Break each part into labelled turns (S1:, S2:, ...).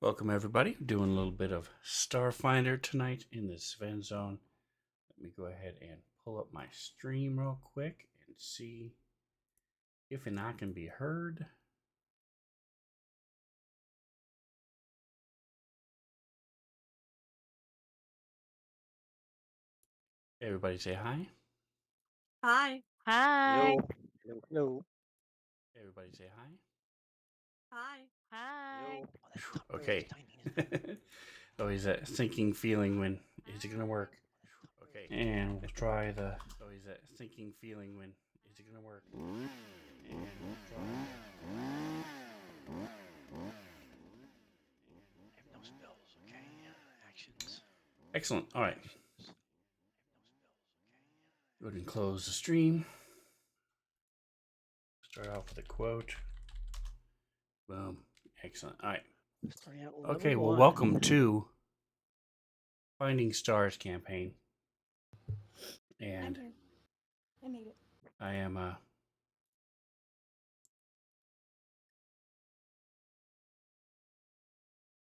S1: Welcome everybody. We're doing a little bit of Starfinder tonight in the Sven Zone. Let me go ahead and pull up my stream real quick and see if and I can be heard. Everybody say hi.
S2: Hi.
S3: Hi.
S4: Hello. Hello. Hello.
S1: Everybody say hi.
S2: Hi.
S3: Hi.
S4: Hello. Oh, that's
S1: Okay.
S4: tiny, isn't it?
S1: Always that sinking feeling when is it gonna work? Okay. And we'll try the always that sinking feeling when is it gonna work? And we'll try
S4: I have no spells. Okay. Actions.
S1: Excellent. All right.
S4: Actions.
S1: Go ahead and close the stream. Start off with a quote. Boom. Excellent. All right.
S4: Starting out level
S1: Okay, well,
S4: one.
S1: welcome to Finding Stars campaign. And
S2: I made it.
S1: I am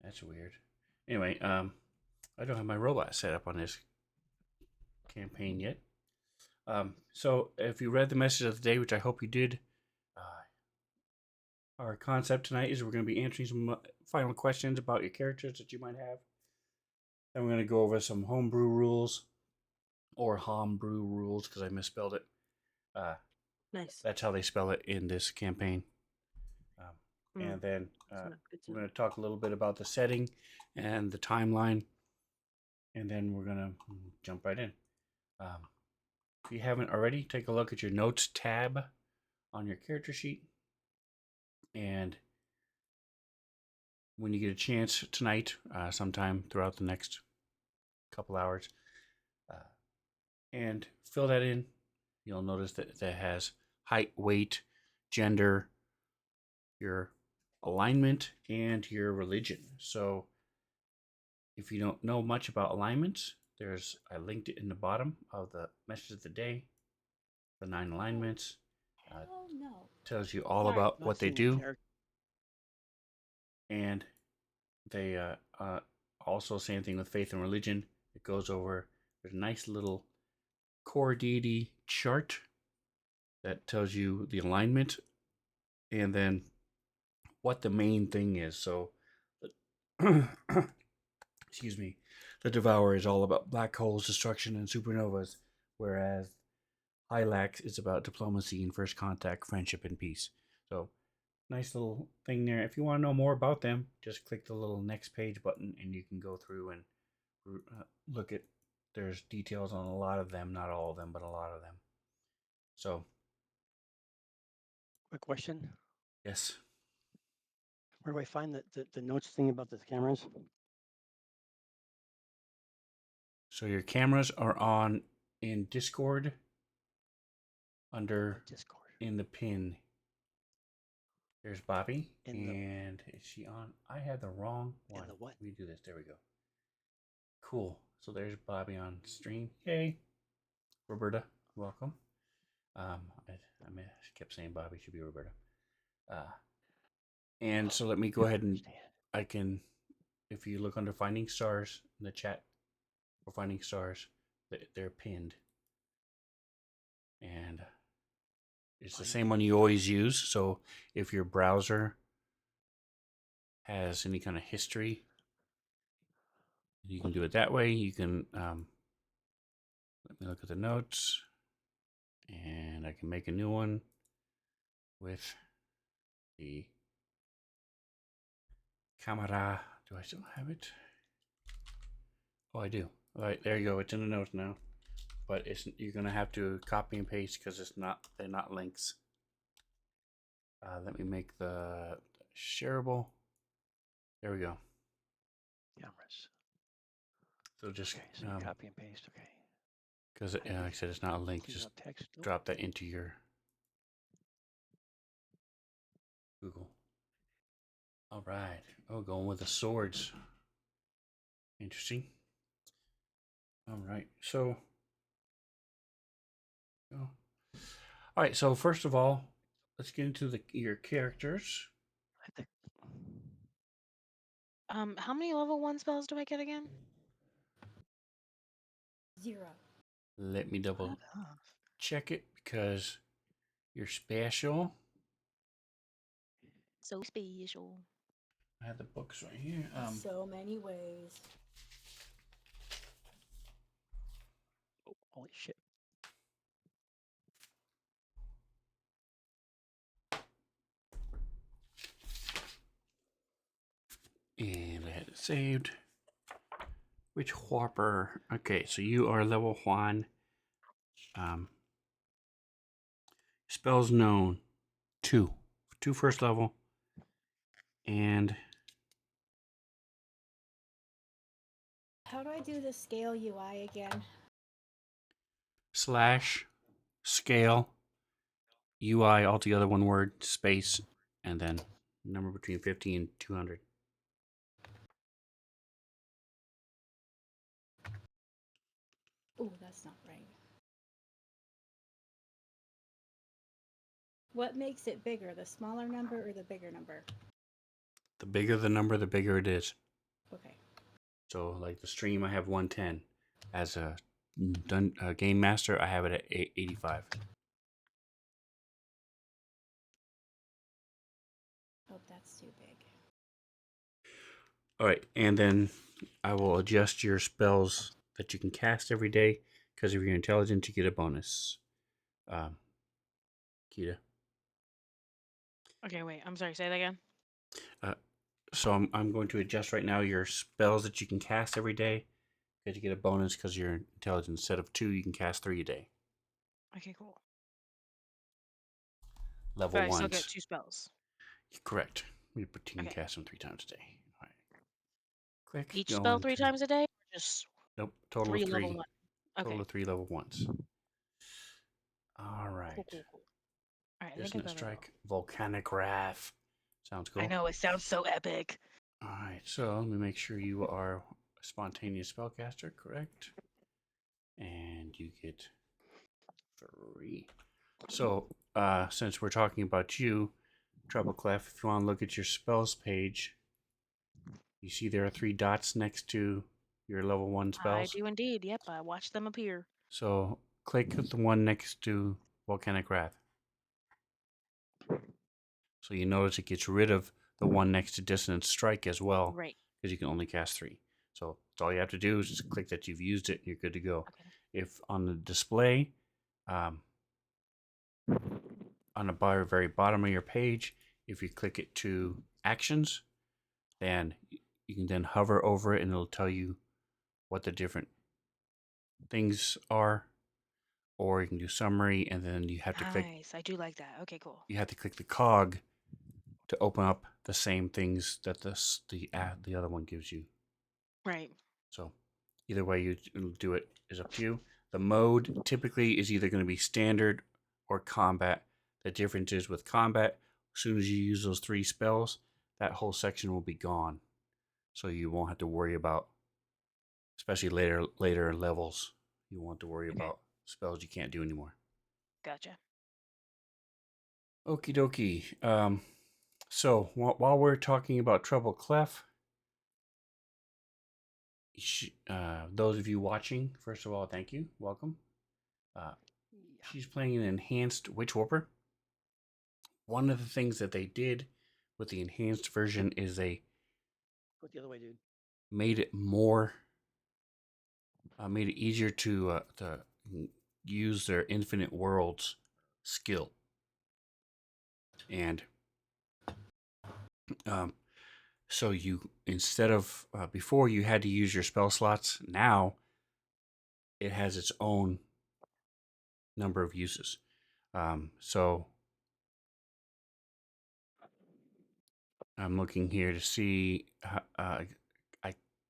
S1: that's weird. Anyway, I don't have my robot set up on this campaign yet. So if you read the message of the day, which I hope you did, our concept tonight is we're going to be answering some final questions about your characters that you might have. Then we're going to go over some homebrew rules or homebrew rules because I misspelled it.
S2: Nice.
S1: That's how they spell it in this campaign. And then we're going to talk a little bit about the setting and the timeline. And then we're going to jump right in. If you haven't already, take a look at your notes tab on your character sheet. And when you get a chance tonight, sometime throughout the next couple hours, and fill that in, you'll notice that that has height, weight, gender, your alignment, and your religion. So if you don't know much about alignments, I linked it in the bottom of the message of the day. The 9 alignments.
S2: No.
S1: Tells you all
S4: Sorry,
S1: about
S4: not
S1: what they
S4: seeing the
S1: do.
S4: character.
S1: And they also same thing with faith and religion. It goes over. There's a nice little core deity chart that tells you the alignment and then what the main thing is. So, excuse me, the Devourer is all about black holes, destruction, and supernovas, whereas Hylax is about diplomacy and first contact, friendship, and peace. So, nice little thing there. If you want to know more about them, just click the little next page button and you can go through and look at. There's details on a lot of them, not all of them, but a lot of them. So,
S4: Quick question.
S1: yes.
S4: Where do I find the notes thing about the cameras?
S1: So your cameras are on in Discord under
S4: Discord.
S1: in the pin. There's Bobby. And is she on? I had the wrong one.
S4: In the what?
S1: Let me do this. There we go. Cool. So there's Bobby on stream. Yay. Roberta, welcome. I kept saying Bobby should be Roberta. And so let me go ahead and I can, if you look under Finding Stars in the chat for Finding Stars, they're pinned. And it's the same one you always use. So if your browser has any kind of history, you can do it that way. You can, let me look at the notes. And I can make a new one with the camera. Do I still have it? Oh, I do. All right, there you go. It's in the notes now. But you're gonna have to copy and paste because they're not links. Let me make the shareable. There we go.
S4: Cameras.
S1: So just
S4: so copy and paste. Okay.
S1: Because like I said, it's not a link. Just text. Drop that into your Google. All right. Oh, going with the swords. Interesting. All right. So. Oh. All right. So first of all, let's get into your characters.
S3: How many level 1 spells do I get again?
S2: 0.
S1: Let me double
S4: Not enough.
S1: check it because you're special.
S3: So special.
S1: I have the books right here.
S2: So many ways.
S4: Oh, holy shit.
S1: And I had it saved. Which Whopper? Okay, so you are level 1. Spells known 2. 2 first level. And
S2: How do I do the scale UI again?
S1: slash scale UI altogether one word space and then number between 50 and 200.
S2: Oh, that's not right. What makes it bigger, the smaller number or the bigger number?
S1: The bigger the number, the bigger it is.
S2: Okay.
S1: So, like the stream, I have 110. As a game master, I have it at 85.
S2: Oh, that's too big.
S1: All right, and then I will adjust your spells that you can cast every day because if you're intelligent, you get a bonus. Kita.
S3: Okay, wait. I'm sorry. Say that again.
S1: So I'm going to adjust right now your spells that you can cast every day because you get a bonus because you're intelligent. Instead of 2, you can cast 3 a day.
S3: Okay, cool.
S1: Level
S3: But I still
S1: 1s.
S3: get 2 spells.
S1: Correct. You can
S3: Okay.
S1: cast them 3 times a day. All right. Click.
S3: Each
S1: Go
S3: spell 3
S1: into.
S3: times a day? Or just
S1: Nope. Total
S3: 3
S1: of 3.
S3: level 1?
S1: Total
S3: Okay.
S1: of 3 level 1s. All right.
S3: Cool. All right, I think I
S1: Dissonant
S3: got it all.
S1: Strike. Volcanic Wrath. Sounds cool.
S3: I know, it sounds so epic.
S1: All right. So let me make sure you are a spontaneous spellcaster, correct? And you get 3. So, since we're talking about you, Treble Clef, if you want to look at your spells page, you see there are 3 dots next to your level 1
S3: I
S1: spells.
S3: do indeed. Yep, I watched them appear.
S1: So, click the one next to Volcanic Wrath. So you notice it gets rid of the one next to Dissonant Strike as well,
S3: Right.
S1: because you can only cast 3. So that's all you have to do is just click that you've used it, and you're good to go.
S3: Okay.
S1: If on the display, on the very bottom of your page, if you click it to Actions, then you can then hover over it, and it'll tell you what the different things are. Or you can do Summary, and then you have to click.
S3: Nice. I do like that. Okay, cool.
S1: You have to click the cog to open up the same things that the other one gives you.
S3: Right.
S1: So either way you do it is up to you. The mode typically is either going to be standard or combat. The difference is with combat, as soon as you use those 3 spells, that whole section will be gone. So you won't have to worry about, especially later levels, you won't have to worry about spells you can't do anymore.
S3: Gotcha.
S1: Okie dokie. So while we're talking about Treble Clef, those of you watching, first of all, thank you. Welcome. She's playing an enhanced Witch Warper. One of the things that they did with the enhanced version is they
S4: Go the other way, dude.
S1: made it easier to use their Infinite Worlds skill. And so you, instead of before you had to use your spell slots, now it has its own number of uses. So I'm looking here to see. I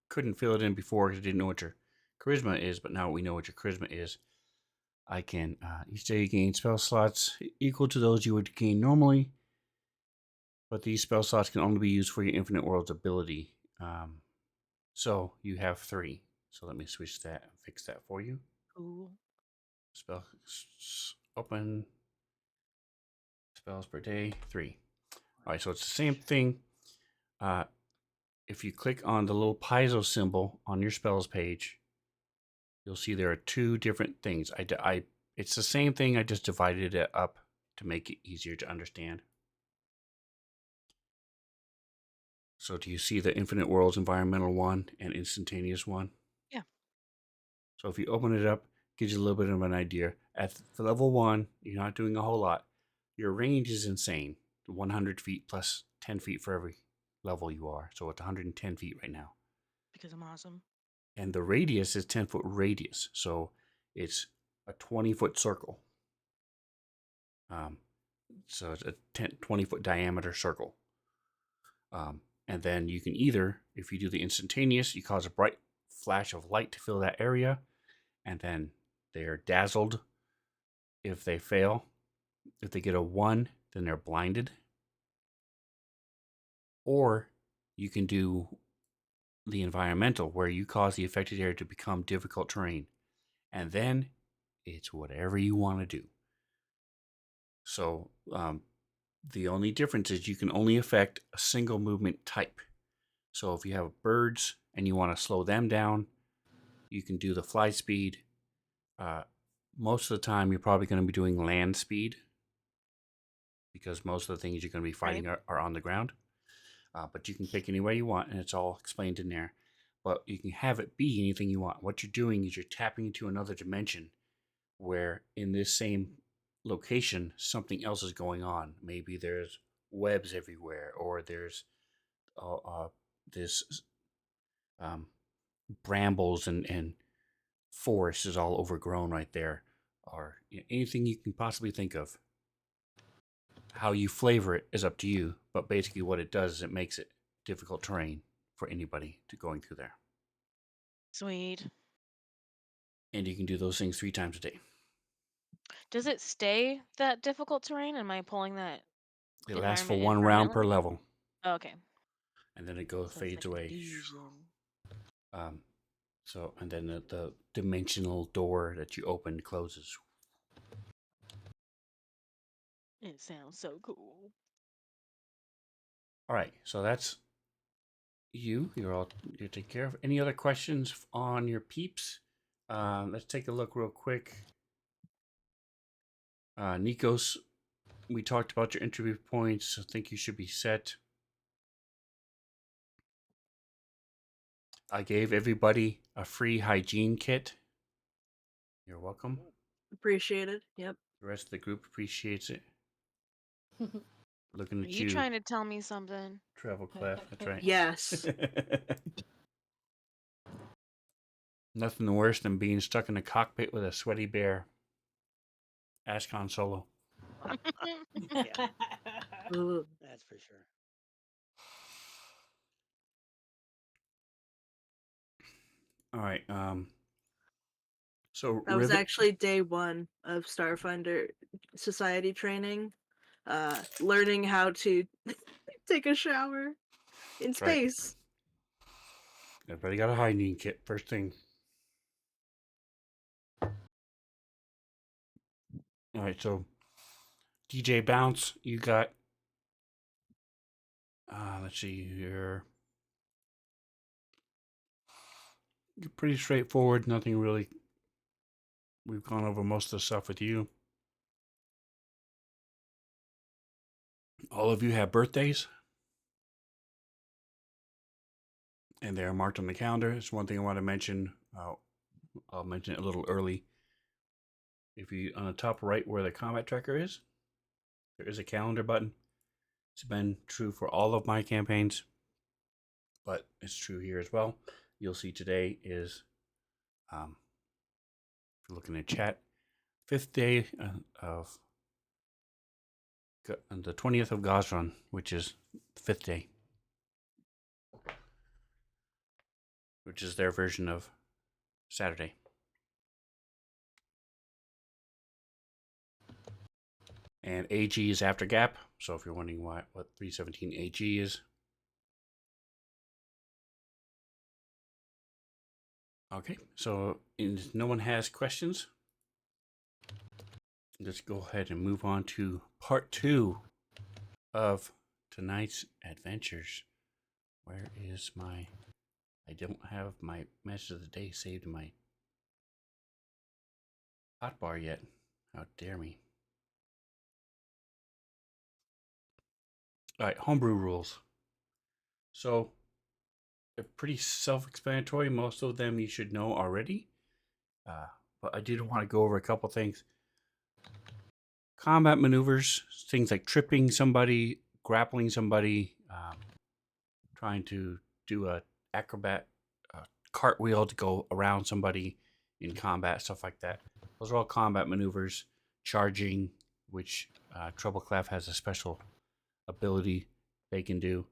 S1: couldn't fill it in before because I didn't know what your charisma is, but now we know what your charisma is. I can each day you gain spell slots equal to those you would gain normally, but these spell slots can only be used for your Infinite Worlds ability. So you have 3. So let me switch that and fix that for you.
S3: Cool.
S1: Spell open spells per day 3. All right, so it's the same thing. if you click on the little piezo symbol on your spells page, you'll see there are two different things. It's the same thing. I just divided it up to make it easier to understand. So do you see the Infinite Worlds Environmental one and Instantaneous one?
S3: Yeah.
S1: So if you open it up, it gives you a little bit of an idea. For level 1, you're not doing a whole lot. Your range is insane. 100 feet plus 10 feet for every level you are. So it's 110 feet right now.
S3: Because I'm awesome.
S1: And the radius is 10-foot radius. So it's a 20-foot circle. So it's a 20-foot diameter circle. And then you can either, if you do the instantaneous, you cause a bright flash of light to fill that area, and then they're dazzled if they fail. If they get a 1, then they're blinded. Or you can do the environmental, where you cause the affected area to become difficult terrain. And then it's whatever you want to do. So the only difference is you can only affect a single movement type. So if you have birds and you want to slow them down, you can do the fly speed. Most of the time, you're probably going to be doing land speed because most of the things you're going to be fighting are on the ground. But you can pick any way you want, and it's all explained in there. But you can have it be anything you want. What you're doing is you're tapping into another dimension where in this same location, something else is going on. Maybe there's webs everywhere, or there's this brambles and forest is all overgrown right there, or anything you can possibly think of. How you flavor it is up to you, but basically what it does is it makes it difficult terrain for anybody to going through there.
S3: Sweet.
S1: And you can do those things 3 times a day.
S3: Does it stay that difficult terrain? Am I pulling that
S1: It lasts for
S3: environment
S1: 1
S3: in
S1: round per
S3: permanently?
S1: level,
S3: Oh, okay.
S1: and then it goes
S3: So it's
S1: fades
S3: like an
S1: away.
S3: illusion.
S1: So and then the dimensional door that you opened closes.
S3: It sounds so cool.
S1: All right, so that's you're taken care of. Any other questions on your peeps? Let's take a look real quick. Nikos, we talked about your interview points. I think you should be set. I gave everybody a free hygiene kit. You're welcome.
S5: Appreciated. Yep.
S1: The rest of the group appreciates it. Looking
S3: Are
S1: at
S3: you
S1: you,
S3: trying to tell me something?
S1: Travel Clef. That's right.
S5: Yes.
S1: Nothing worse than being stuck in a cockpit with a sweaty bear. Ask Han Solo.
S4: Yeah,
S5: Ooh.
S4: that's for sure.
S1: All right. So
S5: That was
S1: Rivet.
S5: actually day 1 of Starfinder Society training. Learning how to take a shower in
S1: That's right.
S5: space.
S1: Everybody got a hygiene kit. First thing. All right. So DJ Bounce, you got. Let's see here. You're pretty straightforward. Nothing really. We've gone over most of the stuff with you. All of you have birthdays, and they are marked on the calendar. It's one thing I want to mention. I'll mention it a little early. If you on the top right where the combat tracker is, there is a calendar button. It's been true for all of my campaigns, but it's true here as well. You'll see today is, if you're looking at chat, 5th day of the 20th of Gazran, which is the 5th day, which is their version of Saturday. And AG is after gap, so if you're wondering what 317 AG is. Okay, so if no one has questions, let's go ahead and move on to part 2 of tonight's adventures. Where is my... I don't have my message of the day saved in my hotbar yet. How dare me. All right, homebrew rules. So, they're pretty self-explanatory. Most of them you should know already. But I did want to go over a couple things. Combat maneuvers, things like tripping somebody, grappling somebody, trying to do a acrobat cartwheel to go around somebody in combat, stuff like that. Those are all combat maneuvers. Charging, which Trouble has a special ability they can do.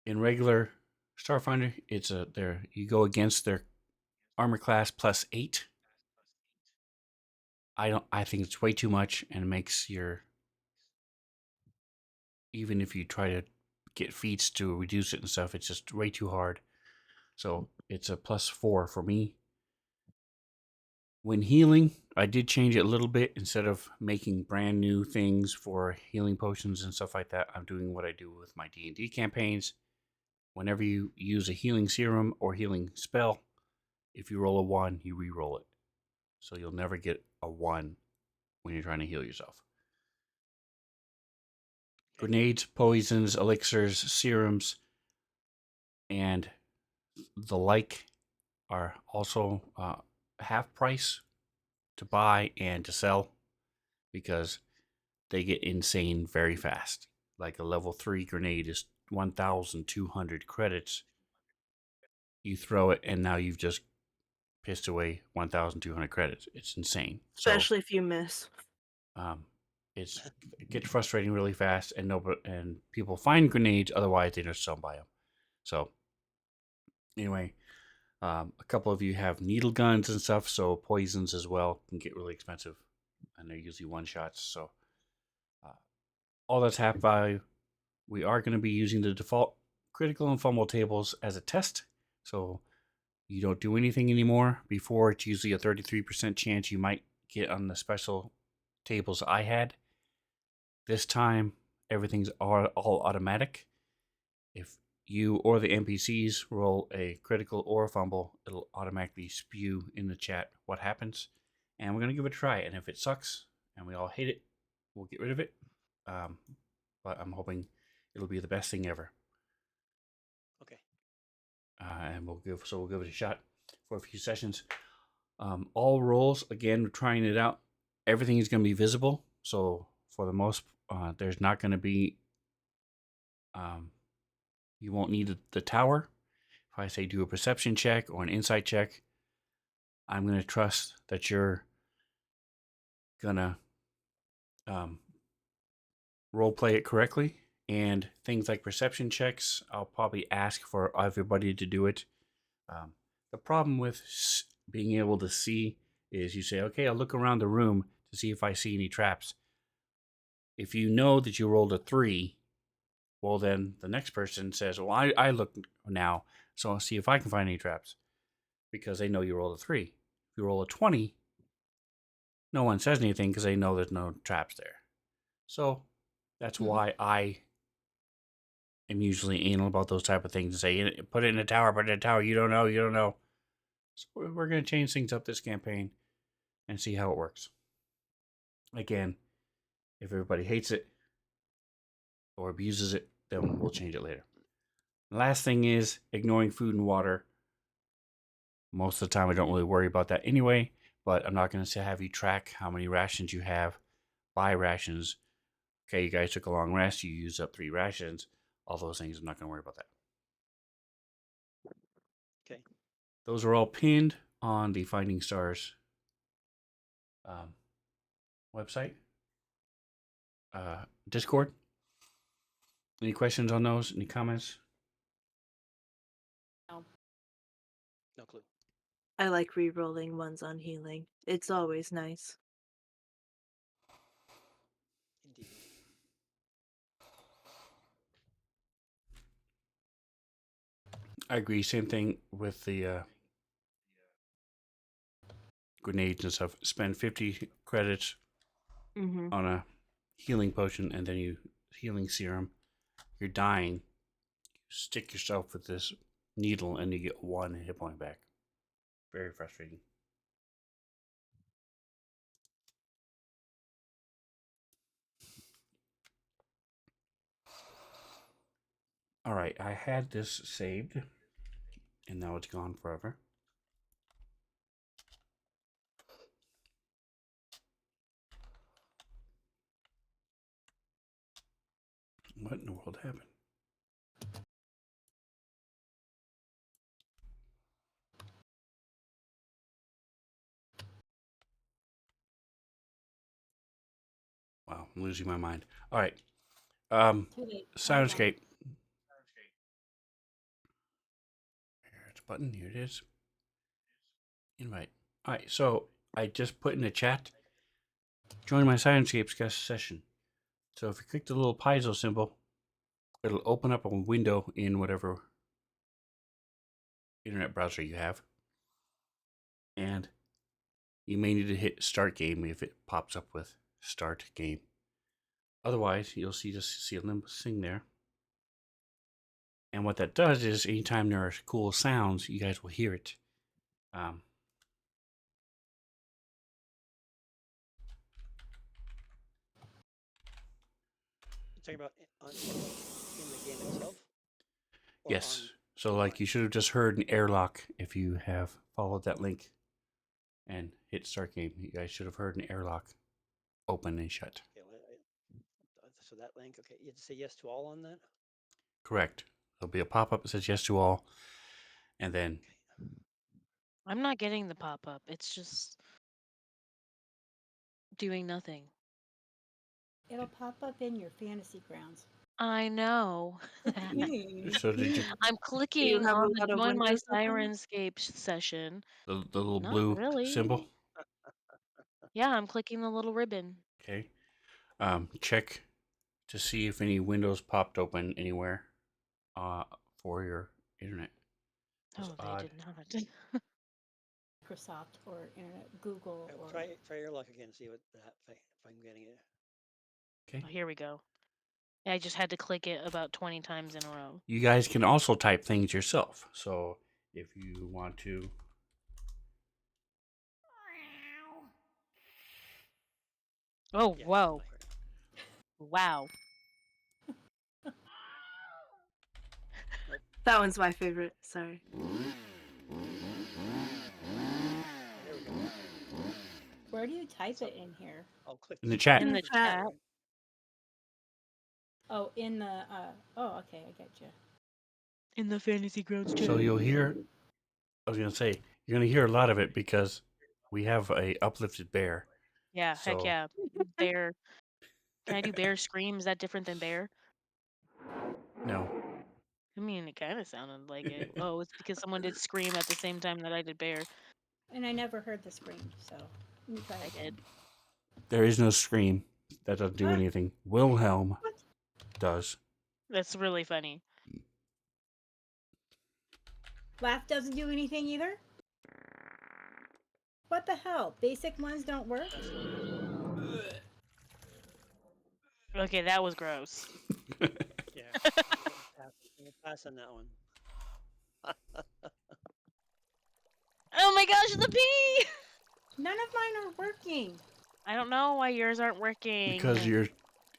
S1: In regular Starfinder, it's you go against their armor class +8. I think it's way too much, and it makes your, even if you try to get feats to reduce it and stuff, it's just way too hard. So it's a +4 for me. When healing, I did change it a little bit. Instead of making brand new things for healing potions and stuff like that, I'm doing what I do with my D&D campaigns. Whenever you use a healing serum or healing spell, if you roll a 1, you re-roll it. So you'll never get a 1 when you're trying to heal yourself. Grenades, poisons, elixirs, serums, and the like are also half price to buy and to sell because they get insane very fast. Like a level 3 grenade is 1,200 credits. You throw it and now you've just pissed away 1,200 credits. It's insane.
S5: Especially if you miss.
S1: It gets frustrating really fast, and people find grenades. Otherwise, they just don't buy them. So, anyway, a couple of you have needle guns and stuff, so poisons as well can get really expensive, and they're usually one shots. So, all that's half value. We are going to be using the default critical and fumble tables as a test, so you don't do anything anymore. Before, it's usually a 33% chance you might get on the special tables I had. This time, everything's all automatic. If you or the NPCs roll a critical or a fumble, it'll automatically spew in the chat what happens. And we're going to give it a try. And if it sucks and we all hate it, we'll get rid of it. But I'm hoping it'll be the best thing ever.
S4: Okay.
S1: And we'll give it a shot for a few sessions. All rolls, again, we're trying it out. Everything is going to be visible. So for the most, there's not going to be, you won't need the tower. If I say do a perception check or an insight check, I'm going to trust that you're going to role play it correctly. And things like perception checks, I'll probably ask for everybody to do it. The problem with being able to see is you say, okay, I'll look around the room to see if I see any traps. If you know that you rolled a 3, well, then the next person says, well, I look now, so I'll see if I can find any traps. Because they know you rolled a 3. If you roll a 20, no one says anything because they know there's no traps there. So that's why I am usually anal about those type of things and say, put it in a tower, you don't know. So we're going to change things up this campaign and see how it works. Again, if everybody hates it or abuses it, then we'll change it later. The last thing is ignoring food and water. Most of the time I don't really worry about that anyway, but I'm not going to have you track how many rations you have, buy rations. Okay, you guys took a long rest, you used up 3 rations. All those things, I'm not going to worry about that.
S4: Okay.
S1: Those are all pinned on the Finding Stars website. Discord. Any questions on those? Any comments?
S4: No clue.
S5: I like re-rolling ones on healing. It's always nice.
S4: Indeed.
S1: I agree. Same thing with the grenades and stuff. Spend 50 credits on a healing potion and then healing serum. You're dying. stick yourself with this needle and you get 1 hit point back. Very frustrating. All right, I had this saved, and now it's gone forever. What in the world happened? Wow, I'm losing my mind. All right.
S2: Too late.
S1: Soundscape. Here's a button. Here it is. Invite. All right, so I just put in the chat. Join my Soundscapes guest session. So if you click the little piezo symbol, it'll open up a window in whatever internet browser you have. And you may need to hit start game if it pops up with start game. Otherwise, you'll see a little thing there. And what that does is anytime there are cool sounds, you guys will hear it.
S4: You're talking about in the game itself? Or
S1: Yes.
S4: on
S1: So like you should have just heard an airlock if you have followed that link and hit start game. You guys should have heard an airlock open and shut.
S4: Okay, so that link, okay, you have to say yes to all on that?
S1: Correct. There'll be a pop-up that says yes to all. And then
S3: I'm not getting the pop-up. It's just doing nothing.
S2: It'll pop up in your fantasy grounds.
S3: I know.
S1: so did you
S3: I'm
S5: Do you
S3: clicking
S5: have a
S3: on the
S5: lot of
S3: join my
S5: windows open?
S3: Sirenscape session.
S1: the little
S3: Not
S1: blue
S3: really.
S1: symbol?
S3: Yeah, I'm clicking the little ribbon.
S1: Okay. Check to see if any windows popped open anywhere for your internet. That's
S3: Oh, they
S1: odd.
S3: did not.
S2: Microsoft or Internet, Google or
S4: Try your luck again, see what that if I'm getting it.
S1: Okay.
S3: Oh, here we go. I just had to click it about 20 times in a row.
S1: You guys can also type things yourself. So if you want to
S3: Oh,
S4: Yeah,
S3: whoa.
S4: I heard it.
S3: Wow.
S5: That one's my favorite. Sorry.
S4: There we go.
S2: where do you type it in here?
S4: I'll click
S1: in the
S4: this
S1: chat.
S3: In the chat.
S2: Oh, in the oh, okay, I get you.
S3: In the Fantasy Grounds chat.
S1: So you'll hear I was gonna say you're gonna hear a lot of it because we have a uplifted bear.
S3: Yeah, heck
S1: So-
S3: yeah. Bear. Can I do bear scream? Is that different than bear?
S1: No.
S3: I mean, it kind of sounded like it. Oh, it's because someone did scream at the same time that I did bear.
S2: And I never heard the scream, so let me try
S3: I
S2: again.
S3: did.
S1: There is no scream. That doesn't do
S2: Ah.
S1: anything. Wilhelm
S2: What?
S1: does.
S3: That's really funny.
S2: Laugh doesn't do anything either? What the hell? Basic ones don't work?
S3: Okay, that was gross.
S4: Yeah. We'll pass on that one.
S3: Oh my gosh, the bee!
S2: None of mine are working.
S3: I don't know why yours aren't working.
S1: Because you're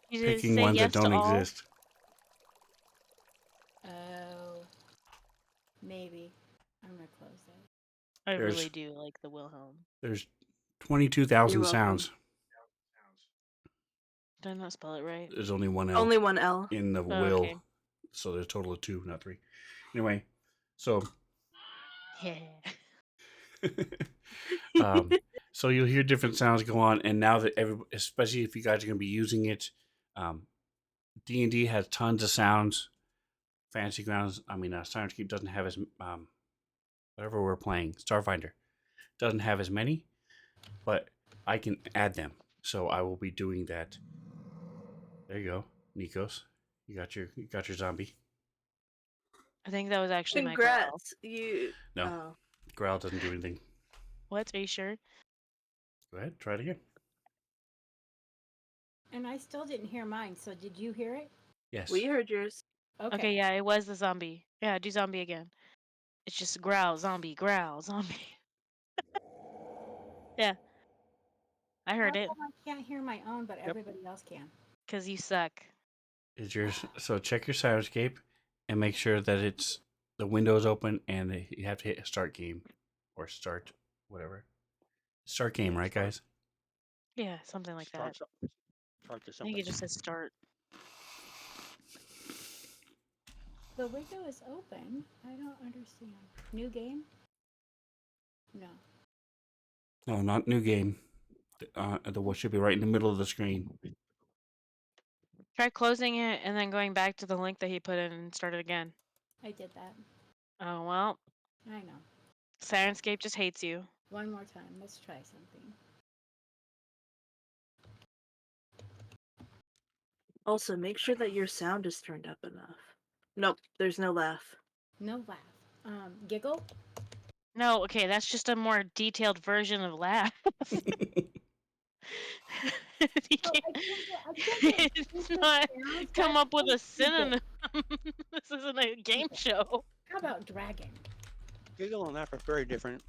S3: You didn't
S1: picking
S3: say
S1: ones
S3: yes
S1: that don't
S3: to all?
S1: exist.
S2: Oh, maybe. I'm gonna close that.
S3: I
S1: There's-
S3: really do like the Wilhelm.
S1: There's 22,000
S5: You're welcome.
S1: sounds.
S3: Did I not spell it right?
S1: There's only one L
S5: Only one L.
S1: in the
S3: Oh,
S1: will.
S3: okay.
S1: So there's a total of 2, not 3. Anyway, so
S3: Yeah.
S1: so you'll hear different sounds go on, and now that especially if you guys are going to be using it, D&D has tons of sounds. Fantasy Grounds, Soundscape doesn't have as whatever we're playing. Starfinder doesn't have as many, but I can add them. So I will be doing that. There you go, Nikos. You got your zombie.
S3: I think that was actually my growl.
S5: Congrats. You.
S1: No.
S5: Oh.
S1: Growl doesn't do anything.
S3: What? Are you sure?
S1: Go ahead, try it again.
S2: And I still didn't hear mine, so did you hear it?
S1: Yes.
S5: We heard yours.
S2: Okay.
S3: Okay, yeah, it was the zombie. Yeah, do zombie again. It's just growl, zombie, growl, zombie. Yeah, I
S2: How
S3: heard it.
S2: come I can't hear my own, but everybody else can?
S3: Because you suck.
S1: Is yours so? Check your Sirenscape and make sure that it's the window's open and you have to hit start game or start whatever. Start game,
S4: Yeah,
S1: right,
S4: start.
S1: guys?
S3: Yeah, something like that.
S4: Start to
S3: I think
S4: something.
S3: it just says start.
S2: The window is open. I don't understand. New game? No.
S1: No, not new game. The what should be right in the middle of the screen.
S3: Try closing it and then going back to the link that he put in and start it again.
S2: I did that.
S3: Oh, well,
S2: I know.
S3: Sirenscape just hates you.
S2: One more time. Let's try something.
S5: Also, make sure that your sound is turned up enough. Nope, there's no laugh.
S2: No laugh. Giggle?
S3: No, okay, that's just a more detailed version of laugh. You
S2: Oh,
S3: can't,
S2: I can't get
S3: it's
S2: decent
S3: not
S2: sounds.
S3: come
S2: That's
S3: up with
S2: so
S3: a synonym.
S2: stupid.
S3: This isn't a game show.
S2: How about dragon?
S4: Giggle and laugh are very different.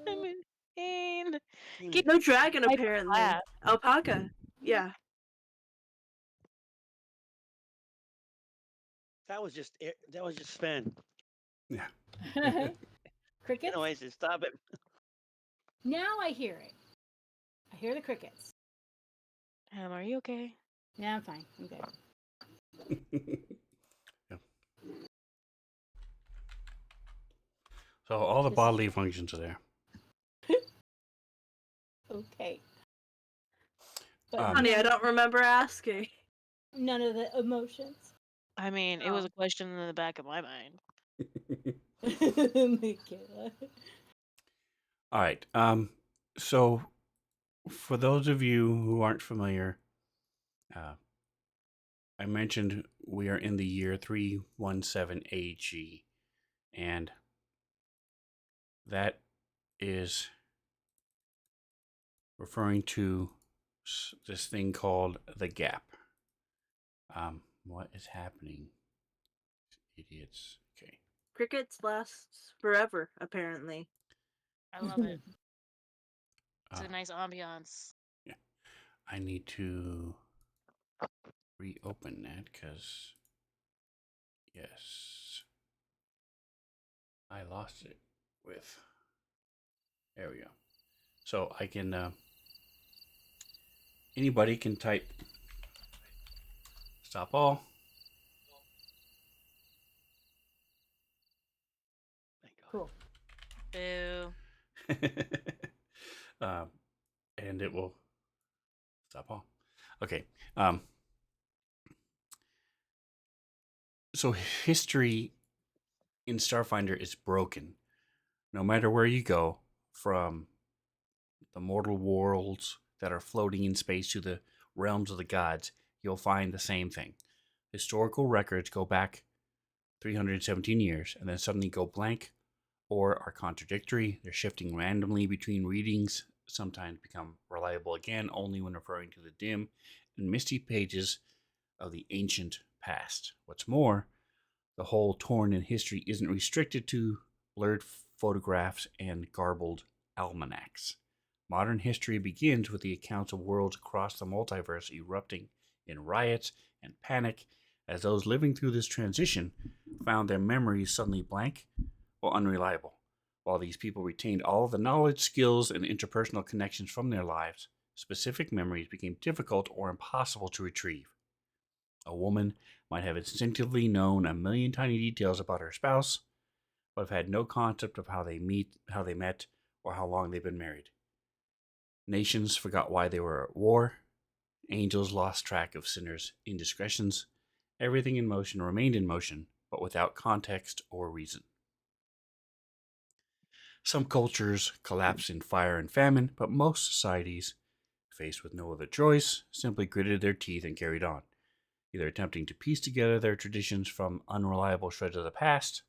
S3: I mean,
S4: Mm.
S3: Give
S5: No dragon,
S3: type of
S5: apparently.
S3: laugh.
S5: Alpaca. Yeah.
S4: That was just Sven.
S1: Yeah.
S2: Crickets?
S4: Anyways, stop it.
S2: Now I hear it. I hear the crickets.
S3: Are you okay?
S2: Yeah, I'm fine. I'm good.
S1: Yeah. So all the bodily functions are there.
S2: Okay. But
S5: Honey, I don't remember asking.
S2: none of the emotions.
S3: I mean, it was
S5: Oh.
S3: a question in the back of my mind.
S2: Michaela.
S1: All right. So for those of you who aren't familiar, I mentioned we are in the year 317 AG, and that is referring to this thing called the gap. What is happening? Idiots. Okay.
S5: Crickets lasts forever, apparently.
S3: I love it. It's
S1: Uh,
S3: a nice ambiance.
S1: I need to reopen that because, yes, I lost it with. There we go. So I can, anybody can type stop all.
S4: Thank God.
S2: Cool.
S3: Boo.
S1: And it will stop all. Okay. So history in Starfinder is broken. No matter where you go, from the mortal worlds that are floating in space to the realms of the gods, you'll find the same thing. Historical records go back 317 years and then suddenly go blank or are contradictory. They're shifting randomly between readings, sometimes become reliable again only when referring to the dim and misty pages of the ancient past. What's more, the whole torn in history isn't restricted to blurred photographs and garbled almanacs. Modern history begins with the accounts of worlds across the multiverse erupting in riots and panic as those living through this transition found their memories suddenly blank or unreliable. While these people retained all of the knowledge, skills, and interpersonal connections from their lives, specific memories became difficult or impossible to retrieve. A woman might have instinctively known a million tiny details about her spouse, but have had no concept of how they met, or how long they've been married. Nations forgot why they were at war. Angels lost track of sinners' indiscretions. Everything in motion remained in motion, but without context or reason. Some cultures collapsed in fire and famine, but most societies, faced with no other choice, simply gritted their teeth and carried on, either attempting to piece together their traditions from unreliable shreds of the past,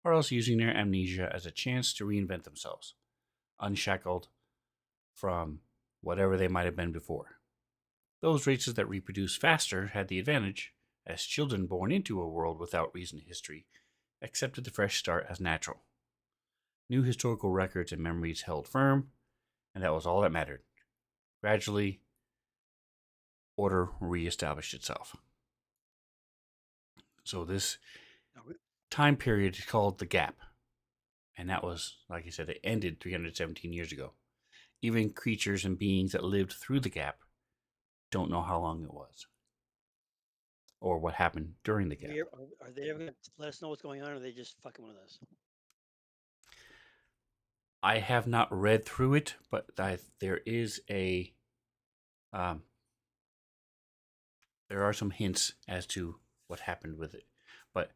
S1: or else using their amnesia as a chance to reinvent themselves, unshackled from whatever they might have been before. Those races that reproduced faster had the advantage, as children born into a world without recent history accepted the fresh start as natural. New historical records and memories held firm, and that was all that mattered. Gradually, order reestablished itself. So this
S4: Now, we-
S1: time period is called the Gap, and that was, like I said, it ended 317 years ago. Even creatures and beings that lived through the Gap don't know how long it was or what happened during the Gap.
S4: Are they ever going to let us know what's going on, or are they just fucking with us?
S1: I have not read through it, but there is there are some hints as to what happened with it. But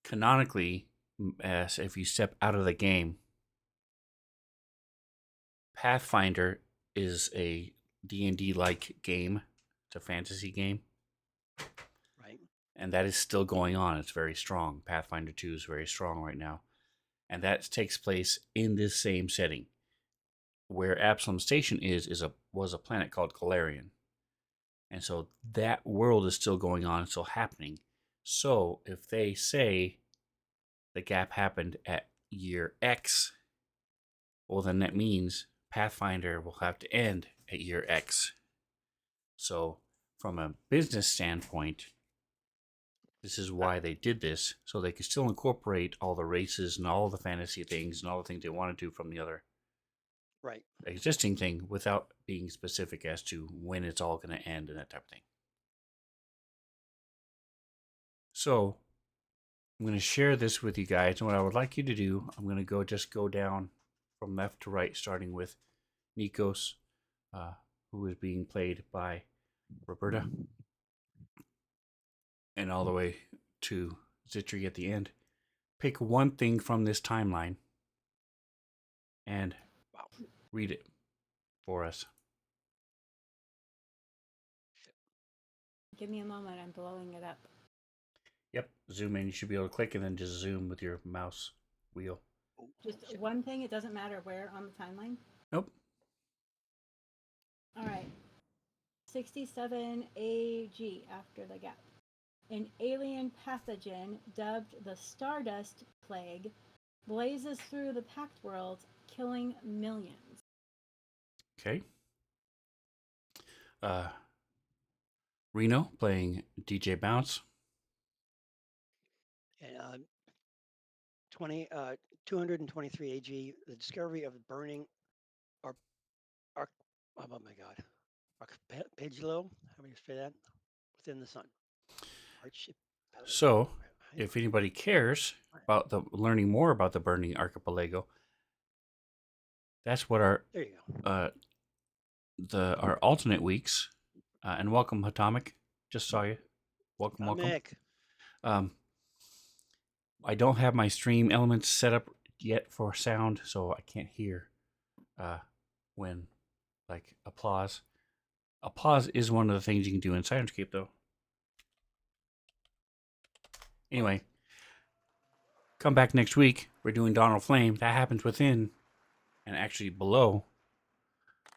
S1: canonically, as if you step out of the game, Pathfinder is a D&D like game. It's a fantasy game,
S4: Right.
S1: and that is still going on. It's very strong. Pathfinder 2 is very strong right now, and that takes place in this same setting. Where Absalom Station was a planet called Galarian. And so that world is still going on, still happening. So if they say the Gap happened at year X, well, then that means Pathfinder will have to end at year X. So from a business standpoint, this is why they did this, so they could still incorporate all the races and all the fantasy things and all the things they wanted to from the other
S4: Right.
S1: existing thing without being specific as to when it's all going to end and that type of thing. So I'm going to share this with you guys, and what I would like you to do, I'm going to go down from left to right, starting with Nikos, who is being played by Roberta, and all the way to Zitri at the end. Pick one thing from this timeline and read it for us.
S2: Give me a moment. I'm blowing it up.
S1: Yep, zoom in. You should be able to click and then just zoom with your mouse wheel.
S2: Just one thing. It doesn't matter where on the timeline.
S1: Nope.
S2: All right. 67 AG after the Gap. An alien pathogen dubbed the Stardust Plague blazes through the Pact World, killing millions.
S1: Okay. Reno playing DJ Bounce.
S4: And 223 AG, the discovery of burning arc, oh my God, archipelago, how do you say that? Within the sun. Archipelago.
S1: So, if anybody cares about learning more about the burning archipelago, that's what our
S4: There you go.
S1: our alternate weeks. And welcome, Hatomic. Just saw you. Welcome.
S4: Mick.
S1: I don't have my stream elements set up yet for sound, so I can't hear when like applause. Applause is one of the things you can do in Sirenscape, though. Anyway, come back next week. We're doing Donald Flame. That happens within and actually below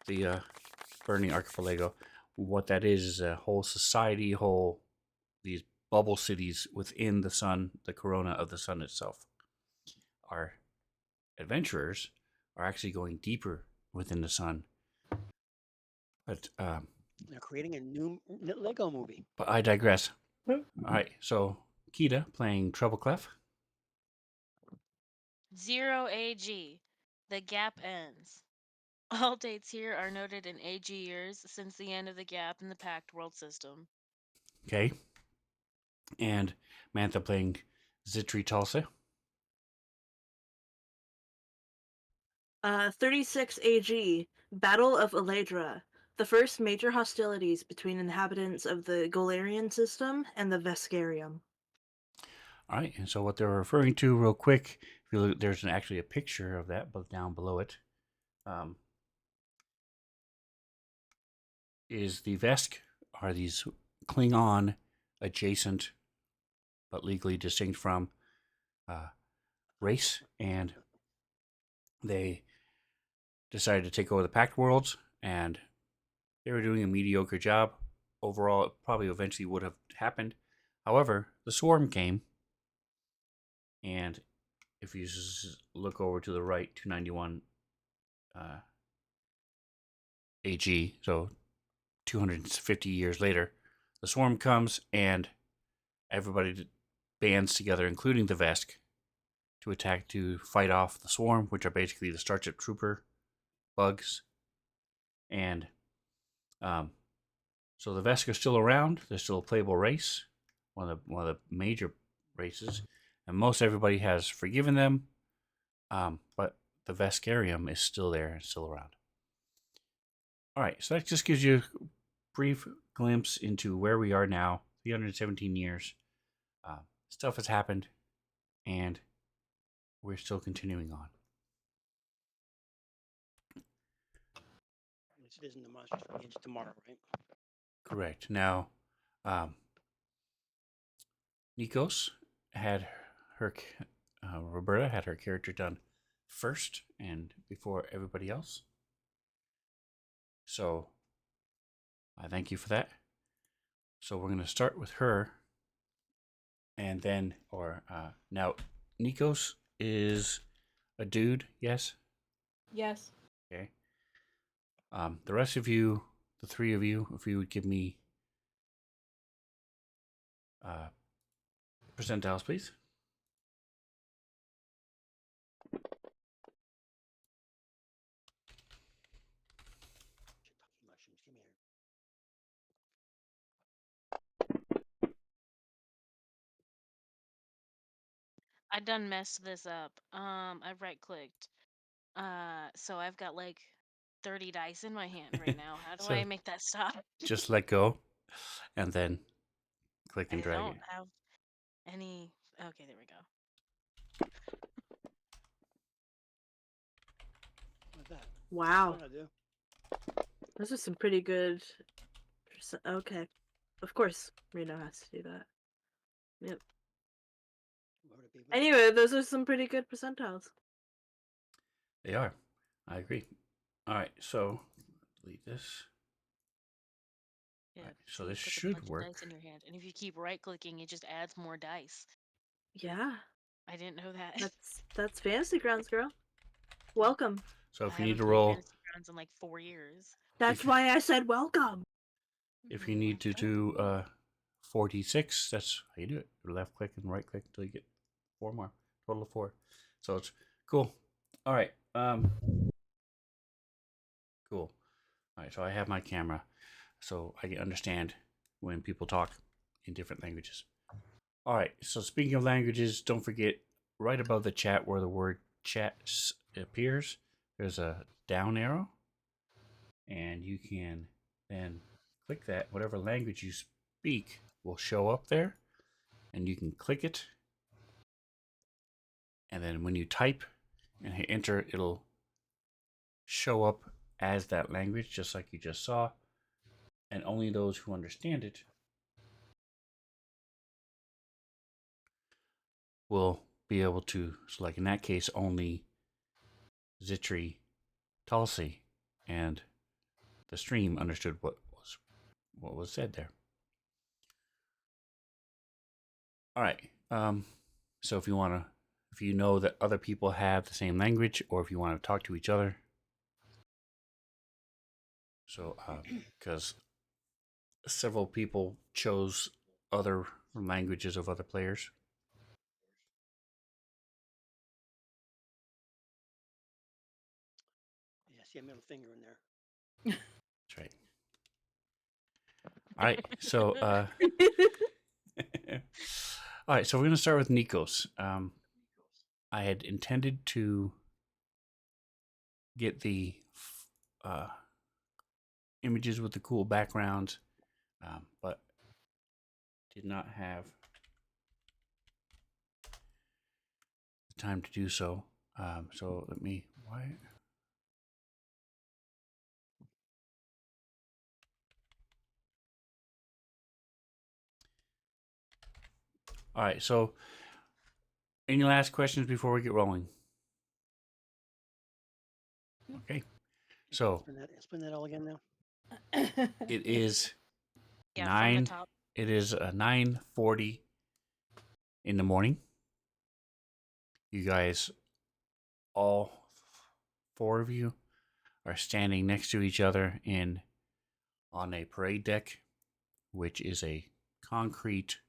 S1: the burning archipelago. What that is a whole society, these bubble cities within the sun, the corona of the sun itself. Our adventurers are actually going deeper within the sun. But
S4: They're creating a new Lego movie.
S1: But I digress. All right, so Kita playing Treble Clef.
S3: 0 AG. The Gap ends. All dates here are noted in AG years since the end of the Gap in the Pact World System.
S1: Okay. And Mantha playing Zitri Tulsa.
S5: 36 AG, Battle of Eladra, the first major hostilities between inhabitants of the Golarian system and the Vescarium.
S1: All right, and so what they're referring to, real quick, if you look, there's actually a picture of that, but down below it, is the Vesk are these Klingon adjacent, but legally distinct from race, and they decided to take over the Pact Worlds, and they were doing a mediocre job. Overall, it probably eventually would have happened, However, the swarm came, and if you look over to the right, 291 AG, so 250 years later, the swarm comes and everybody bands together, including the Vesk, to fight off the swarm, which are basically the Starship Trooper bugs. And so the Vesk are still around. They're still a playable race, one of the major races, and most everybody has forgiven them. But the Veskarium is still there and still around. All right, so that just gives you a brief glimpse into where we are now. 317 years. Stuff has happened, and we're still continuing on.
S4: This isn't the Monsters Age tomorrow, right?
S1: Correct. Now, Nikos had her, Roberta had her character done first and before everybody else. So, I thank you for that. So we're going to start with her, and then, now, Nikos is a dude, yes?
S2: Yes.
S1: Okay. The rest of you, the three of you, if you would give me percentiles, please.
S4: Shiitake mushrooms, come here.
S3: I done messed this up. I right clicked. So I've got like 30 dice in my hand right now. How do
S1: So
S3: I make that stop?
S1: just let go, and then click
S3: I
S1: and drag
S3: don't
S1: it.
S3: have any. Okay, there we go.
S4: What's that?
S5: Wow.
S4: What do I do?
S5: Those are some pretty good. Okay. Of course, Reno has to do that. Yep.
S4: Where would it be?
S5: Anyway, those are some pretty good percentiles.
S1: They are. I agree. All right, so delete this.
S3: Yeah.
S1: Right, so
S3: see,
S1: this
S3: it puts a
S1: should
S3: bunch
S1: work.
S3: of dice in your hand, and if you keep right clicking, it just adds more dice.
S5: Yeah,
S3: I didn't know that.
S5: that's Fantasy Grounds, girl. Welcome.
S1: So
S3: I
S1: if you need
S3: haven't
S1: to
S3: played
S1: roll,
S3: Fantasy Grounds in like 4 years.
S5: That's
S1: If-
S5: why I said welcome.
S1: if you need to
S3: Welcome.
S1: do 46, that's how you do it. Left click and right click until you get 4 more. Total of 4. So it's cool. All right. Cool. All right. So I have my camera, so I can understand when people talk in different languages. All right. So speaking of languages, don't forget right above the chat where the word chat appears, there's a down arrow, and you can then click that. Whatever language you speak will show up there, and you can click it. And then when you type and hit enter, it'll show up as that language, just like you just saw. And only those who understand it will be able to, so like in that case, only Zitri, Tulsi, and the stream understood what was said there. All right. So if you know that other people have the same language, or if you want to talk to each other, so because several people chose other languages of other players.
S4: Yeah, I see a middle finger in there.
S1: That's right. All right. So all right. So we're going to start with Nikos. I had intended to get the images with the cool backgrounds, but did not have the time to do so. So let me. Why? All right. So, any last questions before we get rolling? Okay. So
S4: Explain that all again now.
S1: it is
S3: Yeah, from the
S1: 9
S3: top.
S1: It is 9:40 in the morning. You guys, all four of you, are standing next to each other on a parade deck, which is a concrete,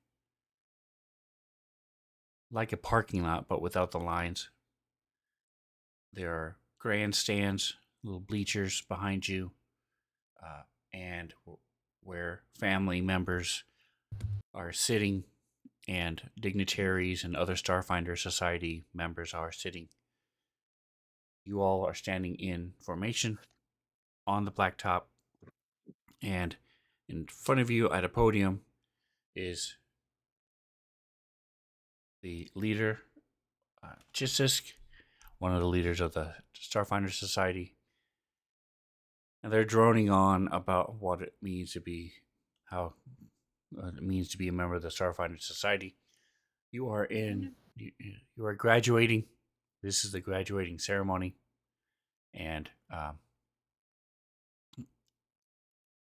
S1: like a parking lot, but without the lines. There are grandstands, little bleachers behind you, and where family members are sitting and dignitaries and other Starfinder Society members are sitting. You all are standing in formation on the blacktop, and in front of you at a podium is the leader, Chissisk, one of the leaders of the Starfinder Society. And they're droning on about what it means to be, how it means to be a member of the Starfinder Society. You are you are graduating. This is the graduating ceremony, and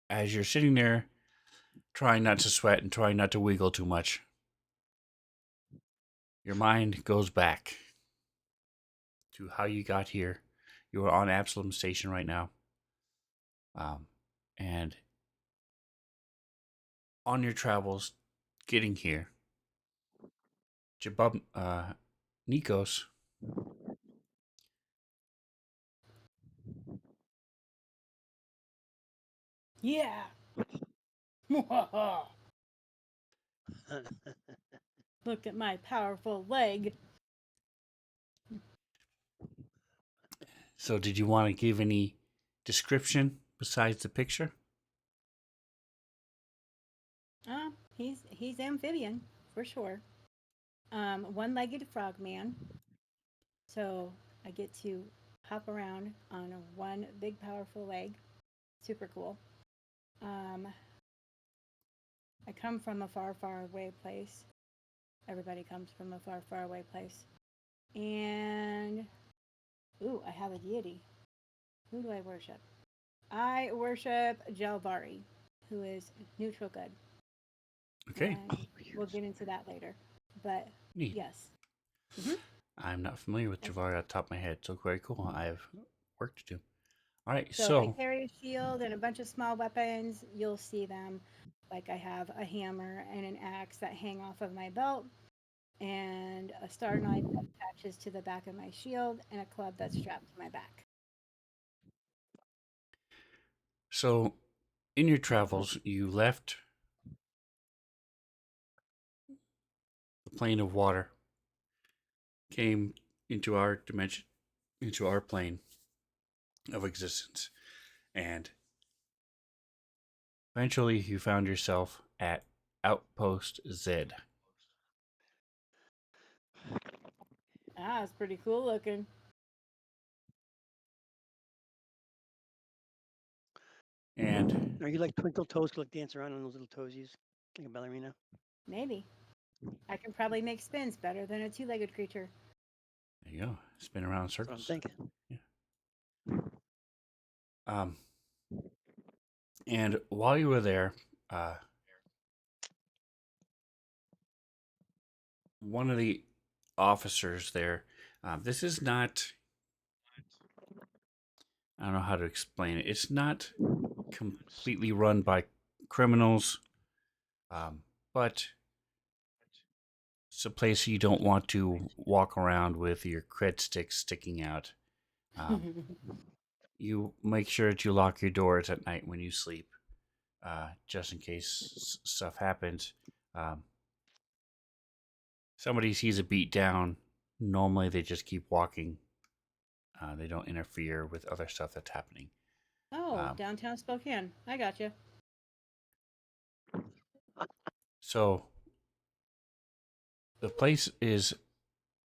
S1: as you're sitting there, trying not to sweat and trying not to wiggle too much, your mind goes back to how you got here. You are on Absalom Station right now, and on your travels, getting here, Jabub, Nikos,
S2: Yeah. Look at my powerful leg.
S1: So, did you want to give any description besides the picture?
S2: He's amphibian for sure. One-legged frogman. So I get to hop around on one big powerful leg. Super cool. I come from a far, far away place. Everybody comes from a far, far away place. And ooh, I have a deity. Who do I worship? I worship Jalvari, who is neutral good.
S1: Okay.
S2: And we'll get into that later. But
S1: Neat.
S2: yes.
S1: I'm not familiar with Javari at the top of my head, so very cool. I have work to do. All right,
S2: So I
S1: so
S2: carry a shield and a bunch of small weapons. You'll see them. Like I have a hammer and an axe that hang off of my belt, and a star knife that attaches to the back of my shield, and a club that's strapped to my back.
S1: so in your travels, you left the plane of water, came into our dimension, into our plane of existence, and eventually you found yourself at Outpost Z.
S2: Ah, it's pretty cool looking.
S1: And
S4: Are you like Twinkle Toes, like dance around on those little toesies, like a ballerina?
S2: Maybe. I can probably make spins better than a two-legged creature.
S1: there you go, spin around in
S4: That's what I'm
S1: circles.
S4: thinking.
S1: Um, and while you were there, one of the officers there, this is not, I don't know how to explain it. It's not completely run by criminals, but it's a place you don't want to walk around with your cred sticks sticking out. You make sure that you lock your doors at night when you sleep, just in case stuff happens. Somebody sees a beat down, normally they just keep walking. They don't interfere with other stuff that's happening.
S2: Oh, downtown Spokane. I gotcha.
S1: So the place is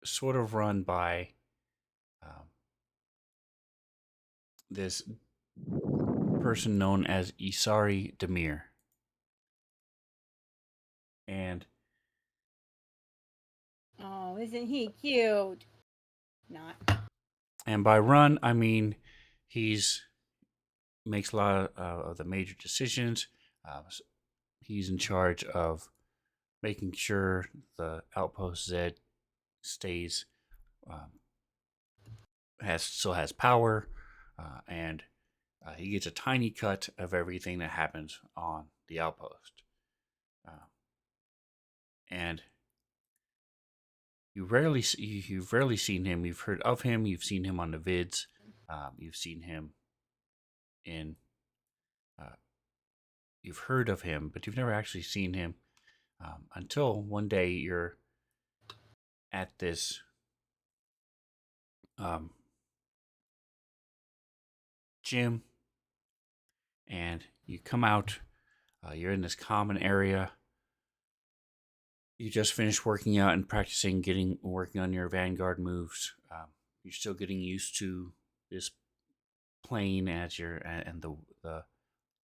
S1: sort of run by this person known as Isari Demir. And
S2: Oh, isn't he cute? Not.
S1: by run, I mean he's makes a lot of the major decisions. he's in charge of making sure the outpost Z stays has power, and he gets a tiny cut of everything that happens on the outpost. And you've rarely seen him. You've heard of him. You've seen him on the vids. You've seen him in. You've heard of him, but you've never actually seen him until one day you're at this gym, and you come out. You're in this common area. You just finished working out and practicing, working on your Vanguard moves. You're still getting used to this plane as and the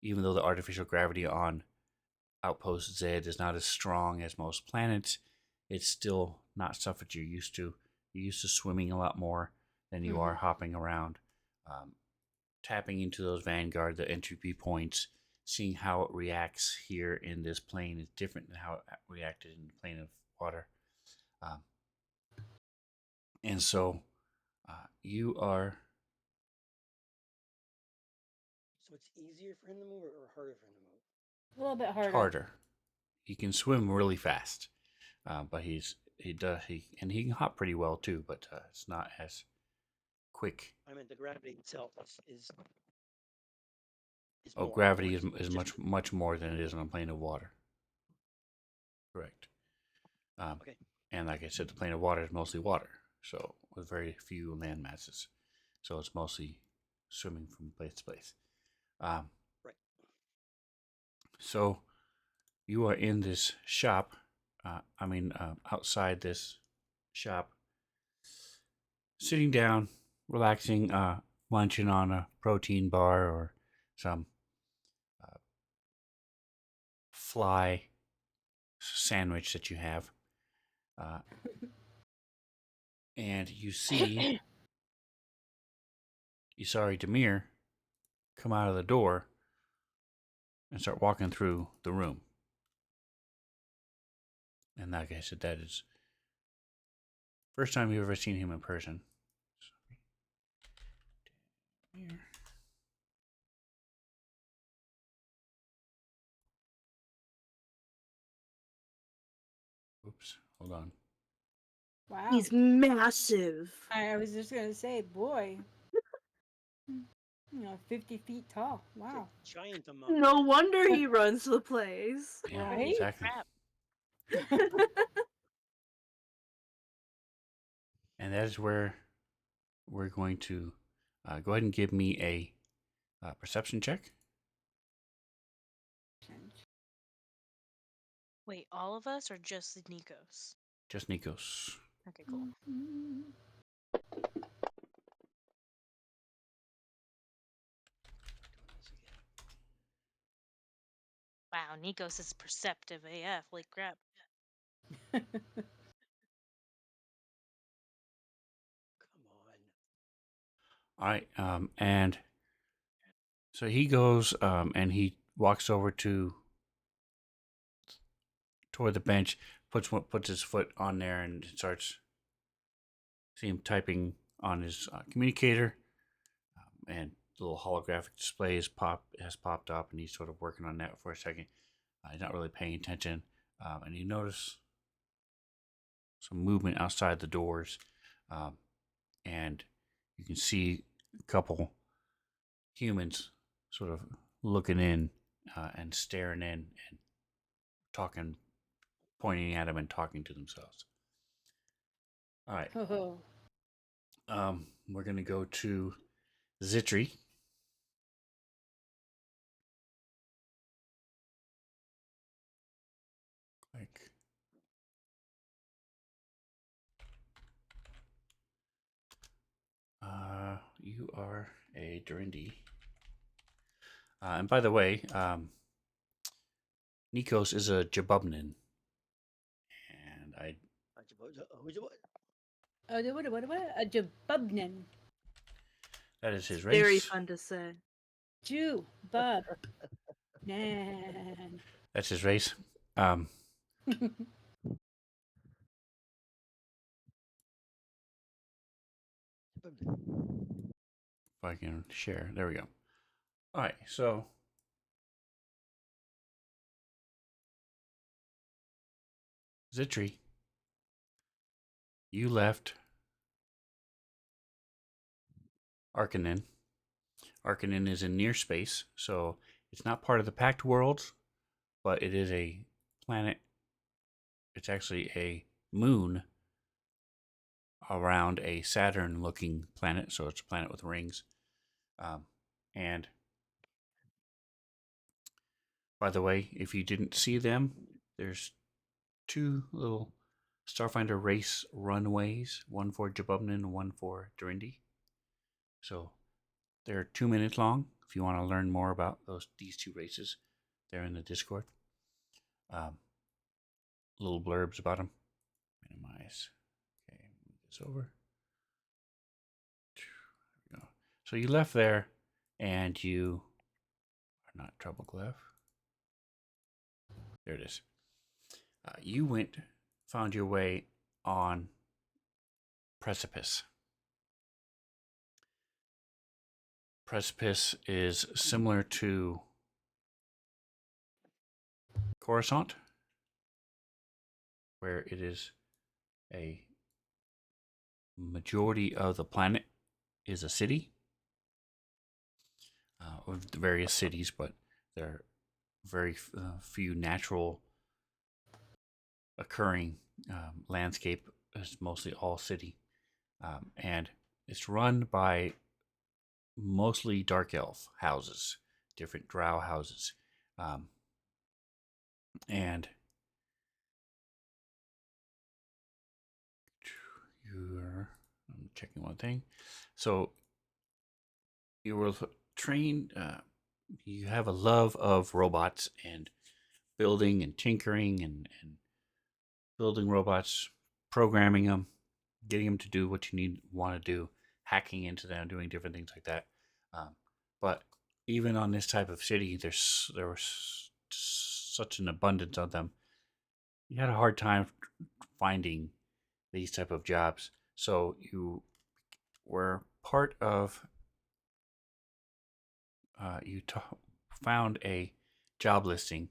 S1: even though the artificial gravity on Outpost Z is not as strong as most planets, it's still not stuff that you're used to. You're used to swimming a lot more than you are hopping around, tapping into those Vanguard, the entropy points, seeing how it reacts here in this plane is different than how it reacted in the plane of water. And so you are.
S4: So it's easier for him to move or harder for him to move?
S2: A little bit harder.
S1: Harder. He can swim really fast, but he can hop pretty well too. But it's not as quick.
S4: I mean, the gravity itself is
S1: Oh,
S4: more,
S1: gravity
S4: or
S1: is much more than it is on a plane of water. Correct.
S4: Okay.
S1: And like I said, the plane of water is mostly water, so with very few land masses. So it's mostly swimming from place to place.
S4: Right.
S1: So you are in this shop. Outside this shop, sitting down, relaxing, lunching on a protein bar or some fly sandwich that you have. And you see Isari Demir come out of the door and start walking through the room. And like I said, that is first time you've ever seen him in person. Here. Oops, hold on.
S2: Wow.
S5: He's massive.
S2: I was just gonna say, boy. 50 feet tall. Wow.
S4: It's a giant amount.
S5: No wonder he runs the place.
S1: Yeah,
S2: Right?
S1: exactly.
S3: Crap.
S1: And that is where we're going to go ahead and give me a perception check.
S3: Wait, all of us or just the Nikos?
S1: Just Nikos.
S3: Okay, cool. Wow, Nikos is perceptive AF. Like crap.
S4: Come on.
S1: All right, and so he goes and he walks over toward the bench, puts his foot on there, and starts. See him typing on his communicator, and the little holographic display has popped up, and he's sort of working on that for a second. He's not really paying attention, and you notice some movement outside the doors, and you can see a couple humans sort of looking in and staring in and talking, pointing at him and talking to themselves. All right.
S2: Oh.
S1: We're gonna go to Zitri. Like, you are a Durindi. And by the way, Nikos is a Jabubnin. And
S2: What? A Jabubnin.
S1: that is his race.
S5: Very fun to say.
S2: Jew. Bub. Nan.
S1: That's his race. If I can share. There we go. All right, so Zitri, you left Arcanen. Arcanen is in near space, so it's not part of the Pact Worlds, but it is a planet. It's actually a moon around a Saturn-looking planet, so it's a planet with rings. And by the way, if you didn't see them, there's two little Starfinder race runways, one for Jabubnan and one for Durindi. So they're 2 minutes long. If you want to learn more about these two races, they're in the Discord. Little blurbs about them. Minimize. Okay, move this over. There we go. So you left there, and you are not Troubleglyph. There it is. You found your way on Precipice. Precipice is similar to Coruscant, where it is a majority of the planet is a city, of the various cities, but there are very few natural occurring landscape. It's mostly all city, and it's run by mostly dark elf houses, different drow houses, and I'm checking one thing. So you were trained. You have a love of robots and building and tinkering and building robots, programming them, getting them to do what you want to do, hacking into them, doing different things like that. But even on this type of city, there was such an abundance of them. You had a hard time finding these type of jobs, so you were part of. You found a job listing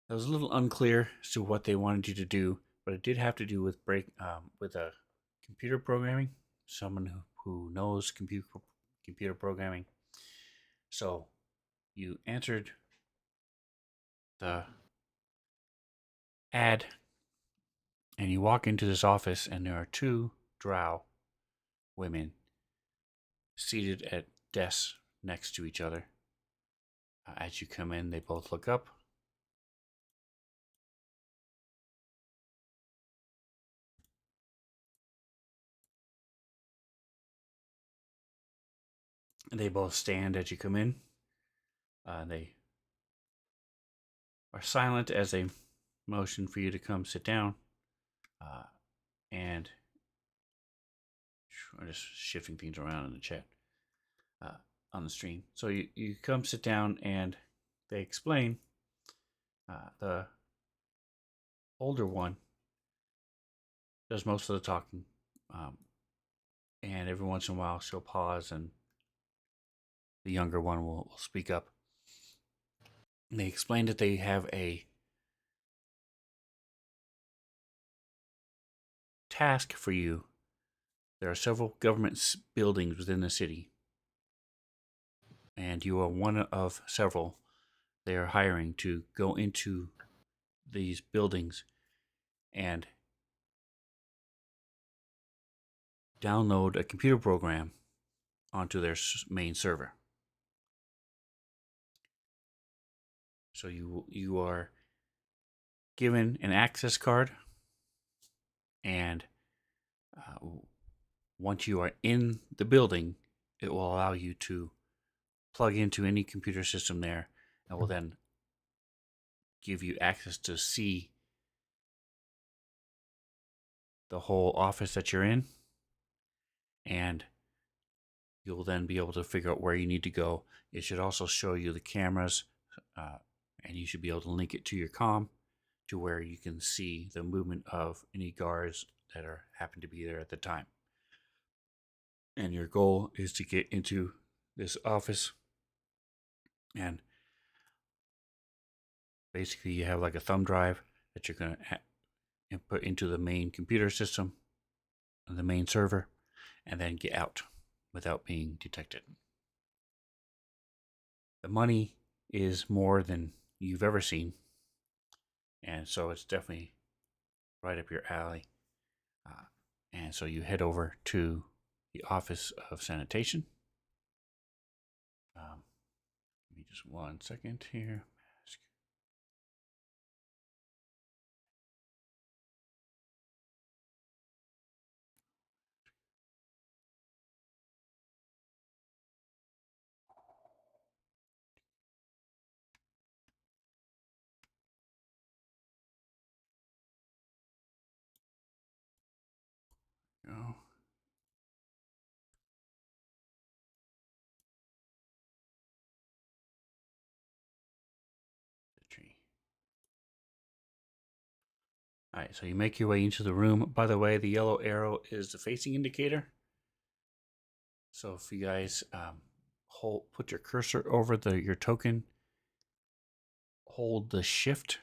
S1: that was a little unclear as to what they wanted you to do, but it did have to do with computer programming. Someone who knows computer programming. So you answered the ad, and you walk into this office, and there are two drow women seated at desks next to each other. As you come in, they both look up. And they both stand as you come in. They are silent as they motion for you to come sit down. And I'm just shifting things around in the chat on the stream. So you come sit down, and they explain. The older one does most of the talking, and every once in a while she'll pause, and the younger one will speak up. And they explain that they have a task for you. There are several government buildings within the city, and you are one of several they are hiring to go into these buildings and download a computer program onto their main server. So you are given an access card, and once you are in the building, it will allow you to plug into any computer system there, and will then give you access to see the whole office that you're in, and you'll then be able to figure out where you need to go. It should also show you the cameras and you should be able to link it to your comm to where you can see the movement of any guards that happen to be there at the time. And your goal is to get into this office, and basically you have like a thumb drive that you're going to input into the main computer system, the main server, and then get out without being detected. The money is more than you've ever seen, and so it's definitely right up your alley. And so you head over to the Office of Sanitation. Give me just 1 second here. Go. The tree. All right, so you make your way into the room. By the way, the yellow arrow is the facing indicator. So if you guys put your cursor over your token, hold the shift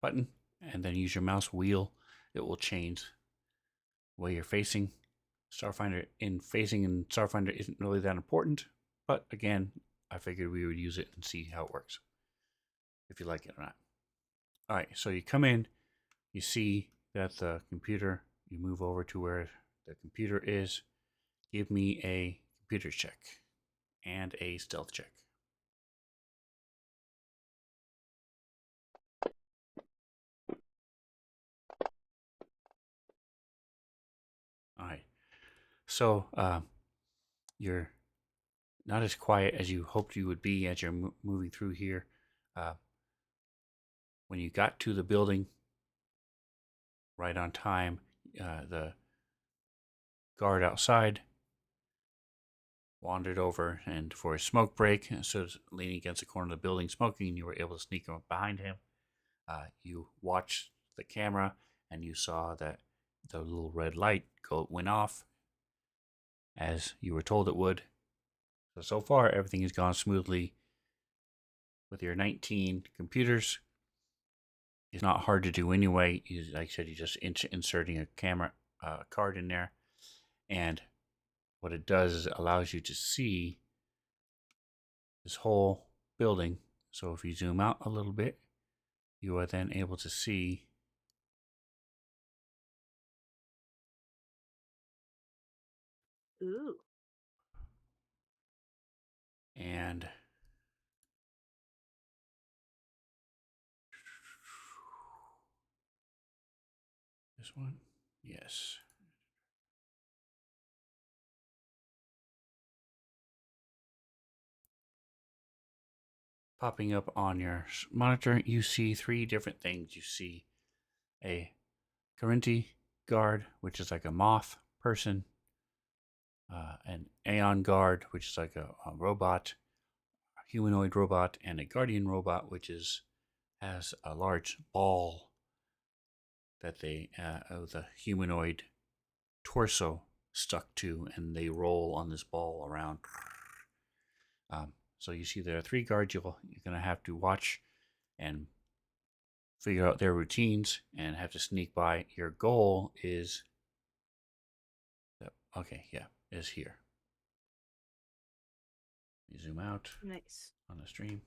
S1: button, and then use your mouse wheel, it will change the way you're facing. Starfinder in Starfinder isn't really that important, but again, I figured we would use it and see how it works, if you like it or not. All right, so you come in, you see that the computer, you move over to where the computer is. Give me a computer check and a stealth check. All right, so you're not as quiet as you hoped you would be as you're moving through here. When you got to the building right on time, the guard outside wandered over, and for a smoke break, so leaning against the corner of the building smoking, you were able to sneak up behind him. You watched the camera, and you saw that the little red light went off as you were told it would. So far, everything has gone smoothly. With your 19 computers, it's not hard to do anyway. Like I said, you're just inserting a camera card in there, and what it does is it allows you to see this whole building. So if you zoom out a little bit, you are then able to see
S5: Ooh.
S1: and this one, yes. Popping up on your monitor, you see 3 different things. You see a Corinthi guard, which is like a moth person, an Aeon guard, which is like a robot, a humanoid robot, and a guardian robot, which has a large ball that the humanoid torso stuck to, and they roll on this ball around. So you see there are 3 guards you're going to have to watch and figure out their routines and have to sneak by. Your goal is, is here. You zoom out
S5: Nice.
S1: on the stream.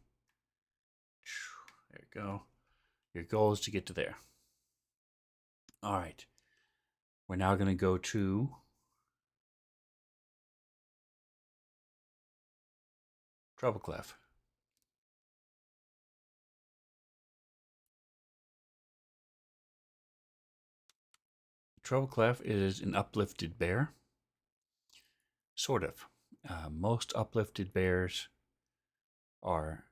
S1: There you go. Your goal is to get to there. All right. We're now going to go to Treble Clef. Treble Clef is an uplifted bear. Sort of. Most uplifted bears are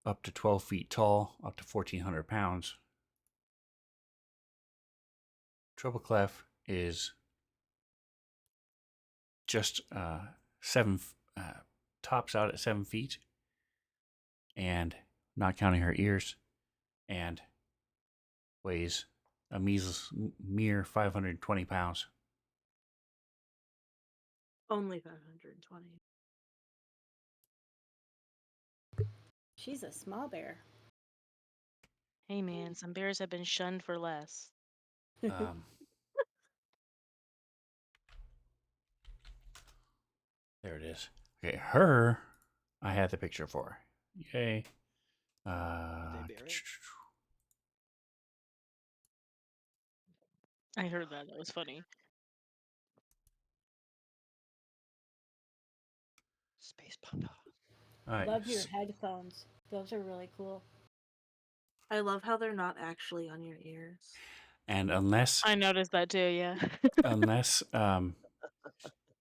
S1: up to 12 feet tall, up to 1,400 pounds. Treble Clef is just tops out at 7 feet, and not counting her ears, and weighs a mere 520 pounds.
S5: Only 520.
S2: She's a small bear.
S3: Hey man, some bears have been shunned for less.
S1: Um, there it is. Okay, her, I had the picture for. Yay.
S4: Are they buried?
S3: I heard that. That was funny.
S4: Space panda.
S1: All right.
S2: Love your headphones. Those are really cool.
S5: I love how they're not actually on your ears.
S1: And unless
S3: I noticed that too, yeah.
S1: unless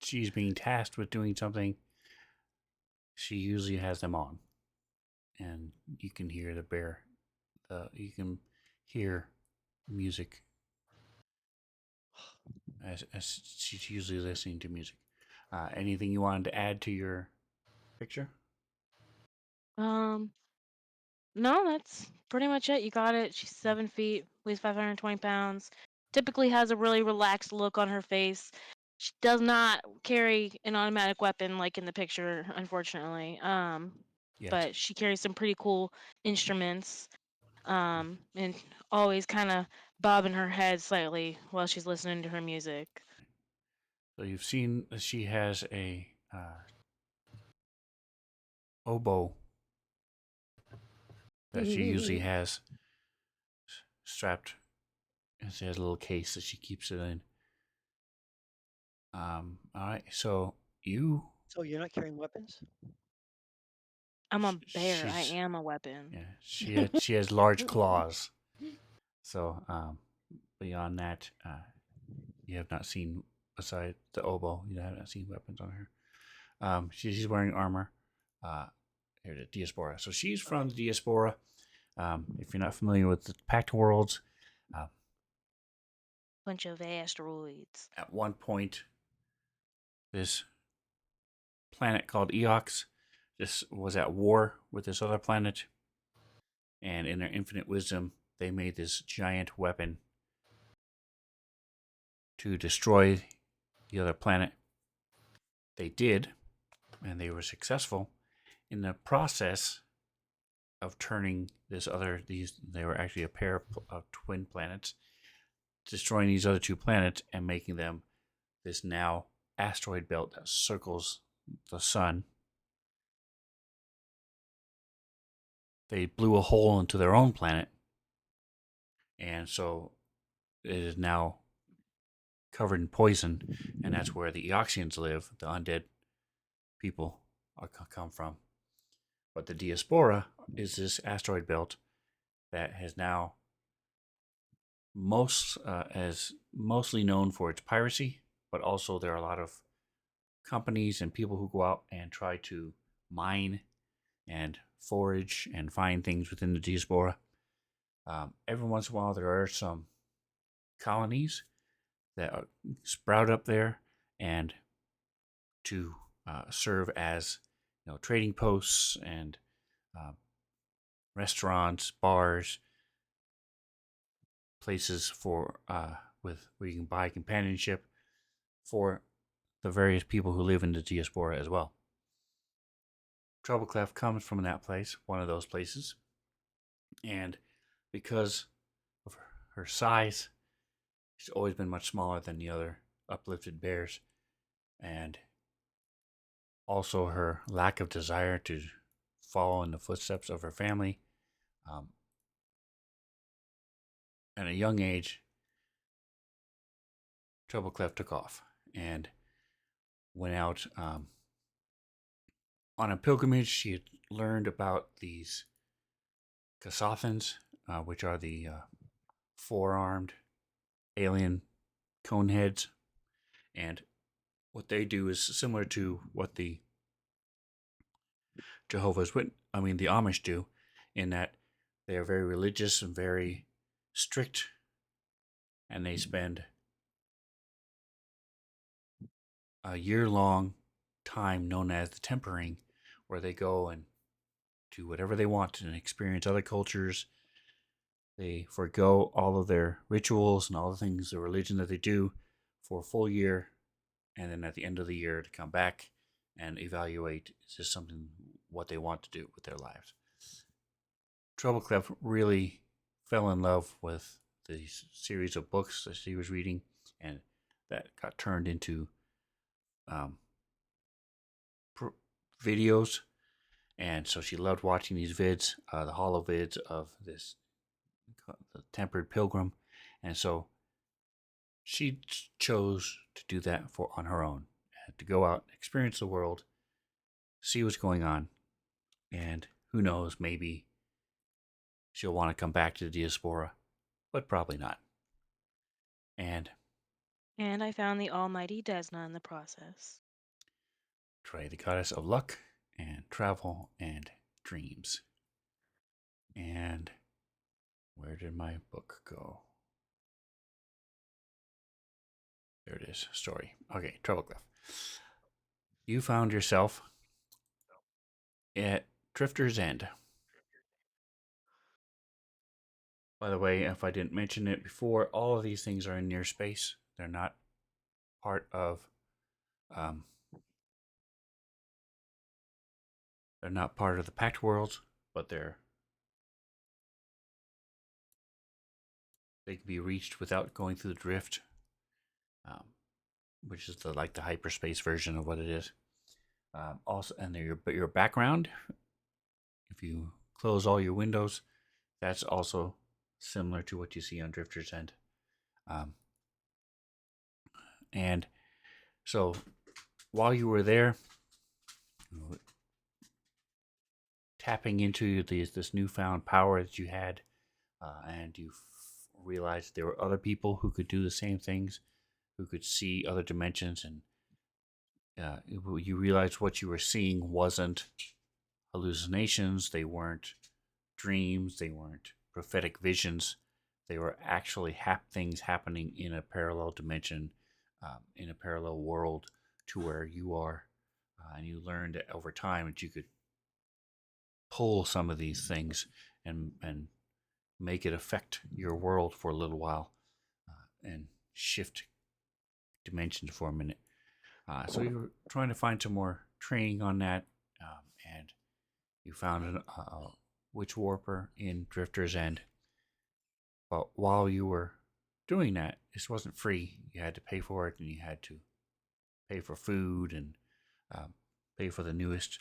S1: she's being tasked with doing something, she usually has them on, and you can hear the bear. You can hear music as she's usually listening to music. Anything you wanted to add to your picture?
S3: Um, no, that's pretty much it. You got it. She's 7 feet, weighs 520 pounds. Typically has a really relaxed look on her face. She does not carry an automatic weapon like in the picture, unfortunately.
S1: Yet.
S3: But she carries some pretty cool instruments. And always kind of bobbing her head slightly while she's listening to her music.
S1: So you've seen that she has a oboe that she usually has strapped. She has a little case that she keeps it in. All right. So you.
S4: So you're not carrying weapons?
S3: I'm a bear. I
S1: She's
S3: am a weapon.
S1: yeah. She has large claws. So beyond that, you have not seen, besides the oboe, you have not seen weapons on her. She's wearing armor. Here, the diaspora. So she's from the diaspora. If you're not familiar with the Pact Worlds,
S3: Bunch of asteroids.
S1: at one point, this planet called Eox just was at war with this other planet, and in their infinite wisdom, they made this giant weapon to destroy the other planet. They did, and they were successful. In the process of turning they were actually a pair of twin planets, destroying these other two planets and making them this now asteroid belt that circles the sun. They blew a hole into their own planet, and so it is now covered in poison, and that's where the Eoxians live, the undead people come from. But the Diaspora is this asteroid belt that has now mostly known for its piracy, but also there are a lot of companies and people who go out and try to mine and forage and find things within the diaspora. Every once in a while, there are some colonies that sprout up there and to serve as trading posts and restaurants, bars, places for with where you can buy companionship for the various people who live in the diaspora as well. Trouble comes from that place, one of those places, and because of her size, she's always been much smaller than the other uplifted bears, and also her lack of desire to follow in the footsteps of her family. At a young age, Trouble took off and went out on a pilgrimage. She had learned about these Kasathans, which are the four-armed alien coneheads, and what they do is similar to what the the Amish do, in that they are very religious and very strict, and they spend a year-long time known as the tempering, where they go and do whatever they want and experience other cultures. They forego all of their rituals and all the things, the religion that they do for a full year, and then at the end of the year to come back and evaluate is this something what they want to do with their lives. Troubleclef really fell in love with the series of books that she was reading, and that got turned into um, videos. And so she loved watching these vids, the hollow vids of this the tempered pilgrim, and so she chose to do that for on her own, to go out, experience the world, see what's going on, and who knows, maybe she'll want to come back to the diaspora, but probably not. And
S3: I found the almighty Desna in the process.
S1: Trey, the goddess of luck and travel and dreams. And where did my book go? There it is. Story. Okay, Troubleclef. You found yourself at Drifter's End. By the way, if I didn't mention it before, all of these things are in near space. They're not part of um, they're not part of the packed worlds, but they can be reached without going through the drift, um, which is the hyperspace version of what it is. Also, and your background, if you close all your windows, that's also similar to what you see on Drifter's End. And so while you were there, tapping into this newfound power that you had, and you realized there were other people who could do the same things, who could see other dimensions, and you realized what you were seeing wasn't hallucinations, they weren't dreams, they weren't prophetic visions, they were actually things happening in a parallel dimension, in a parallel world to where you are. And you learned over time that you could pull some of these things and make it affect your world for a little while, and shift dimensions for a minute. So you were trying to find some more training on that, and you found a witch warper in Drifter's End. But while you were doing that, this wasn't free. You had to pay for it, and you had to pay for food and pay for the newest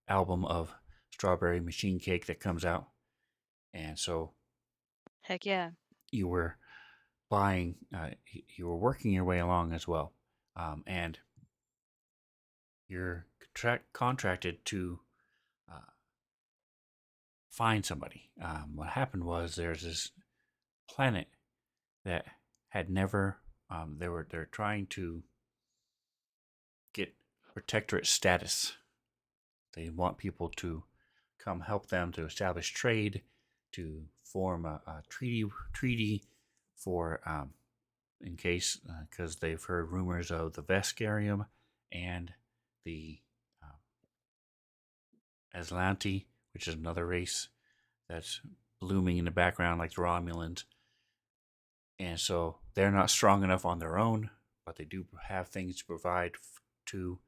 S1: album of Strawberry Machine Cake that comes out. And so
S3: Heck yeah.
S1: you were buying, you were working your way along as well. And you're contracted to find somebody. What happened was there's this planet that had never, they're trying to get protectorate status. They want people to come help them to establish trade, to form a treaty for in case, because they've heard rumors of the Veskarium and the Aslanti, which is another race that's blooming in the background like the Romulans. And so they're not strong enough on their own, but they do have things to provide to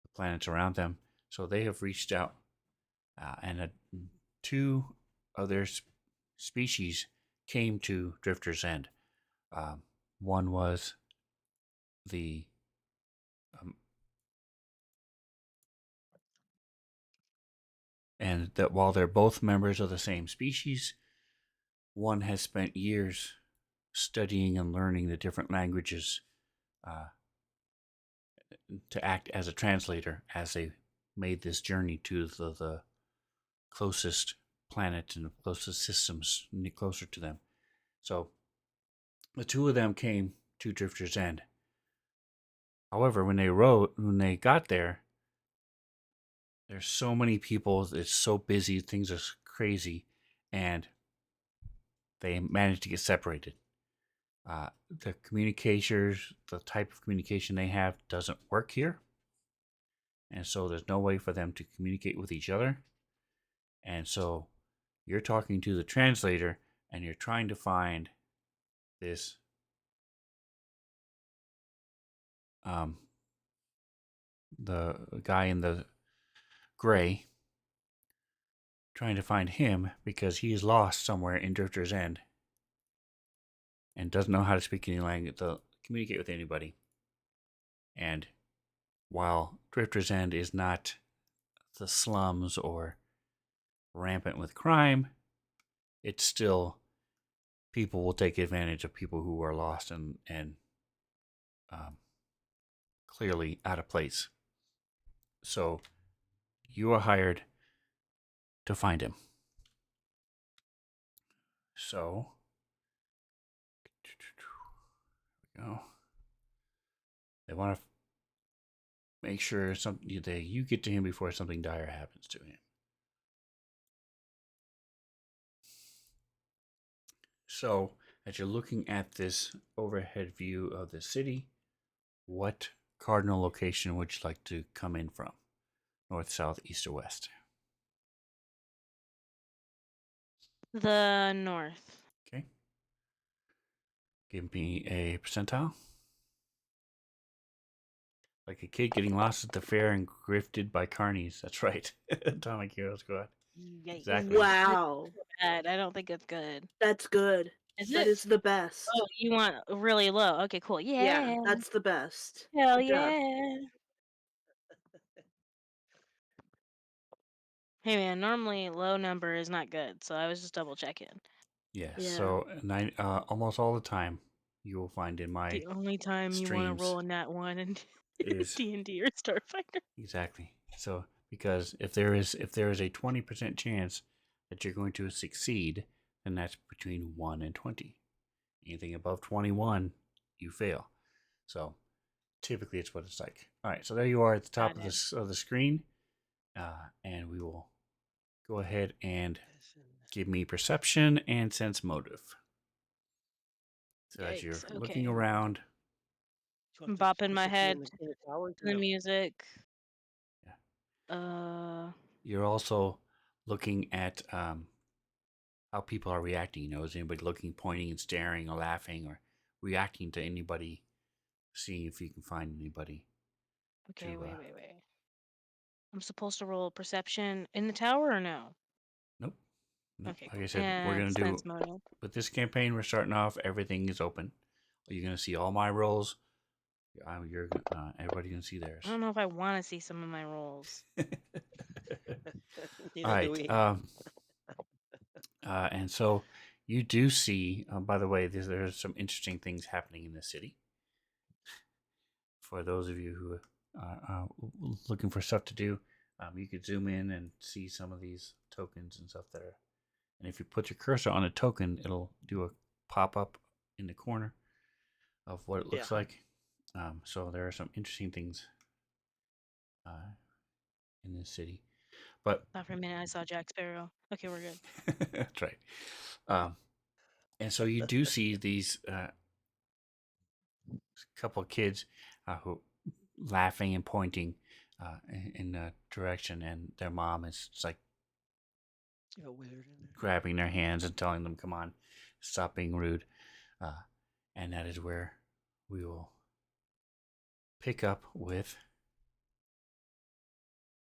S1: the planets around them. So they have reached out, and two of their species came to Drifter's End. One was the and that while they're both members of the same species, one has spent years studying and learning the different languages, to act as a translator as they made this journey to the closest planet and the closest systems closer to them. So the two of them came to Drifter's End. However, when they got there, there's so many people, it's so busy, things are crazy, and they managed to get separated. The communicators, the type of communication they have doesn't work here. And so there's no way for them to communicate with each other. And so you're talking to the translator and you're trying to find this the guy in the gray, trying to find him because he is lost somewhere in Drifter's End and doesn't know how to speak any language to communicate with anybody. And while Drifter's End is not the slums or rampant with crime, it's still people will take advantage of people who are lost and clearly out of place. So you are hired to find him. So there we go. They want to make sure you get to him before something dire happens to him. So, as you're looking at this overhead view of the city, what cardinal location would you like to come in from? North, south, east, or west?
S3: The north.
S1: Okay. Give me a percentile. Like a kid getting lost at the fair and grifted by carnies. That's right. Atomic Hero Squad.
S3: Yikes.
S1: Exactly.
S5: Wow.
S3: Bad. I don't think it's good.
S5: That's good.
S3: Is
S5: That
S3: it?
S5: is the best.
S3: Oh, you want really low. Okay, cool. Yeah.
S5: Yeah, that's the best.
S3: Hell
S5: Good job.
S3: yeah. Hey man, normally low number is not good, so I was just double checking.
S1: Yes.
S5: Yeah.
S1: So almost all the time you will find in my
S3: The only time you want to
S1: streams
S3: roll a nat one and
S1: is
S3: D&D or Starfighter.
S1: exactly. So because if there is a 20% chance that you're going to succeed, then that's between 1 and 20. Anything above 21, you fail. So typically it's what it's like. All right, so there you are at the top
S3: Got
S1: of the screen, and we will go ahead and give me perception and sense motive. So as you're
S3: Yikes,
S1: looking
S3: okay.
S1: around,
S4: Do you want
S3: Bopping my
S4: perception
S3: head
S4: in the tower?
S3: to the
S4: No.
S3: music.
S1: yeah, you're also looking at how people are reacting. You know, is anybody looking, pointing, and staring, or laughing, or reacting to anybody? Seeing if you can find anybody.
S3: Okay,
S1: to,
S3: wait. I'm supposed to roll perception in the tower or no?
S1: Nope.
S3: Okay,
S1: Like
S3: cool.
S1: I said, we're
S3: And
S1: gonna do
S3: sense motive.
S1: with this campaign. We're starting off. Everything is open. You're gonna see all my rolls. Everybody gonna see theirs.
S3: I don't know if I want to see some of my rolls.
S4: Neither
S1: All
S4: do
S1: right.
S4: we.
S1: And so you do see. By the way, there's some interesting things happening in the city. For those of you who are looking for stuff to do, you could zoom in and see some of these tokens and stuff that are. And if you put your cursor on a token, it'll do a pop up in the corner of what it looks like. So there are some interesting things in this city. But
S3: Not for a minute, I saw Jack Sparrow. Okay, we're good.
S1: that's right. And so you do see these couple of kids who laughing and pointing in a direction, and their mom is just like
S4: You a wizard in there.
S1: grabbing their hands and telling them, "Come on, stop being rude." And that is where we will pick up with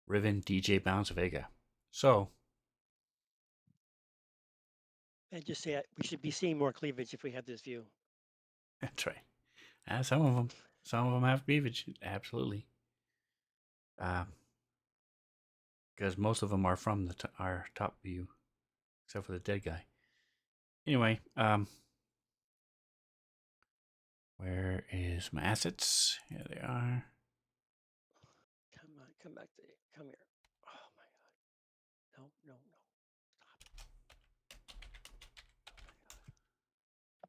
S1: Riven DJ Bounce Vega. So,
S4: And just say we should be seeing more cleavage if we have this view.
S1: that's right. Some of them have cleavage, absolutely. Because most of them are from our top view, except for the dead guy. Anyway, where is my assets? Here they are.
S4: Come on, come back to come here. Oh my god. No. Stop.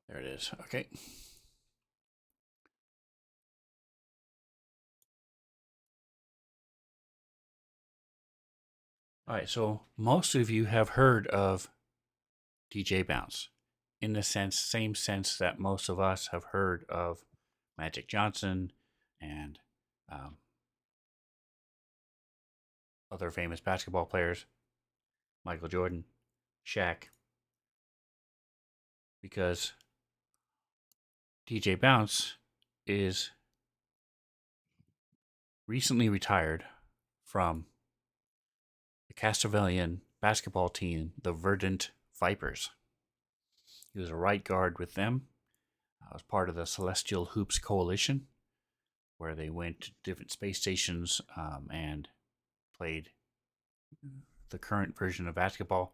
S1: There it is. Okay. All right, so most of you have heard of DJ Bounce in the same sense that most of us have heard of Magic Johnson and other famous basketball players, Michael Jordan, Shaq, because DJ Bounce is recently retired from the Castrovillian basketball team, the Verdant Vipers. He was a right guard with them. Was part of the Celestial Hoops Coalition, where they went to different space stations and played the current version of basketball.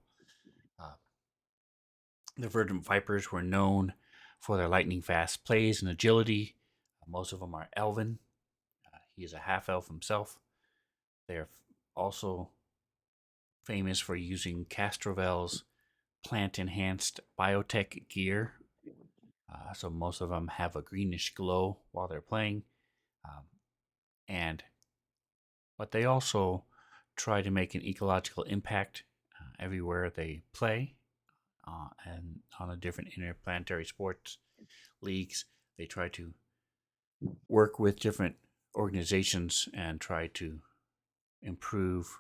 S1: The Verdant Vipers were known for their lightning fast plays and agility. Most of them are elven. He is a half elf himself. They're also famous for using Castrovel's plant enhanced biotech gear. So most of them have a greenish glow while they're playing. But they also try to make an ecological impact everywhere they play. And on the different interplanetary sports leagues, they try to work with different organizations and try to improve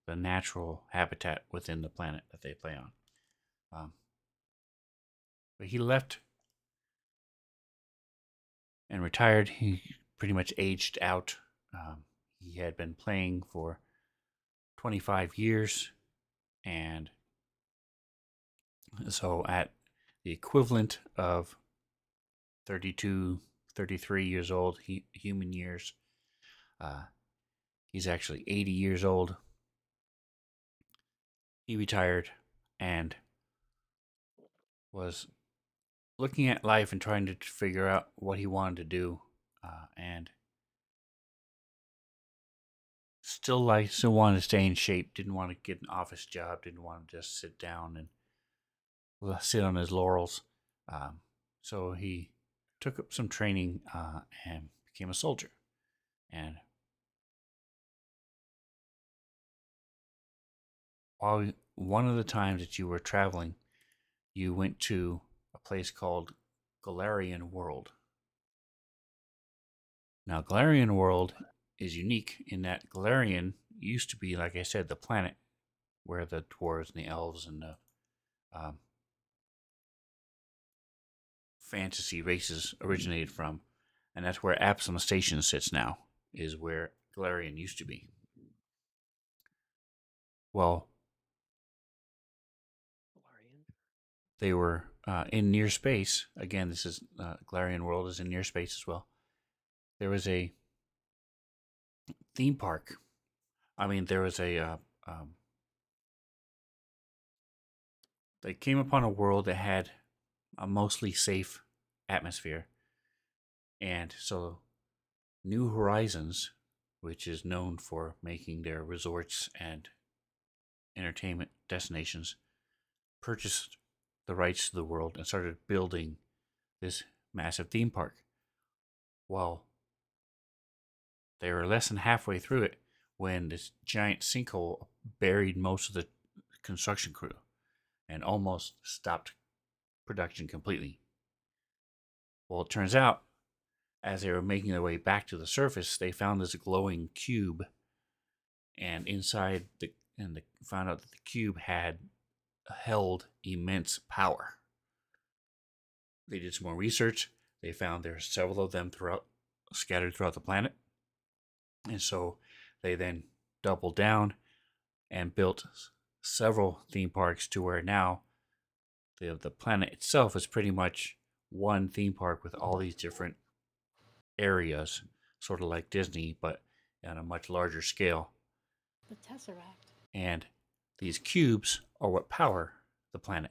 S1: the natural habitat within the planet that they play on. But he left and retired. He pretty much aged out. He had been playing for 25 years, and so at the equivalent of 32, 33 years old, human years, he's actually 80 years old. He retired and was looking at life and trying to figure out what he wanted to do, and still wanted to stay in shape. Didn't want to get an office job. Didn't want to just sit down and sit on his laurels. So he took up some training and became a soldier. And while one of the times that you were traveling, you went to a place called Galarian World. Now, Galarian World is unique in that Galarian used to be, like I said, the planet where the dwarves and the elves and the fantasy races originated from. And that's where Absalom Station sits now, is where Galarian used to be. Well, they were in near space. Again, this is Galarian World is in near space as well. There was a theme park. I mean, there was a. They came upon a world that had a mostly safe atmosphere, and so New Horizons, which is known for making their resorts and entertainment destinations, purchased the rights to the world and started building this massive theme park. Well, they were less than halfway through it when this giant sinkhole buried most of the construction crew and almost stopped production completely. Well, it turns out, as they were making their way back to the surface, they found this glowing cube, and inside found out that the cube had held immense power. They did some more research. They found there are several of them scattered throughout the planet. And so they then doubled down and built several theme parks to where now the planet itself is pretty much one theme park with all these different areas, sort of like Disney, but on a much larger scale.
S2: The Tesseract.
S1: And these cubes are what power the planet.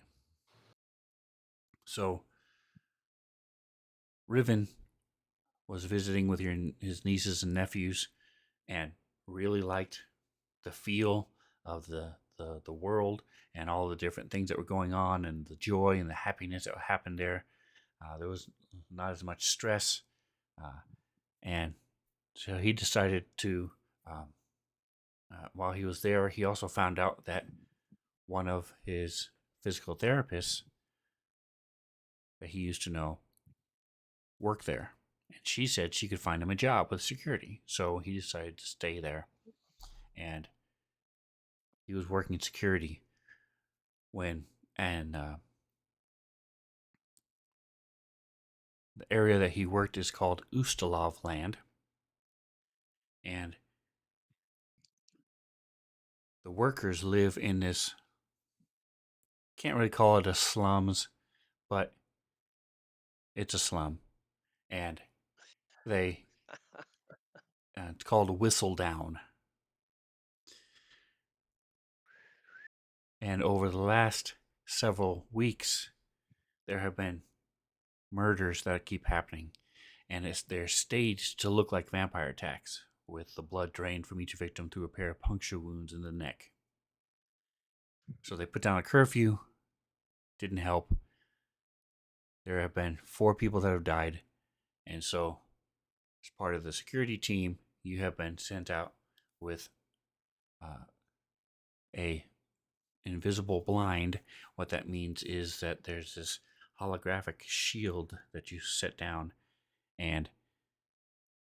S1: So Riven was visiting with his nieces and nephews and really liked the feel of the world and all the different things that were going on and the joy and the happiness that happened there. There was not as much stress. And so he decided to, while he was there, he also found out that one of his physical therapists that he used to know worked there. And she said she could find him a job with security. So he decided to stay there. And He was working security when, and the area that he worked is called Ustalov land, and the workers live in this. Can't really call it a slums, but it's a slum, and they it's called Whistle Down. And over the last several weeks, there have been murders that keep happening, and they're staged to look like vampire attacks, with the blood drained from each victim through a pair of puncture wounds in the neck. So they put down a curfew, didn't help. There have been 4 people that have died, and so as part of the security team, you have been sent out with a invisible blind. What that means is that there's this holographic shield that you set down, and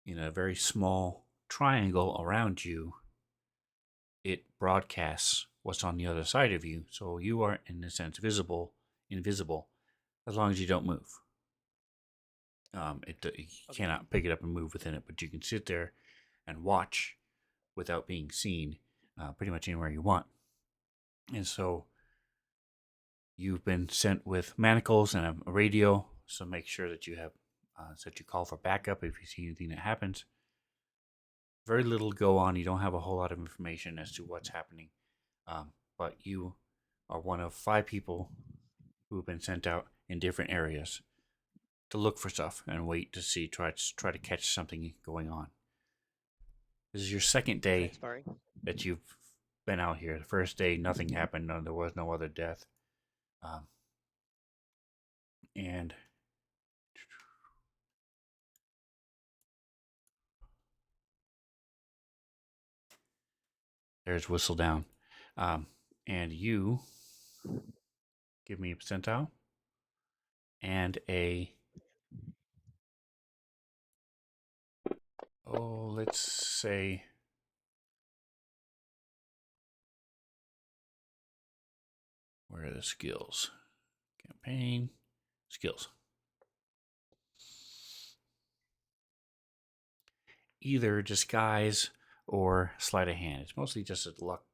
S1: in a very small triangle around you, it broadcasts what's on the other side of you. So you are, in a sense, invisible, as long as you don't move. You cannot pick it up and move within it, but you can sit there and watch without being seen, pretty much anywhere you want. And so you've been sent with manacles and a radio, so make sure that you have that you call for backup if you see anything that happens. Very little to go on. You don't have a whole lot of information as to what's happening, but you are one of 5 people who have been sent out in different areas to look for stuff and wait to see, try to catch something going on. This is your second day
S4: Transpiring.
S1: that you've been out here. The first day, nothing happened. There was no other death. And there's Whistle Down. And you give me a percentile and let's say where are the skills? Campaign skills. Either disguise or sleight of hand. It's mostly just a luck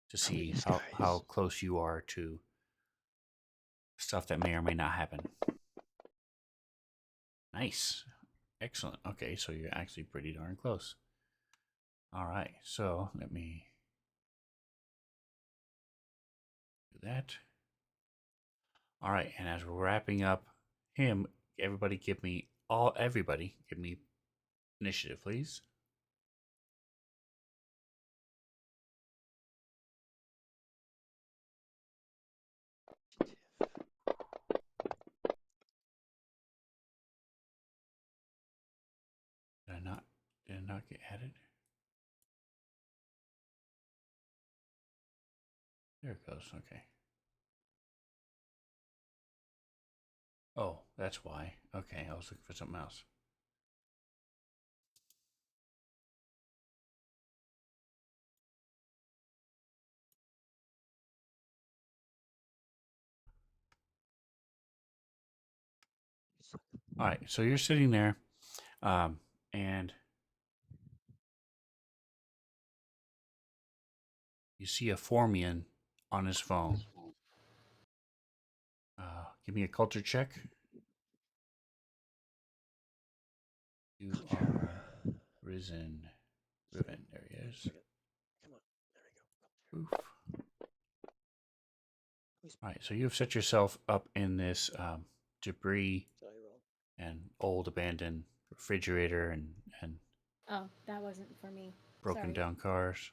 S1: to see how close you are to stuff that may or may not happen. Nice. Excellent. Okay, so you're actually pretty darn close. All right, so let me do that. All right, and as we're wrapping up everybody give me initiative, please. Did it not get added? There it goes. Okay. Oh, that's why. Okay, I was looking for something else. All right, so you're sitting there, and you see a Formian on his phone. Give me a culture check. You are Riven. There he is.
S4: Come on. There we go.
S1: Oof. All right, so you've set yourself up in this debris and old abandoned refrigerator and
S2: Oh, that wasn't for me.
S1: broken
S2: Sorry.
S1: down cars.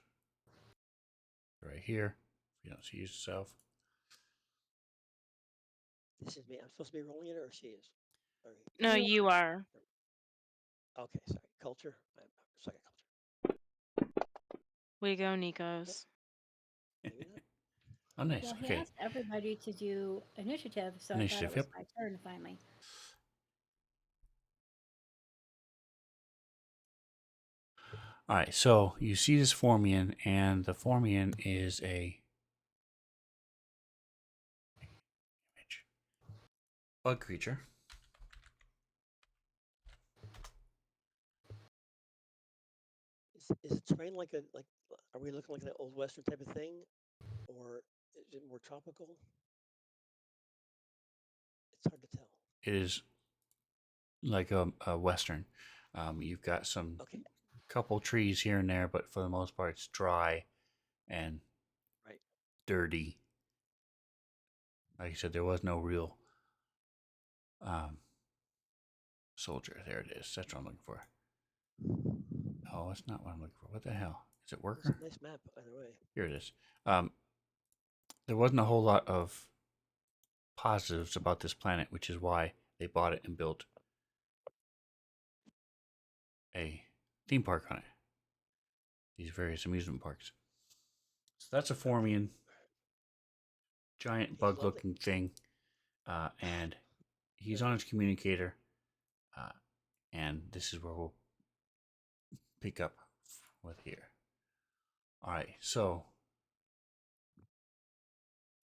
S1: Right here. You don't see yourself.
S4: This is me. I'm supposed to be rolling it, or she is? Sorry.
S3: No, you are.
S4: Okay, sorry. Culture. I'm sorry, culture.
S3: Way to go, Nikos.
S4: Maybe not.
S1: Oh, nice.
S2: Well, he
S1: Okay.
S2: asked everybody to do initiative, so
S1: Initiative,
S2: I thought it was
S1: yep.
S2: my turn finally.
S1: All right, so you see this Formian, and the Formian is a bug creature.
S4: Is it terrain like? Are we looking like an old western type of thing, or is it more tropical? It's hard to tell.
S1: It is like a western. You've got some
S4: Okay,
S1: couple trees here and there, but for the most part, it's dry and
S4: right.
S1: dirty. Like I said, there was no real um, soldier. There it is. That's what I'm looking for. Oh, it's not what I'm looking for. What the hell? Is it
S4: It's
S1: worker?
S4: a nice map either way.
S1: Here it is. There wasn't a whole lot of positives about this planet, which is why they bought it and built a theme park on it. These various amusement parks. So that's a Formian, giant
S4: He's
S1: bug
S4: lovely.
S1: looking thing. And he's on his communicator. Uh, and this is where we'll pick up with here. All right, so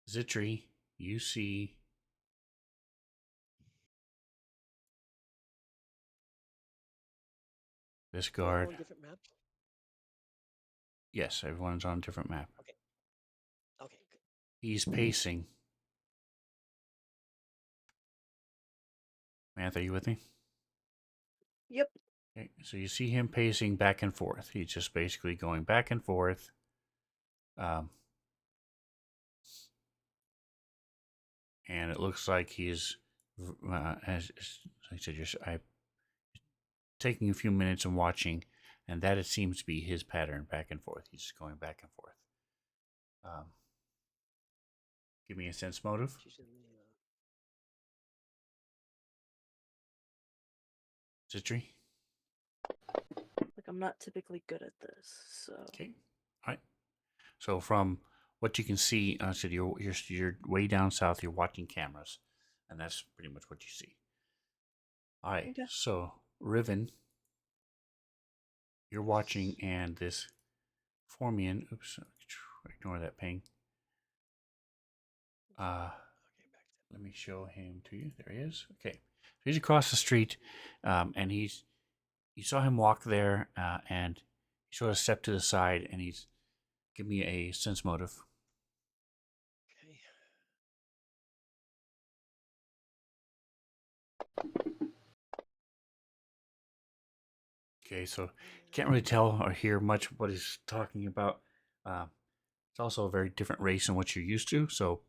S1: Zitri, you see this
S4: They're all
S1: guard.
S4: on different maps.
S1: Yes, everyone's on a different map.
S4: Okay. Okay. Good.
S1: He's pacing. Samantha, are you with me?
S5: Yep.
S1: Okay, so you see him pacing back and forth. He's just basically going back and forth. And it looks like he's, as I said, taking a few minutes and watching, and that it seems to be his pattern back and forth. He's just going back and forth. Give me a sense motive.
S4: She's in the,
S1: Zitri.
S5: Like, I'm not typically good at this, so.
S1: Okay. All right. So from what you can see, I said you're way down south. You're watching cameras, and that's pretty much what you see. All right.
S5: Okay.
S1: So Riven, you're watching, and this Formian. Oops. Ignore that ping. Let me show him to you. There he is. Okay. So he's across the street, and you saw him walk there, and he sort of stepped to the side, and he's give me a sense motive.
S4: okay.
S1: Okay, so can't really tell or hear much what he's talking about. It's also a very different race than what you're used to, so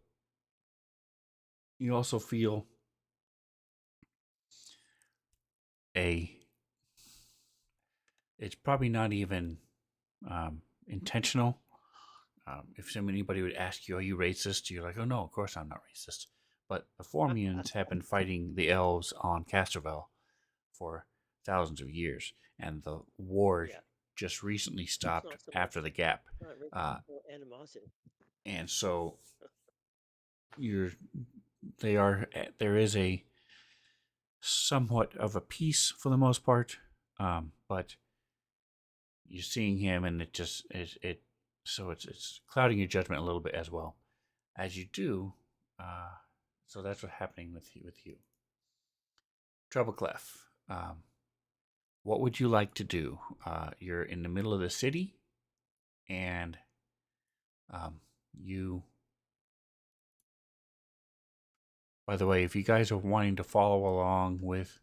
S1: you also feel it's probably not even intentional. If anybody would ask you, "Are you racist?" You're like, "Oh no, of course I'm not racist." But the Formians have been fighting the elves on Castrovel for thousands of years, and the war
S4: Yeah.
S1: just recently
S4: It's
S1: stopped
S4: not so
S1: after
S4: much.
S1: the gap.
S4: Not
S1: Uh,
S4: racial animosity.
S1: and so there is a somewhat of a peace for the most part, but you're seeing him, and it's clouding your judgment a little bit as well as you do. So that's what's happening with you. Treble Clef. What would you like to do? You're in the middle of the city, and you. By the way, if you guys are wanting to follow along with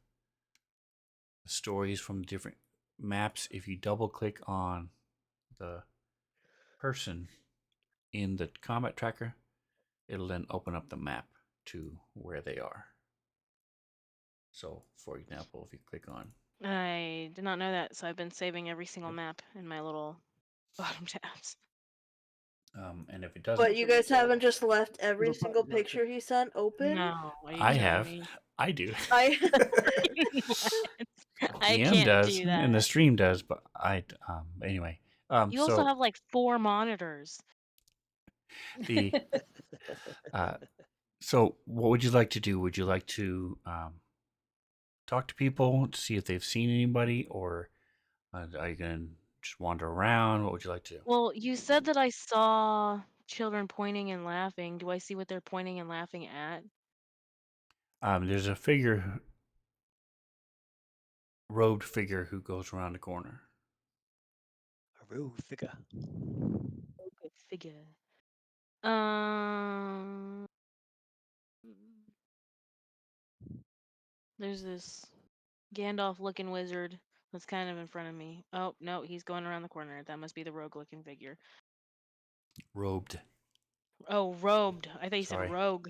S1: the stories from different maps, if you double click on the person in the combat tracker, it'll then open up the map to where they are. So, for example, if you click on,
S3: I did not know that, so I've been saving every single map in my little bottom tabs.
S1: and if it doesn't,
S5: But you guys haven't just left every
S4: Little
S5: single
S4: button down
S5: picture he sent open?
S3: No, are you
S1: I
S3: kidding
S1: have,
S3: me?
S1: I do.
S5: I
S3: I
S1: DM
S3: can't
S1: does,
S3: do
S1: and the
S3: that.
S1: stream does, but anyway.
S3: You also
S1: So
S3: have like 4 monitors.
S1: the so what would you like to do? Would you like to talk to people to see if they've seen anybody, or are you going to just wander around? What would you like to do?
S3: Well, you said that I saw children pointing and laughing. Do I see what they're pointing and laughing at?
S1: There's a figure, robed figure, who goes around the corner.
S4: A rogue figure.
S3: Okay, figure. Um, there's this Gandalf-looking wizard that's kind of in front of me. Oh no, he's going around the corner. That must be the rogue-looking figure.
S1: Robed.
S3: Oh, robed. I thought you said
S1: Sorry.
S3: rogue.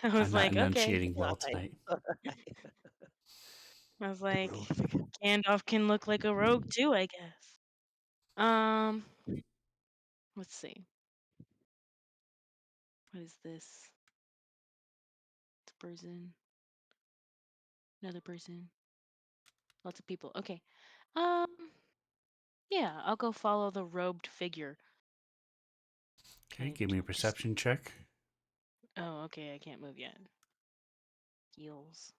S3: I
S1: I'm
S3: was
S1: not
S3: like, okay.
S1: enunciating well
S4: Alright.
S1: tonight.
S3: I was
S4: The
S3: like,
S4: rogue figure.
S3: Gandalf can look like a rogue too, I guess. Let's see. What is this? It's a person. Another person. Lots of people. Okay. Um, yeah, I'll go follow the robed figure.
S1: Okay,
S3: Kinda
S1: give me a
S3: just-
S1: perception check.
S3: Oh, okay, I can't move yet. Heels.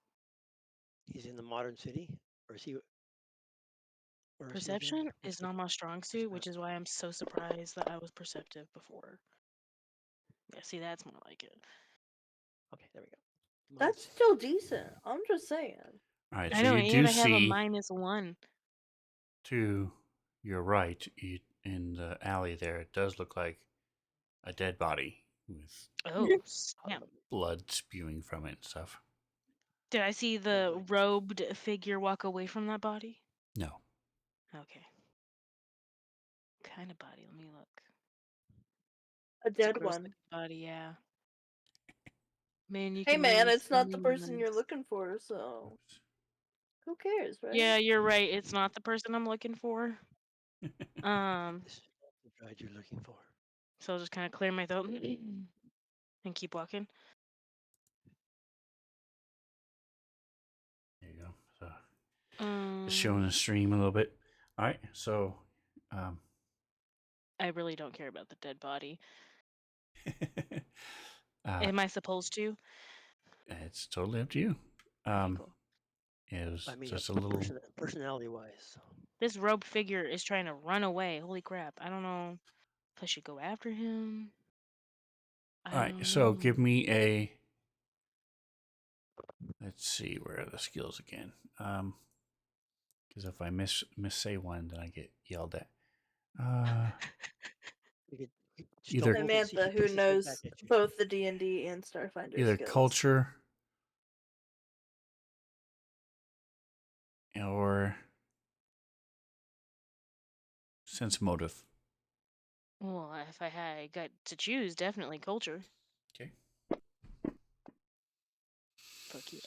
S4: He's in the modern city, or is he? Where is he again?
S3: Perception
S4: Which
S3: is not my strong suit, which is why I'm so surprised that I was perceptive before. Yeah, see, that's more like it.
S4: Okay, there we go.
S5: That's
S4: Mine's-
S5: still decent. I'm just saying.
S1: All right,
S3: I
S1: so
S3: know,
S1: you
S3: and
S1: do
S3: I have a
S1: see
S3: -1.
S1: to your right, in the alley there, it does look like a dead body with
S3: Oh, snap.
S1: blood spewing from it and stuff.
S3: Did I see the robed figure walk away from that body?
S1: No.
S3: Okay. Kind of body? Let me look.
S5: A
S3: It's a
S5: dead
S3: gross
S5: one.
S3: looking body, yeah. Man, you
S5: Hey
S3: can
S5: man,
S3: really
S5: it's not the
S3: see
S5: person you're
S3: this.
S5: looking for, so who cares, right?
S3: Yeah, you're right. It's not the person I'm looking for.
S4: This is not the bride you're looking for.
S3: So I'll just kind of clear my throat and keep walking.
S1: There you go. So just showing the
S3: Um,
S1: stream a little bit. All right, so
S3: I really don't care about the dead body.
S1: uh,
S3: Am I supposed to?
S1: it's totally up to you.
S3: Okay, cool.
S1: It was
S4: I mean,
S1: just a little.
S4: personality-wise.
S3: This robed figure is trying to run away. Holy crap. I don't know if I should go after him. I
S1: All right,
S3: don't
S1: so
S3: know.
S1: give me a. Let's see, where are the skills again? Because if I miss say one, then I get yelled at.
S4: You could
S1: Either-
S4: stumble and see if
S5: Samantha,
S4: he
S5: who
S4: pisses right
S5: knows
S4: back at you.
S5: both the D&D and Starfinder
S1: Either
S5: skills.
S1: culture or sense motive.
S3: Well, if I got to choose, definitely culture.
S1: Okay.
S3: Fuck yeah.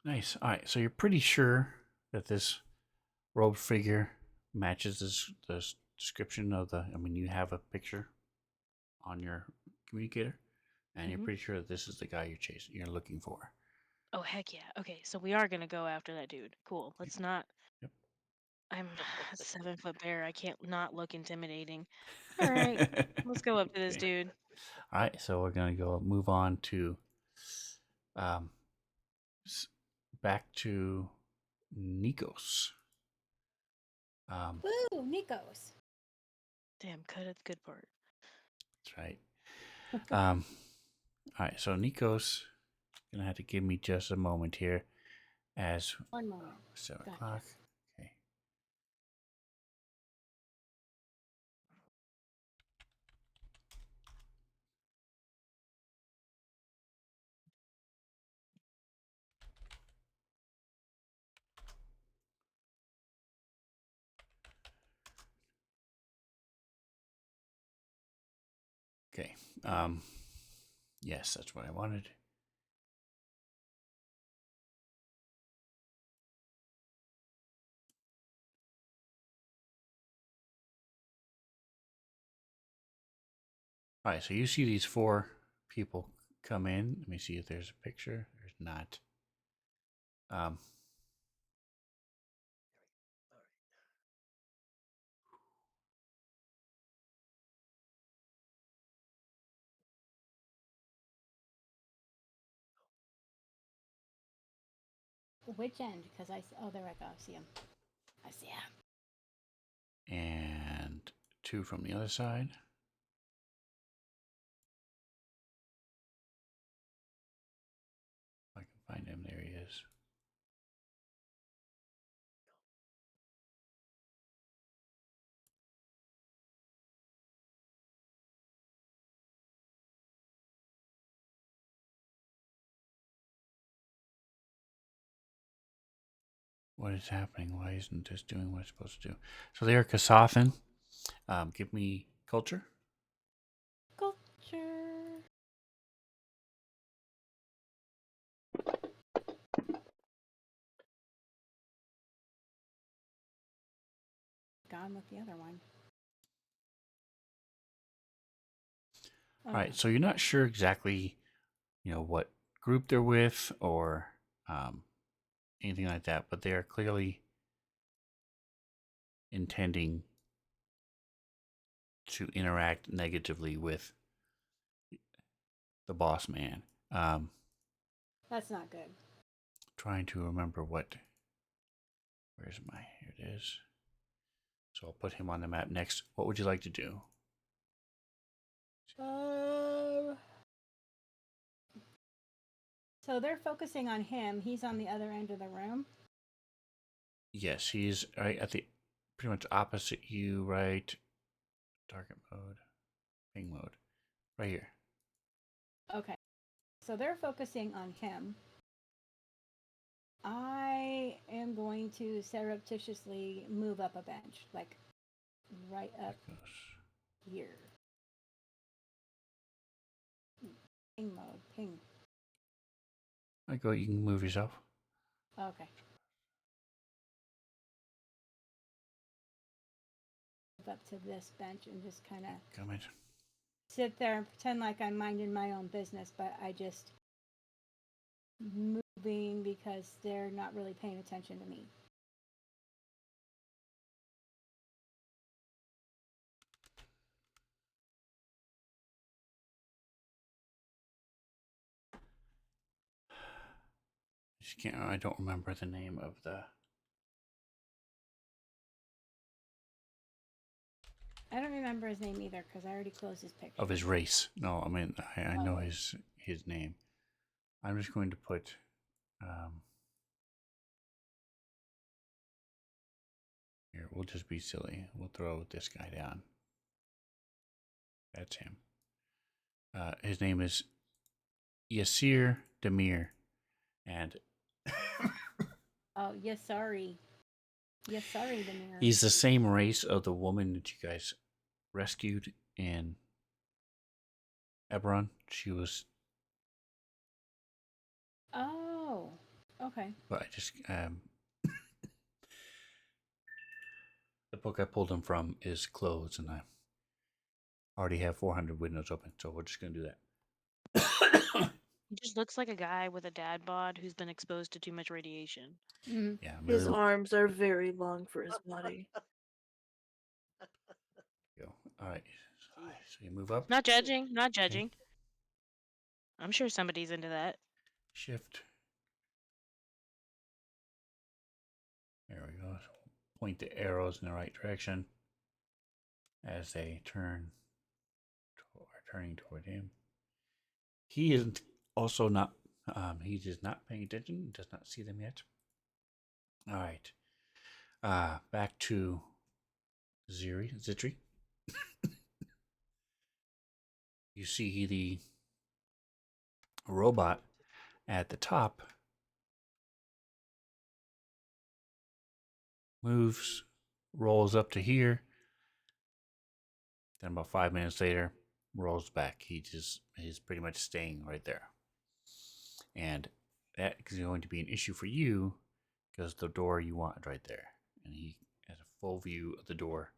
S1: Nice. All right, so you're pretty sure that this robed figure matches the description of the. I mean, you have a picture on your communicator, and you're
S3: Mhm.
S1: pretty sure that this is the guy you're looking for.
S3: Oh, heck yeah. Okay, so we are going to go after that dude. Cool. Let's not.
S1: Yep.
S3: I'm a 7-foot bear. I can't not look intimidating. All right, let's go up to this
S1: Okay.
S3: dude.
S1: All right, so we're gonna move on to, um, back to Nikos.
S2: Woo, Nikos.
S3: Damn, cut at the good part.
S1: That's right. All right, so Nikos gonna have to give me just a moment here, as
S2: 1 moment.
S1: 7
S2: Gotcha.
S1: o'clock. Okay. Okay. Yes, that's what I wanted. All right, so you see these 4 people come in. Let me see if there's a picture. There's not.
S2: Which end? Because oh, there I go. I see him. I see him.
S1: And two from the other side. If I can find him, there he is. What is happening? Why isn't this doing what it's supposed to do? So they are Kasathan. Give me culture.
S2: Culture. Gone with the other one.
S1: All right, so you're not sure exactly, what group they're with or anything like that, but they are clearly intending to interact negatively with the boss man.
S2: That's not good.
S1: Trying to remember what. Where's my? Here it is. So I'll put him on the map next. What would you like to do?
S2: So they're focusing on him. He's on the other end of the room.
S1: Yes, he's right at the pretty much opposite you, right? Target mode, ping mode, right here.
S2: Okay. So they're focusing on him. I am going to surreptitiously move up a bench, like right up here. Ping mode, ping.
S1: I go. You can move yourself.
S2: Okay. Move up to this bench and just kind of
S1: Come in.
S2: sit there and pretend like I'm minding my own business, but I just moving because they're not really paying attention to me.
S1: I don't remember the name of the.
S2: I don't remember his name either because I already closed his picture.
S1: Of his race. No, I mean I know his name. I'm just going to put. Here, we'll just be silly. We'll throw this guy down. That's him. His name is Yasir Demir, and
S2: Oh, yes, sorry. Yes, sorry, Demir.
S1: he's the same race of the woman that you guys rescued in Eberron. She was.
S2: Oh, okay.
S1: But I just the book I pulled him from is closed, and I already have 400 windows open, so we're just gonna do that.
S3: He just looks like a guy with a dad bod who's been exposed to too much radiation.
S2: Mm-hmm.
S1: Yeah,
S5: His arms are very long for his body.
S1: Go. All right. So you move up.
S3: Not judging, not judging. I'm sure somebody's into that.
S1: Shift. There we go. Point the arrows in the right direction as they turn. Are turning toward him. He isn't also not. He is not paying attention. Does not see them yet. All right. Back to Zitri. You see the robot at the top moves, rolls up to here. Then about 5 minutes later, rolls back. He's pretty much staying right there. And that is going to be an issue for you because the door you want is right there. And he has a full view of the door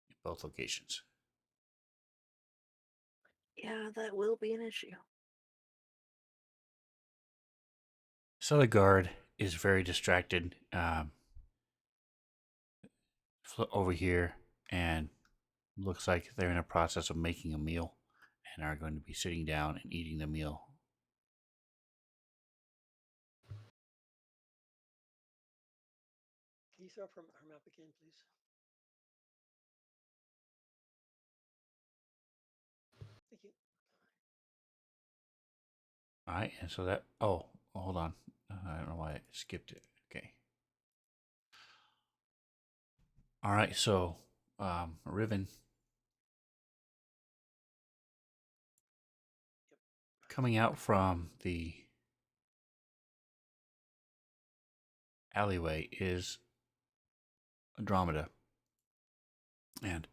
S1: in both locations.
S5: Yeah, that will be an issue.
S1: So the guard is very distracted over here and looks like they're in a process of making a meal and are going to be sitting down and eating the meal.
S4: Can you throw up her map again, please?
S1: All right, and so that. Oh, hold on. I don't know why I skipped it. Okay. All right, so Riven coming out from the alleyway is Andromeda, and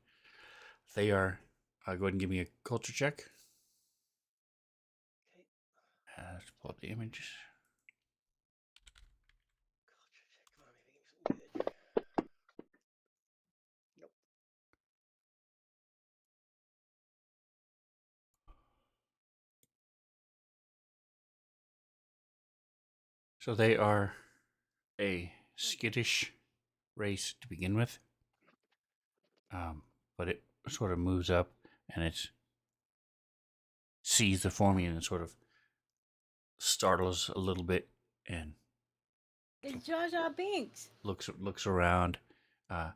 S1: they are. Go ahead and give me a culture check.
S4: Okay.
S1: Let's pull up the image.
S4: Culture check. Come on, maybe give me some good. Nope.
S1: So they are a skittish race to begin with, but it sort of moves up and it sees the forming and it sort of startles a little bit and
S2: It's Jar Jar Binks.
S1: looks around, uh,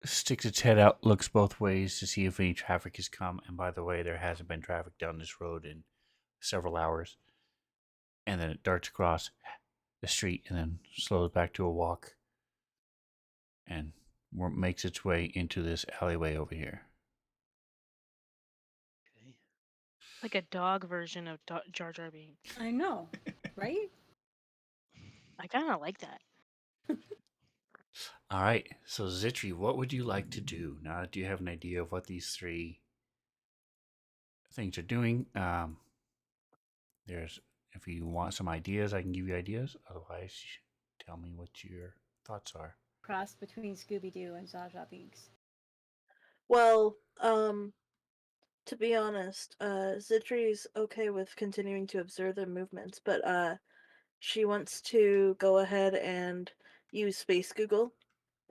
S1: sticks its head out, looks both ways to see if any traffic has come. And by the way, there hasn't been traffic down this road in several hours. And then it darts across the street and then slows back to a walk and makes its way into this alleyway over here.
S4: Okay.
S3: Like a dog version of Jar Jar Binks.
S2: I know, right?
S3: I kind of like that.
S1: All right, so Zitri, what would you like to do now that you have an idea of what these three things are doing? There's if you want some ideas, I can give you ideas. Otherwise, tell me what your thoughts are.
S2: Cross between Scooby Doo and Jar Jar Binks.
S5: Well, to be honest, Zitri's okay with continuing to observe their movements, but she wants to go ahead and use Space Google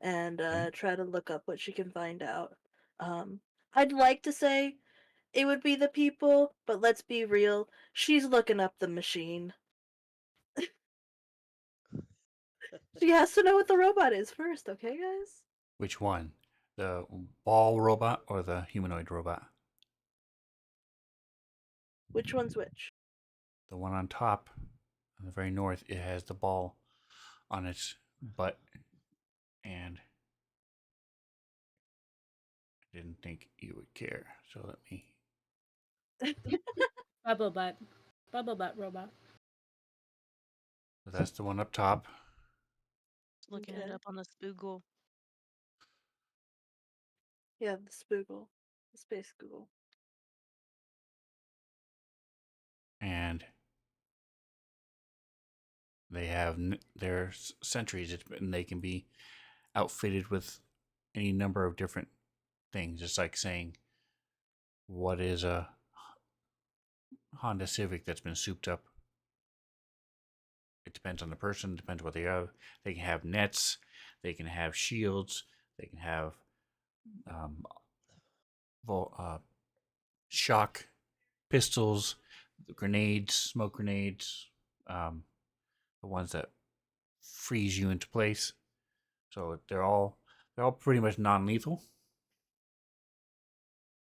S5: and
S1: Okay.
S5: try to look up what she can find out. I'd like to say it would be the people, but let's be real. She's looking up the machine. She has to know what the robot is first, okay, guys?
S1: Which one? The ball robot or the humanoid robot?
S5: Which one's which?
S1: The one on top, on the very north, it has the ball on its butt, and I didn't think you would care. So let me.
S2: Bubble butt. Bubble butt robot.
S1: So that's the one up top,
S3: Just looking it
S5: Okay.
S3: up on the Spoogle.
S5: Yeah, the Spoogle. The Space Google.
S1: and they have their sentries, and they can be outfitted with any number of different things. It's like saying, what is a Honda Civic that's been souped up? It depends on the person, depends what they have. They can have nets, they can have shields, they can have um, shock pistols, grenades, smoke grenades, the ones that freeze you into place. So they're all pretty much non-lethal,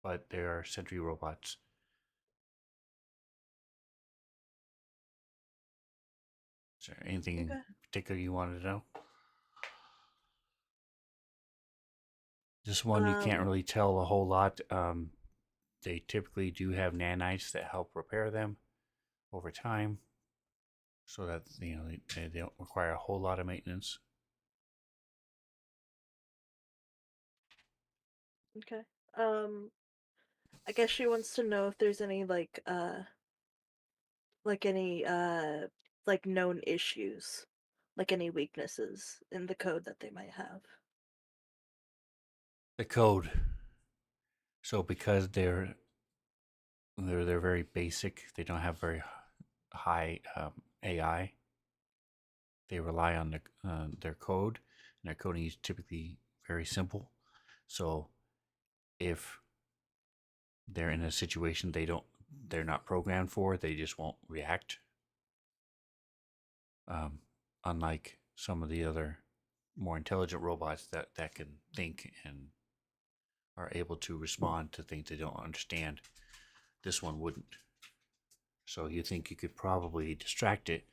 S1: but they are sentry robots. Is there anything in
S5: Okay.
S1: particular you wanted to know? This one you can't really tell a whole lot. They typically do have nanites that help repair them over time, so that they don't require a whole lot of maintenance.
S5: Okay. I guess she wants to know if there's any any like known issues, like any weaknesses in the code that they might have.
S1: The code. So because they're very basic, they don't have very high AI. They rely on their code, and their coding is typically very simple. So if they're in a situation they're not programmed for, they just won't react. Unlike some of the other more intelligent robots that can think and are able to respond to things they don't understand, this one wouldn't. So you think you could probably distract it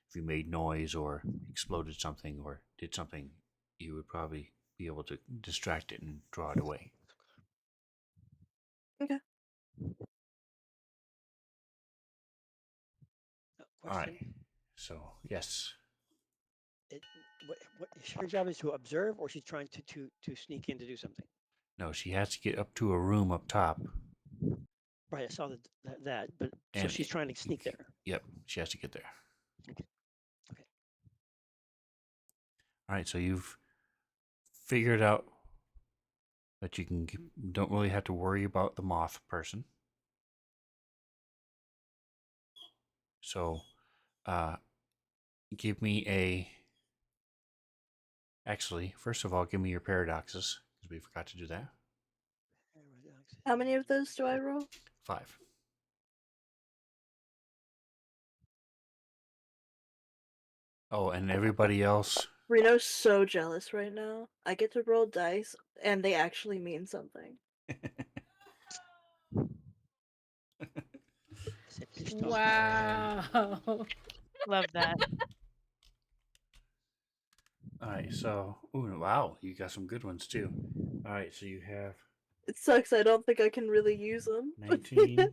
S1: if you made noise or exploded something or did something. You would probably be able to distract it and draw it away.
S5: Okay.
S1: All right.
S4: Question:
S1: So yes.
S4: it, what her job is to observe, or she's trying to sneak in to do something?
S1: No, she has to get up to a room up top,
S4: Right, I saw that, but so
S1: and
S4: she's trying to sneak there.
S1: yep, she has to get there.
S4: Okay. Okay.
S1: All right. So you've figured out that you can don't really have to worry about the moth person. So, uh, give me a. Actually, first of all, give me your paradoxes because we forgot to do that.
S5: How many of those do I roll?
S1: 5. Oh, and everybody else.
S5: Reno's so jealous right now. I get to roll dice, and they actually mean something.
S4: Said pissed off.
S2: Wow.
S3: Love that.
S1: All right. So, ooh, wow, you got some good ones too. All right. So you have
S5: It sucks. I don't think I can really use them.
S1: 19,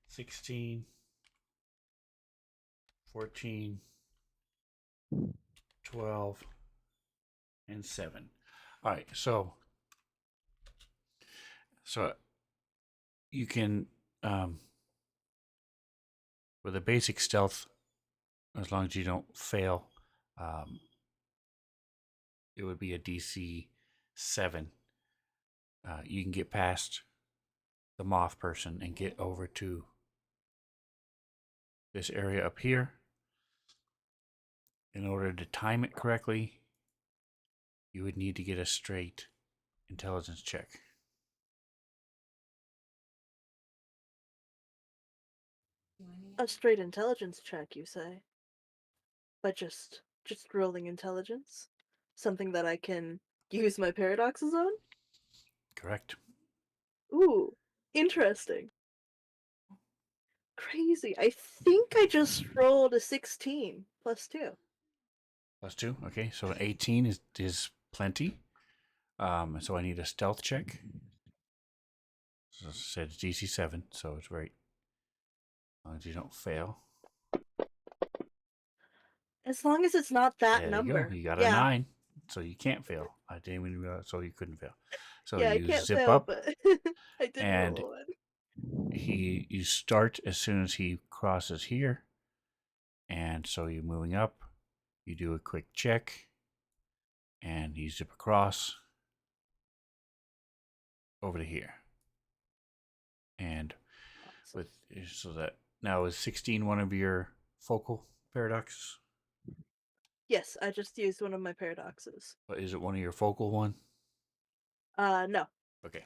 S1: 16, 14, 12, and 7. All right. So you can, with a basic stealth, as long as you don't fail, um, it would be a DC 7. You can get past the moth person and get over to this area up here. In order to time it correctly, you would need to get a straight intelligence check.
S5: A straight intelligence check, you say? But just rolling intelligence? Something that I can use my paradoxes on?
S1: Correct.
S5: Ooh, interesting. Crazy. I think I just rolled a 16 plus 2.
S1: Plus 2. Okay, so an 18 is plenty. So I need a stealth check. So as I said, it's DC 7, so it's right. As long as you don't fail.
S5: As long as it's not that
S1: There you go.
S5: number.
S1: You got a
S5: Yeah.
S1: 9, so you can't fail. I didn't even realize, so you couldn't fail. So
S5: Yeah, I
S1: you
S5: can't
S1: zip
S5: fail,
S1: up,
S5: but I did
S1: and
S5: roll a 1.
S1: you start as soon as he crosses here, and so you're moving up. You do a quick check, and you zip across over to here, and
S5: Awesome.
S1: with so that now is 16 one of your focal paradoxes.
S5: Yes, I just used one of my paradoxes.
S1: But is it one of your focal one?
S5: No.
S1: Okay,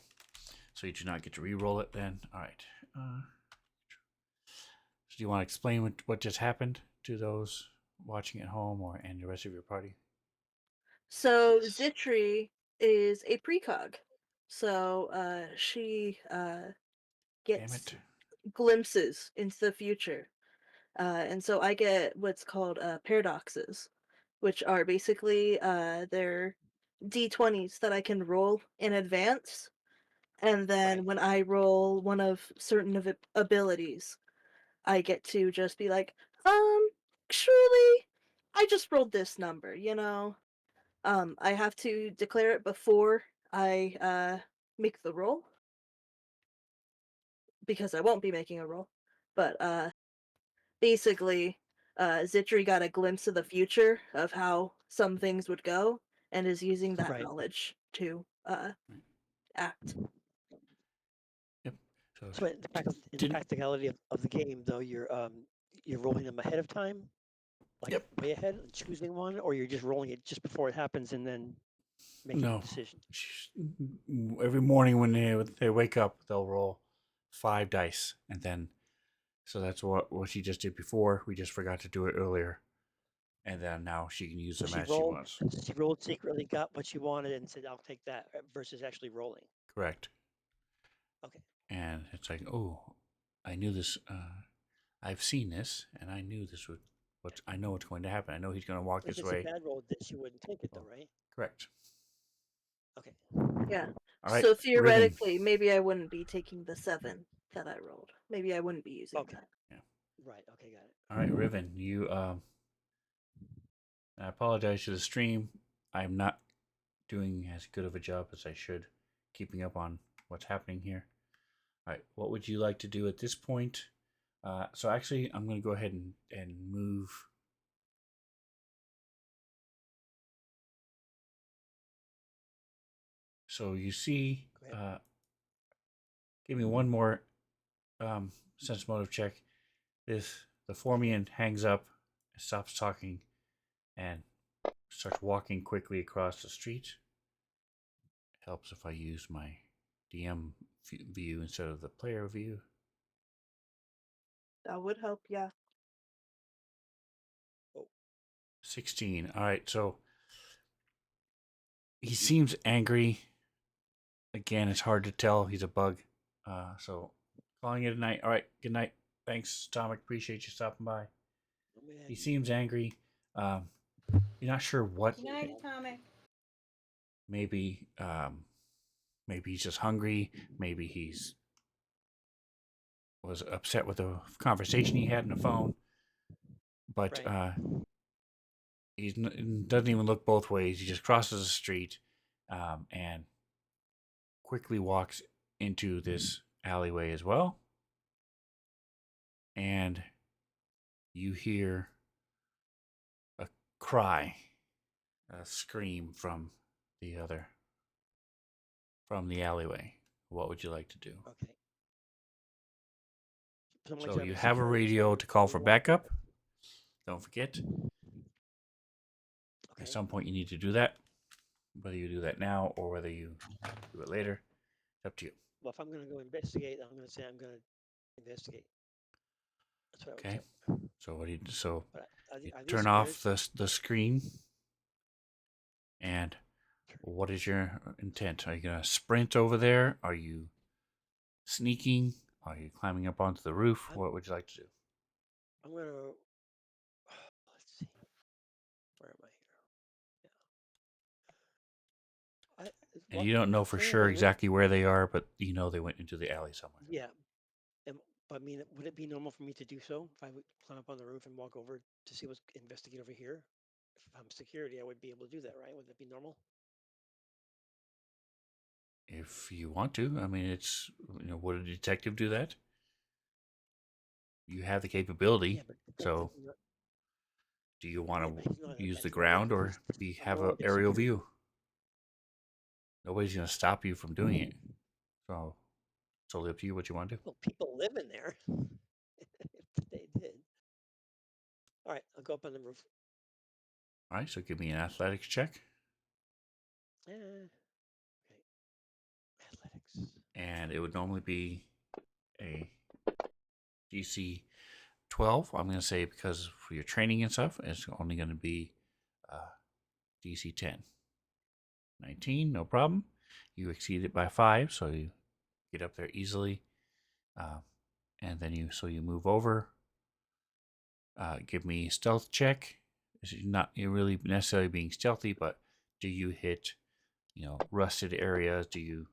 S1: so you do not get to re-roll it then. All right. So do you want to explain what just happened to those watching at home or and the rest of your party?
S5: So
S4: Yes.
S5: Zitri is a precog. So she
S1: Damn
S5: gets
S1: it.
S5: glimpses into the future. And so I get what's called paradoxes, which are basically they're d20s that I can roll in advance. And
S4: Right.
S5: then when I roll one of certain of abilities, I get to just be like, truly, I just rolled this number, you know? I have to declare it before I make the roll because I won't be making a roll. But basically, Zitri got a glimpse of the future of how some things would go and is using that
S4: Right.
S5: knowledge to act.
S1: Yep. So
S4: So in the
S1: didn't.
S4: practicality of the game, though, you're rolling them ahead of time, like
S1: Yep.
S4: way ahead, and choosing one, or you're just rolling it just before it happens and then making the
S1: No.
S4: decision.
S1: Every morning when they wake up, they'll roll 5 dice, and then so that's what she just did before. We just forgot to do it earlier, and then now she can use
S4: So
S1: them
S4: she
S1: as she
S4: rolled.
S1: wants.
S4: She rolled secretly, got what she wanted, and said, "I'll take that," versus actually rolling.
S1: Correct.
S4: Okay.
S1: And it's like, oh, I knew this. I've seen this, and I knew this would. I know what's going to happen. I know he's going to walk
S4: If
S1: this
S4: it's a
S1: way.
S4: bad roll, then she wouldn't take it, though,
S1: Oh,
S4: right?
S1: correct.
S4: Okay.
S5: Yeah.
S1: All right,
S5: So
S1: Riven.
S5: theoretically, maybe I wouldn't be taking the 7 that I rolled. Maybe I wouldn't be using
S4: Okay.
S5: that.
S1: Yeah.
S4: Right. Okay. Got it.
S1: All right, Riven. You. I apologize to the stream. I'm not doing as good of a job as I should, keeping up on what's happening here. All right. What would you like to do at this point? So actually, I'm going to go ahead and move. So you see,
S4: Go ahead.
S1: give me one more sense motive check. The Formian hangs up, stops talking, and starts walking quickly across the street. It helps if I use my DM view instead of the player view.
S5: That would help, yeah.
S1: 16. All right, so he seems angry. Again, it's hard to tell. He's a bug. So calling it a night. All right, good night. Thanks, Tomic. Appreciate you stopping by.
S4: Oh, man.
S1: He seems angry. You're not sure what.
S2: Good night, Atomic.
S1: Maybe, maybe he's just hungry. Maybe he's was upset with the conversation he had on the phone. But
S4: Right.
S1: he doesn't even look both ways. He just crosses the street and quickly walks into this alleyway as well. And you hear a cry, a scream from the alleyway. What would you like to do?
S4: Okay. Someone's
S1: So
S4: got
S1: you
S4: a
S1: have a
S4: security,
S1: radio
S4: so
S1: to call
S4: we
S1: for
S4: walk
S1: backup.
S4: over.
S1: Don't forget.
S4: Okay.
S1: At some point, you need to do that. Whether you do that now or whether you do it later, it's up to you.
S4: Well, if I'm going to go investigate, I'm going to say I'm going to investigate. That's what I would
S1: Okay.
S4: tell.
S1: So what do you? So
S4: But
S1: you
S4: are these
S1: turn
S4: scared?
S1: off the screen. And what is your intent? Are you gonna sprint over there? Are you sneaking? Are you climbing up onto the roof? What would you like to do?
S4: I'm going to. Let's see. Where am I here?
S1: And you don't know for sure exactly where they are, but you know they went into the alley somewhere.
S4: Yeah. But I mean, would it be normal for me to do so if I would climb up on the roof and walk over to see what's investigate over here? If I'm security, I would be able to do that, right? Would that be normal?
S1: If you want to, I mean, it's would a detective do that? You have the capability,
S4: Yeah, but
S1: so do you want
S4: but
S1: to
S4: he's not
S1: use the
S4: that's not
S1: ground
S4: a,
S1: or
S4: he's
S1: have
S4: more
S1: an
S4: of a
S1: aerial
S4: security.
S1: view? Nobody's gonna stop you from doing it. So it's totally up to you what you want to do.
S4: Well, people live in there. If they did. All right, I'll go up on the roof.
S1: All right, so give me an athletics check.
S4: Okay. Athletics.
S1: And it would normally be a DC 12. I'm going to say because for your training and stuff, it's only going to be DC 10. 19, no problem. You exceed it by 5, so you get up there easily. And then you move over. Give me a stealth check. You're really necessarily being stealthy, but do you hit, rusted areas? Do you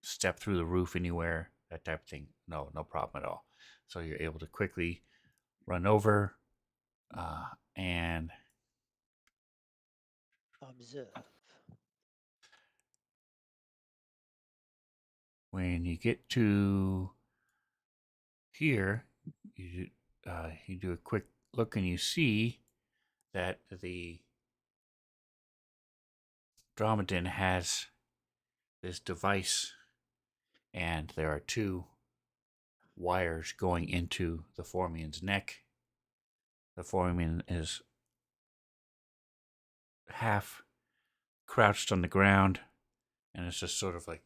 S1: step through the roof anywhere? That type of thing. No problem at all. So you're able to quickly run over and
S4: Observe.
S1: when you get to here, you do a quick look and you see that the Dromadin has this device, and there are two wires going into the Formian's neck. The Formian is half crouched on the ground, and it's just sort of like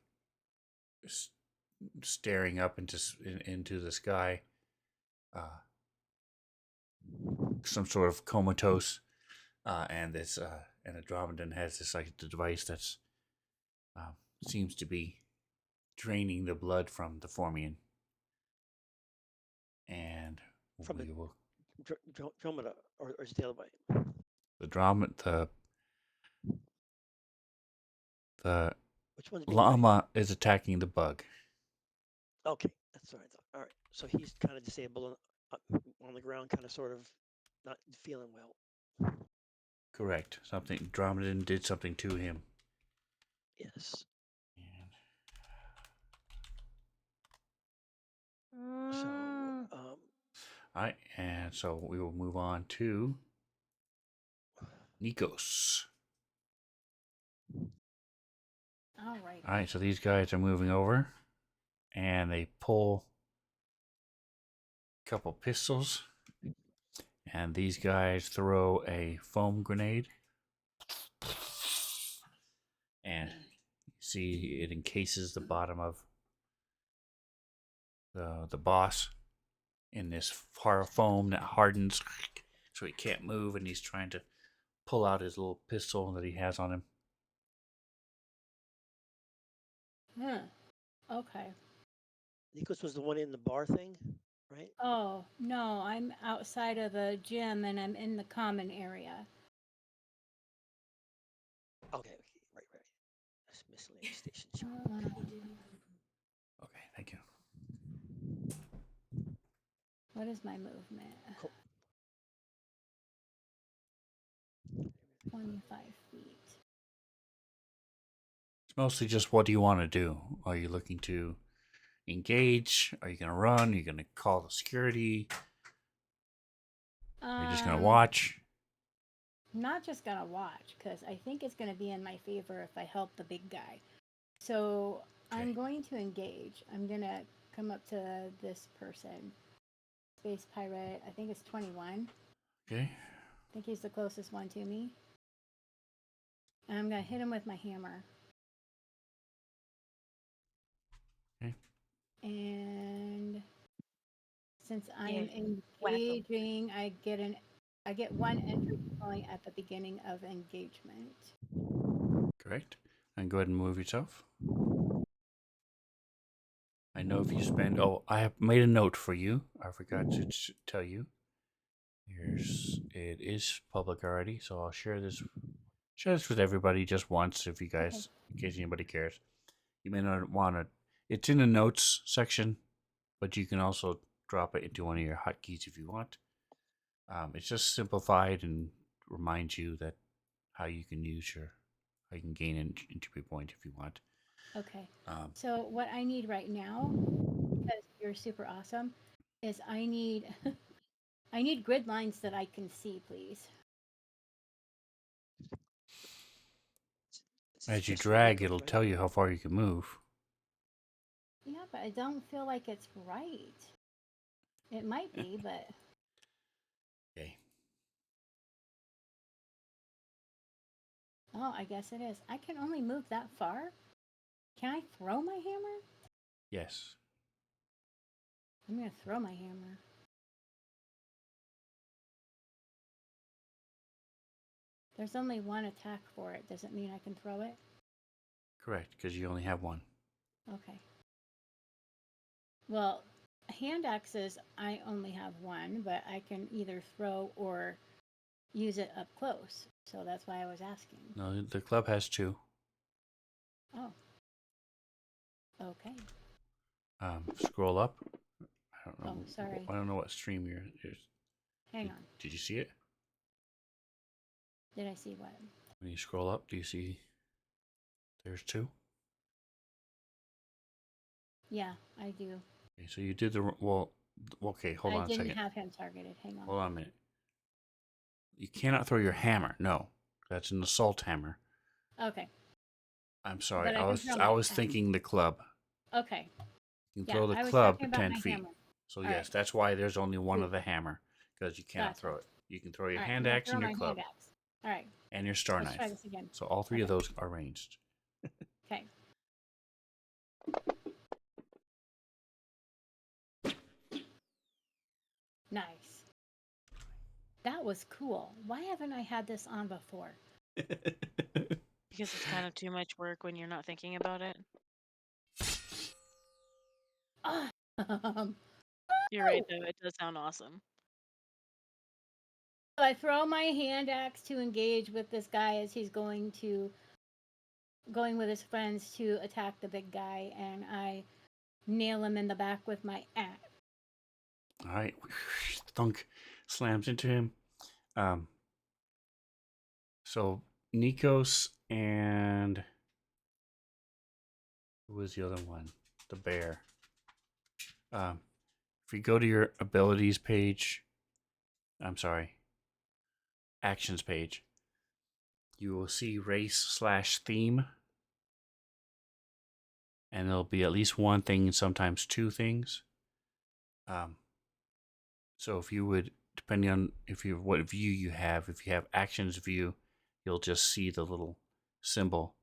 S1: staring up into the sky, some sort of comatose, and this and Andromedan has this like the device that's seems to be draining the blood from the Formian, and
S4: From
S1: we
S4: the
S1: will
S4: Dromeda or is it the other way?
S1: the drama the
S4: Which one's being right?
S1: llama is attacking the bug.
S4: Okay, that's what I thought. All right, so he's kind of disabled on the ground, kind of sort of not feeling well.
S1: Correct. Something Dromedon did something to him.
S4: Yes.
S1: And
S4: So,
S1: all right, and so we will move on to Nikos.
S2: All right.
S1: All right, so these guys are moving over, and they pull a couple pistols, and these guys throw a foam grenade, and you see it encases the bottom of the boss in this foam that hardens, so he can't move, and he's trying to pull out his little pistol that he has on him.
S2: Huh. Okay.
S4: Nikos was the one in the bar thing, right?
S2: Oh, no, I'm outside of the gym and I'm in the common area.
S4: Okay, right. That's miscellaneous station.
S1: Okay, thank you.
S2: What is my movement?
S4: Cool.
S2: 25 feet.
S1: It's mostly just what do you want to do? Are you looking to engage? Are you going to run? Are you going to call the security? Are you just going to watch?
S2: I'm not just gonna watch because I think it's gonna be in my favor if I help the big guy. So I'm
S1: Okay.
S2: going to engage. I'm gonna come up to this person. Space pirate. I think it's 21.
S1: Okay.
S2: I think he's the closest one to me. And I'm gonna hit him with my hammer.
S1: Okay.
S2: And since I
S3: Yeah,
S2: am
S3: whack 'em.
S2: engaging, I get one entry point at the beginning of engagement.
S1: Correct. And go ahead and move yourself. I know if you spend. Oh, I have made a note for you. I forgot to tell you. It is public already, so I'll share this with everybody just once, if you guys, in case anybody cares. You may not want to. It's in the notes section, but you can also drop it into one of your hotkeys if you want. It's just simplified and reminds you that how you can gain an entry point if you want.
S2: Okay. So what I need right now, because you're super awesome, is I need I need grid lines that I can see, please.
S1: As you
S4: Just for
S1: drag,
S4: Nikos,
S1: it'll
S4: right?
S1: tell you how far you can move.
S2: Yeah, but I don't feel like it's right. It might be, but
S1: Okay.
S2: oh, I guess it is. I can only move that far. Can I throw my hammer?
S1: Yes.
S2: I'm gonna throw my hammer. There's only one attack for it. Does it mean I can throw it?
S1: Correct, because you only have one.
S2: Okay. Well, hand axes, I only have one, but I can either throw or use it up close. So that's why I was asking.
S1: No, the club has two.
S2: Oh. Okay.
S1: Scroll up. I don't know.
S2: Oh, sorry.
S1: I don't know what stream you're.
S2: Hang on.
S1: Did you see it?
S2: Did I see what?
S1: When you scroll up, do you see? There's two.
S2: Yeah, I do.
S1: Okay, so you did the well. Okay, hold on
S2: I
S1: a
S2: didn't
S1: second.
S2: have him targeted. Hang on.
S1: Hold on a minute. You cannot throw your hammer. No, that's an assault hammer.
S2: Okay.
S1: I'm sorry.
S2: But I
S1: I
S2: can
S1: was
S2: throw
S1: I
S2: my
S1: was thinking the club.
S2: Okay.
S1: You can
S2: Yeah,
S1: throw the
S2: I was
S1: club
S2: talking
S1: at
S2: about
S1: 10
S2: my
S1: feet.
S2: hammer.
S1: So
S2: All
S1: yes,
S2: right.
S1: that's why there's only one of
S2: Cool.
S1: the hammer, because you cannot
S2: Gotcha.
S1: throw it. You can throw your
S2: All right,
S1: hand
S2: I'm gonna
S1: axe
S2: throw
S1: and your
S2: my
S1: club
S2: hand axe. All right.
S1: and your star
S2: Let's try
S1: knife.
S2: this again.
S1: So all three of
S2: Okay.
S1: those are ranged.
S2: Okay. Nice. That was cool. Why haven't I had this on before?
S3: Because it's kind of too much work when you're not thinking about it.
S2: Um,
S3: You're right, though. It does sound awesome.
S2: So I throw my hand axe to engage with this guy as he's going with his friends to attack the big guy, and I nail him in the back with my axe.
S1: All right. Thunk slams into him. So Nikos and who was the other one? The bear. If you go to your abilities page, I'm sorry, actions page, you will see race/theme, and there'll be at least one thing and sometimes two things. So if you would, depending on what view you have, if you have actions view, you'll just see the little symbol.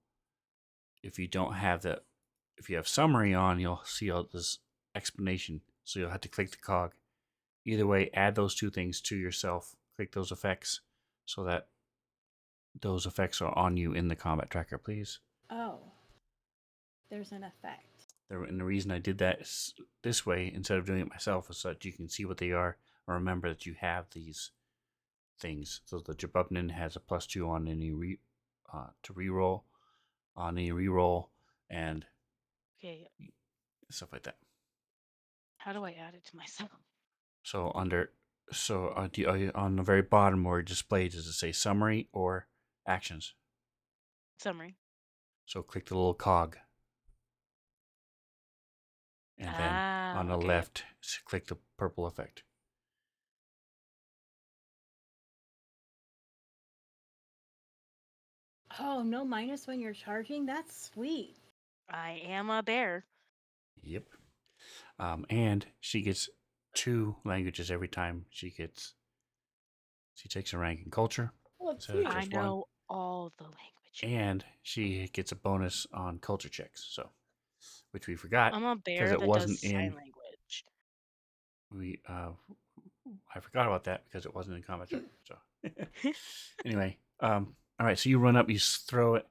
S1: If you don't have that, if you have summary on, you'll see all this explanation. So you'll have to click the cog. Either way, add those two things to yourself. Click those effects so that those effects are on you in the combat tracker, please.
S2: Oh, there's an effect.
S1: And the reason I did that is this way instead of doing it myself is so that you can see what they are or remember that you have these things. So the Jabubnin has a +2 on any to reroll, on any reroll, and
S3: Okay,
S1: stuff like that.
S3: how do I add it to myself?
S1: So on the very bottom where it displays, does it say summary or actions?
S3: Summary.
S1: So click the little cog. And then on the
S3: okay.
S1: left, click the purple effect.
S2: Oh, no minus when you're charging? That's sweet.
S3: I am a bear.
S1: Yep. And she gets 2 languages every time she takes a rank in culture.
S2: Oh,
S1: So
S3: I
S1: just one.
S3: know all the languages.
S1: And she gets a bonus on culture checks. So, which we forgot
S3: I'm a
S1: because
S3: bear
S1: it
S3: that does
S1: wasn't
S3: sign
S1: in.
S3: language.
S1: I forgot about that because it wasn't in combat check. So, anyway, all right. So you run up, you throw it,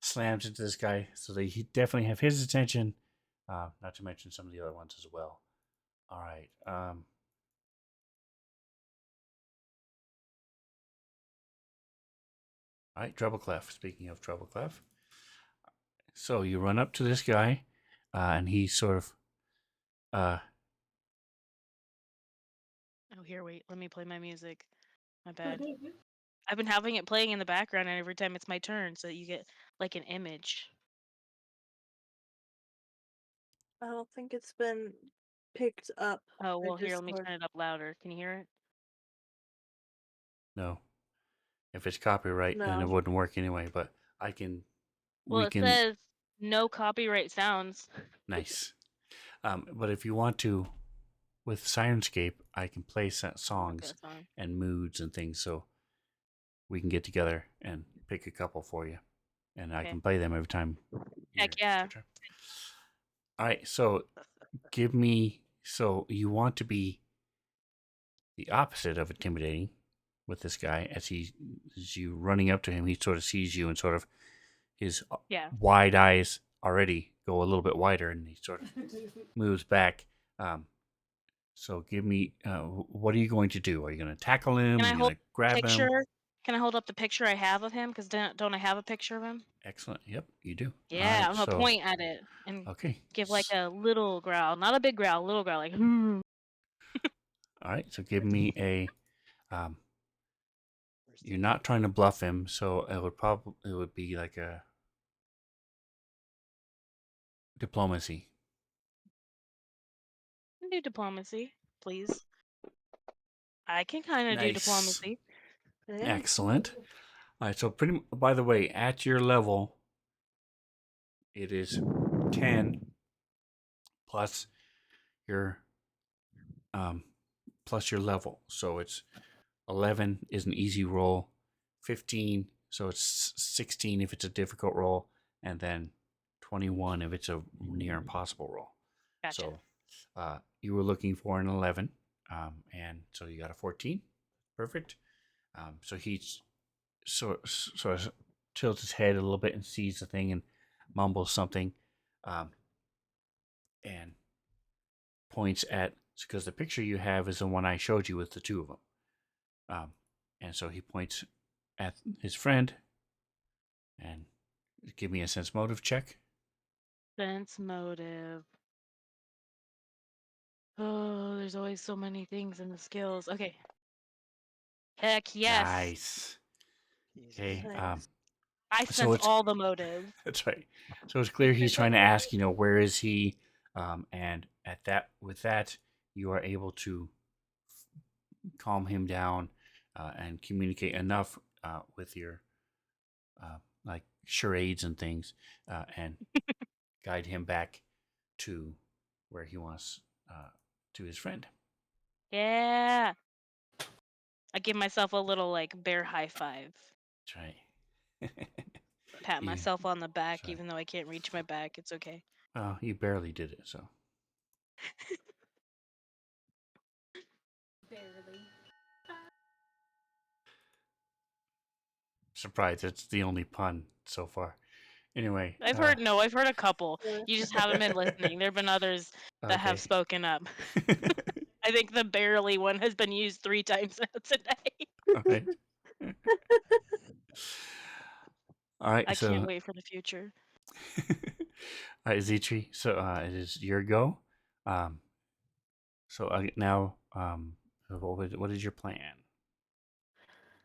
S1: slams into this guy. So they definitely have his attention. Not to mention some of the other ones as well. All right. All right, Treble Clef. Speaking of Treble Clef. So you run up to this guy, and he sort of.
S3: Oh, here, wait. Let me play my music. My bad. I've been having it playing in the background, and every time it's my turn, so that you get like an image.
S5: I don't think it's been picked up.
S3: Oh,
S5: by
S3: well, here, let me
S5: Discord.
S3: turn it up louder. Can you hear it?
S1: No. If it's copyright, then it
S5: No.
S1: wouldn't work anyway. But I can.
S3: Well,
S1: We
S3: it
S1: can.
S3: says no copyright sounds.
S1: Nice. But if you want to, with Sirenscape, I can play songs
S3: Song.
S1: and moods and things, so we can get together and pick a couple for you, and I
S3: Okay.
S1: can play them every time.
S3: Heck yeah.
S1: All right, so give me. So you want to be the opposite of intimidating with this guy as you running up to him. He sort of sees you and sort of his
S3: Yeah.
S1: wide eyes already go a little bit wider, and he sort of moves back. So give me, what are you going to do? Are you going to tackle him?
S3: Can
S1: Are
S3: I
S1: you
S3: hold
S1: going to grab him?
S3: picture? Can I hold up the picture I have of him? Because don't I have a picture of him?
S1: Excellent. Yep, you do.
S3: Yeah,
S1: All right,
S3: I'm gonna
S1: so
S3: point at it and
S1: okay.
S3: give like a little growl, not a big growl, a little growl, like. Hmm.
S1: All right, so give me a. You're not trying to bluff him, so it would be like a diplomacy.
S3: Do diplomacy, please. I can kind of do
S1: Nice.
S3: diplomacy.
S5: Yeah.
S1: Excellent. All right, so by the way, at your level, it is 10 plus your level. So it's 11 is an easy roll, 15, so it's 16 if it's a difficult roll, and then 21 if it's a near impossible roll.
S3: Gotcha.
S1: So you were looking for an 11, and so you got a 14. Perfect. So he's sort of tilts his head a little bit and sees the thing and mumbles something, and points at because the picture you have is the one I showed you with the two of them. And so he points at his friend and give me a sense motive check.
S3: Sense motive. Oh, there's always so many things in the skills. Okay. Heck yes.
S1: Nice.
S4: Jesus.
S1: Okay.
S5: Nice.
S3: I
S1: So
S3: sense
S1: it's
S3: all the motives.
S1: that's right. So it's clear he's trying to ask, where is he? And with that, you are able to calm him down and communicate enough with your like charades and things, and guide him back to where he wants to his friend.
S3: Yeah. I give myself a little like bear high five.
S1: That's right.
S3: Pat
S1: You,
S3: myself on the back,
S1: right.
S3: even though I can't reach my back. It's okay.
S1: You barely did it, so.
S2: Barely.
S1: Surprised it's the only pun so far. Anyway.
S3: I've heard a couple.
S5: Yeah.
S3: You just haven't been listening. There have been others that have
S1: Okay.
S3: spoken up. I think the barely one has been used 3 times now today.
S1: All right. All right.
S3: I
S1: So.
S3: can't wait for the future.
S1: All right, Zitri. So it is your go. So now, what is your plan?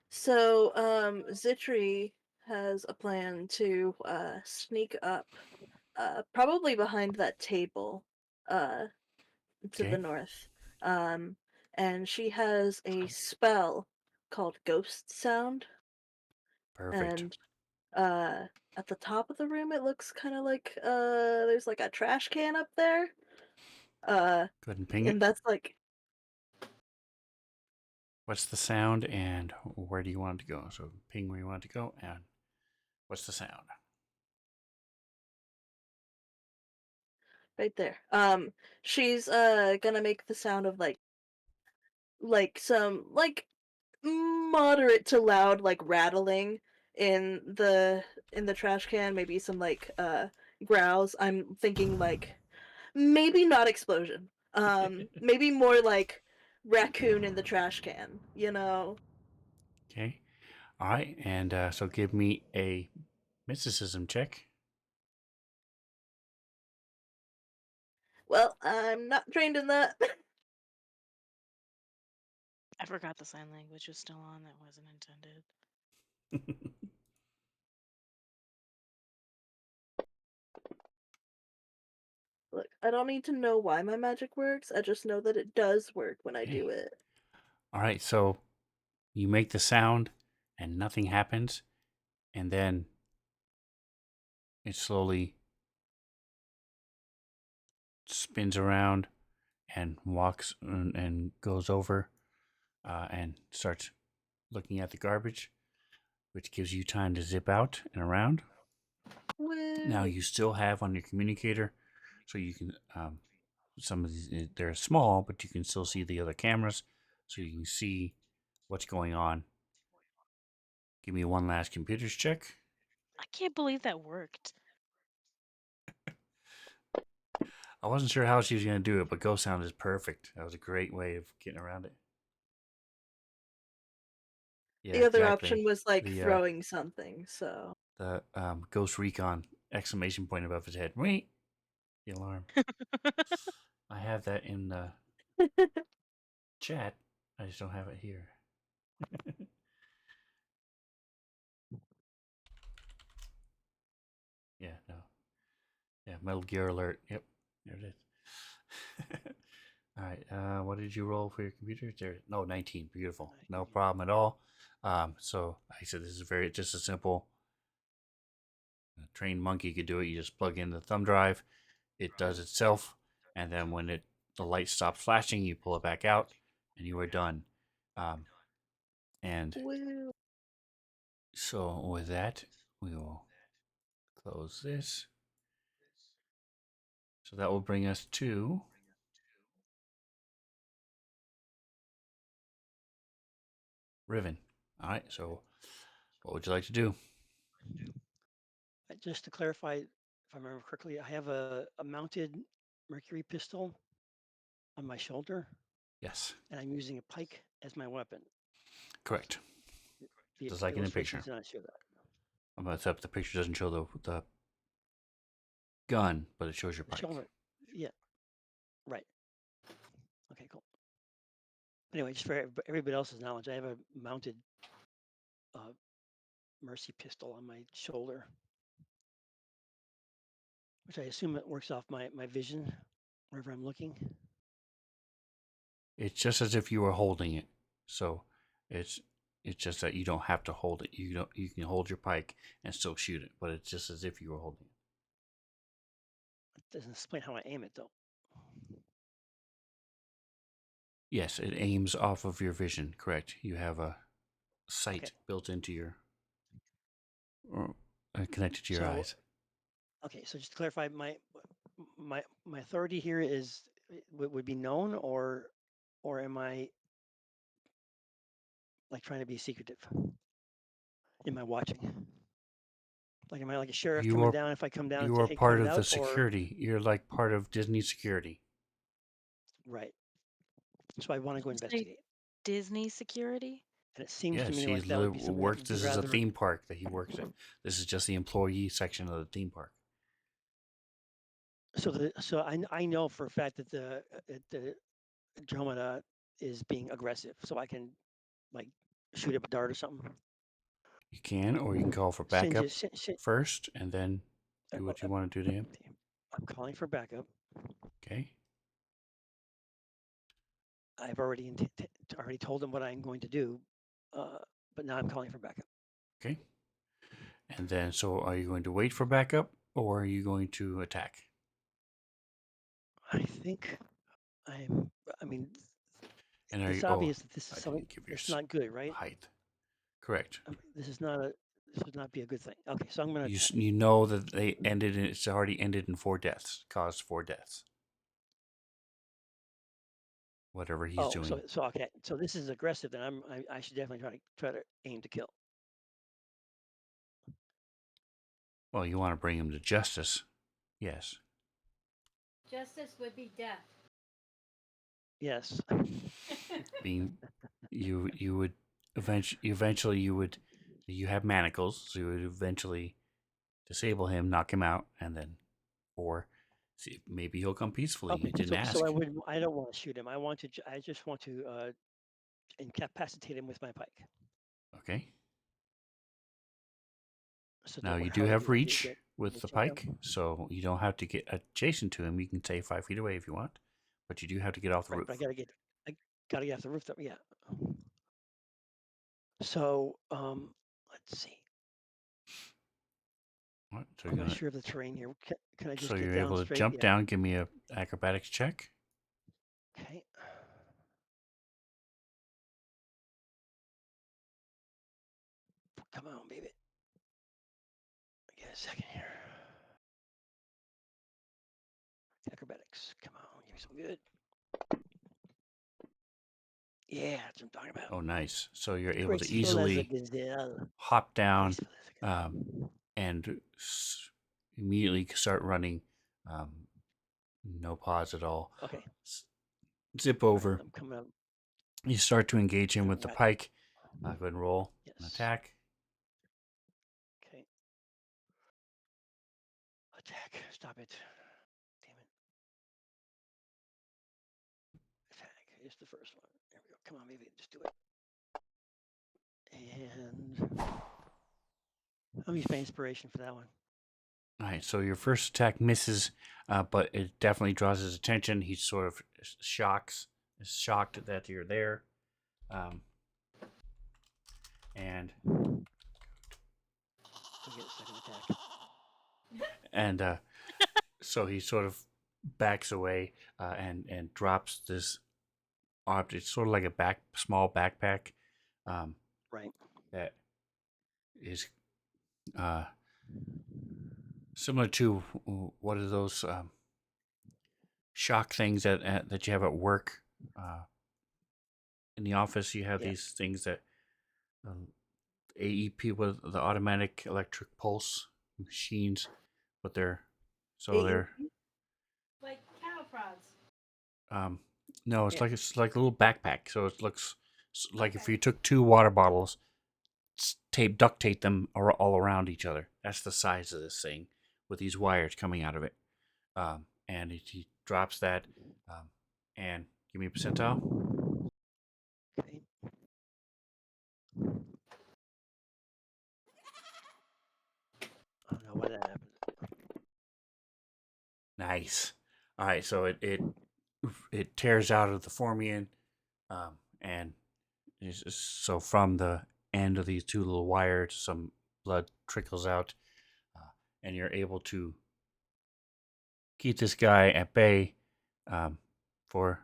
S5: So, Zitri has a plan to sneak up, probably behind that table, uh, to the
S1: Okay.
S5: north. And she has a spell called Ghost Sound,
S1: Perfect.
S5: and at the top of the room, it looks kind of like there's like a trash can up there.
S1: Go ahead and ping it.
S5: And that's like
S1: What's the sound and where do you want it to go? So ping where you want it to go and what's the sound?
S5: right there. She's gonna make the sound of some like moderate to loud like rattling in the trash can, maybe some like growls. I'm thinking like maybe not explosion. Maybe more like raccoon in the trash can, you know.
S1: Okay. All right. And so give me a mysticism check.
S5: Well, I'm not trained in that.
S3: I forgot the sign language was still on. That wasn't intended.
S5: Look, I don't need to know why my magic works. I just know that it does work when I do
S1: Okay.
S5: it.
S1: All right. So you make the sound and nothing happens. And then it slowly spins around and walks and goes over and starts looking at the garbage, which gives you time to zip out and around. Now
S5: Woo.
S1: you still have on your communicator, so you can some of these they're small, but you can still see the other cameras, so you can see what's going on. Give me one last computers check.
S3: I can't believe that worked.
S1: I wasn't sure how she was going to do it, but Ghost Sound is perfect. That was a great way of getting around it. Yeah,
S5: The other
S1: exactly.
S5: option was like
S1: The
S5: throwing something, so.
S1: the Ghost Recon exclamation point above his head. Wait, the alarm. I have that in the chat. I just don't have it here. Yeah, no. Yeah, Metal Gear Alert. Yep, there it is. All right. What did you roll for your computer? There. No, 19. Beautiful. No problem at all. So like I said, this is just a simple. A trained monkey could do it. You just plug in the thumb drive. It does itself, and then when the light stops flashing, you pull it back out, and you are done. Um, and
S5: Woo.
S1: so with that, we will close this. So that will bring us to Riven. All right. So what would you like to do?
S4: Just to clarify, if I remember correctly, I have a mounted mercury pistol on my shoulder,
S1: Yes,
S4: and I'm using a pike as my weapon.
S1: correct.
S4: The
S1: Just like in the
S4: illustration
S1: picture.
S4: does not show that.
S1: Except the picture doesn't show the gun, but it shows your
S4: The
S1: pike.
S4: shoulder, yeah, right. Okay, cool. Anyway, just for everybody else's knowledge, I have a mounted Mercy pistol on my shoulder, which I assume it works off my vision wherever I'm looking.
S1: It's just as if you were holding it. So it's just that you don't have to hold it. You can hold your pike and still shoot it, but it's just as if you were holding it.
S4: It doesn't explain how I aim it though.
S1: Yes, it aims off of your vision. Correct. You have a sight
S4: Okay.
S1: built into your or connected to your
S4: So,
S1: eyes.
S4: okay, so just to clarify, my authority here is would be known, or am I like trying to be secretive in my watching? Like, am I like a sheriff
S1: You
S4: coming
S1: are
S4: down if I come down and
S1: you
S4: say,
S1: are
S4: "Hey,
S1: part
S4: cut it
S1: of the
S4: out," or
S1: security. You're like part of Disney security.
S4: right? So I want to go
S3: You say
S4: investigate,
S3: Disney security?
S4: and it seems to
S1: Yes,
S4: me
S1: he
S4: like that would be something that
S1: works.
S4: would be
S1: This is a
S4: rather.
S1: theme park that he works at. This is just the employee section of the theme park.
S4: So I know for a fact that the Andromeda is being aggressive, so I can like shoot up a dart or something.
S1: You can, or you can call for
S4: Singe
S1: backup
S4: is,
S1: first, and then do what you want to do to him.
S4: I'm calling for backup.
S1: Okay.
S4: I've already told him what I'm going to do, but now I'm calling for backup.
S1: Okay. And then, so are you going to wait for backup, or are you going to attack?
S4: I think I'm. I mean,
S1: And are you?
S4: it's
S1: Oh,
S4: obvious that this is
S1: I
S4: something
S1: didn't give your
S4: that's not good, right?
S1: height. Correct.
S4: This is not a. This would not be a good thing. Okay, so I'm going to attack.
S1: You know that they ended. It's already ended in 4 deaths. Caused 4 deaths. Whatever he's
S4: Oh,
S1: doing.
S4: so okay. So this is aggressive. Then I should definitely try to aim to kill.
S1: Well, you want to bring him to justice. Yes.
S2: Justice would be death.
S4: Yes.
S1: Being you would eventually you have manacles, so you would eventually disable him, knock him out, and then or see maybe he'll come peacefully.
S4: Okay.
S1: You didn't ask.
S4: So I don't want to shoot him. I just want to incapacitate him with my pike.
S1: Okay.
S4: So
S1: Now you
S4: how
S1: do
S4: I
S1: have
S4: do?
S1: reach with the
S4: reach into him?
S1: pike, so you don't have to get adjacent to him. You can stay 5 feet away if you want, but you do have to get off the
S4: Right,
S1: roof.
S4: but I gotta get off the rooftop. Yeah. So let's see.
S1: What? So
S4: I'm
S1: you're
S4: not
S1: gonna.
S4: sure of the terrain here. Can I just
S1: So
S4: get
S1: you're
S4: down
S1: able to
S4: straight?
S1: jump
S4: Yeah.
S1: down. Give me a acrobatics check.
S4: Okay. Come on, baby. Get a second here. Acrobatics. Come on, give me some good. Yeah, that's what I'm talking about.
S1: Oh, nice. So you're able to
S4: Graceful as a
S1: easily
S4: gazelle.
S1: hop down
S4: Graceful as a gazelle.
S1: and immediately start running. No pause at all.
S4: Okay.
S1: Zip
S4: All right,
S1: over.
S4: I'm coming up.
S1: You start to engage him
S4: Gonna
S1: with the
S4: whack.
S1: pike. Go ahead and roll an
S4: Yes.
S1: attack.
S4: Okay. Attack. Stop it. Damn it. Attack. Here's the first one. There we go. Come on, baby. Just do it. And I'll use my inspiration for that one.
S1: All right, so your first attack misses, but it definitely draws his attention. He sort of is shocked that you're there, and
S4: I'll get a second attack.
S1: and so he sort of backs away and drops this object, sort of like a small backpack,
S4: Right.
S1: that is similar to what are those shock things that you have at work. In the office, you have
S4: Yeah.
S1: these things that AEP with the automatic electric pulse machines, but they're
S5: AEP?
S2: Like cattle prods.
S1: um, No,
S2: Yeah.
S1: it's like a little backpack. So it looks like if
S2: Okay.
S1: you took 2 water bottles, duct tape them all around each other. That's the size of this thing with these wires coming out of it. And he drops that. And give me a percentile.
S4: Okay. I don't know why that happened.
S1: Nice. All right, so it tears out of the Formian, and so from the end of these 2 little wires, some blood trickles out, and you're able to keep this guy at bay for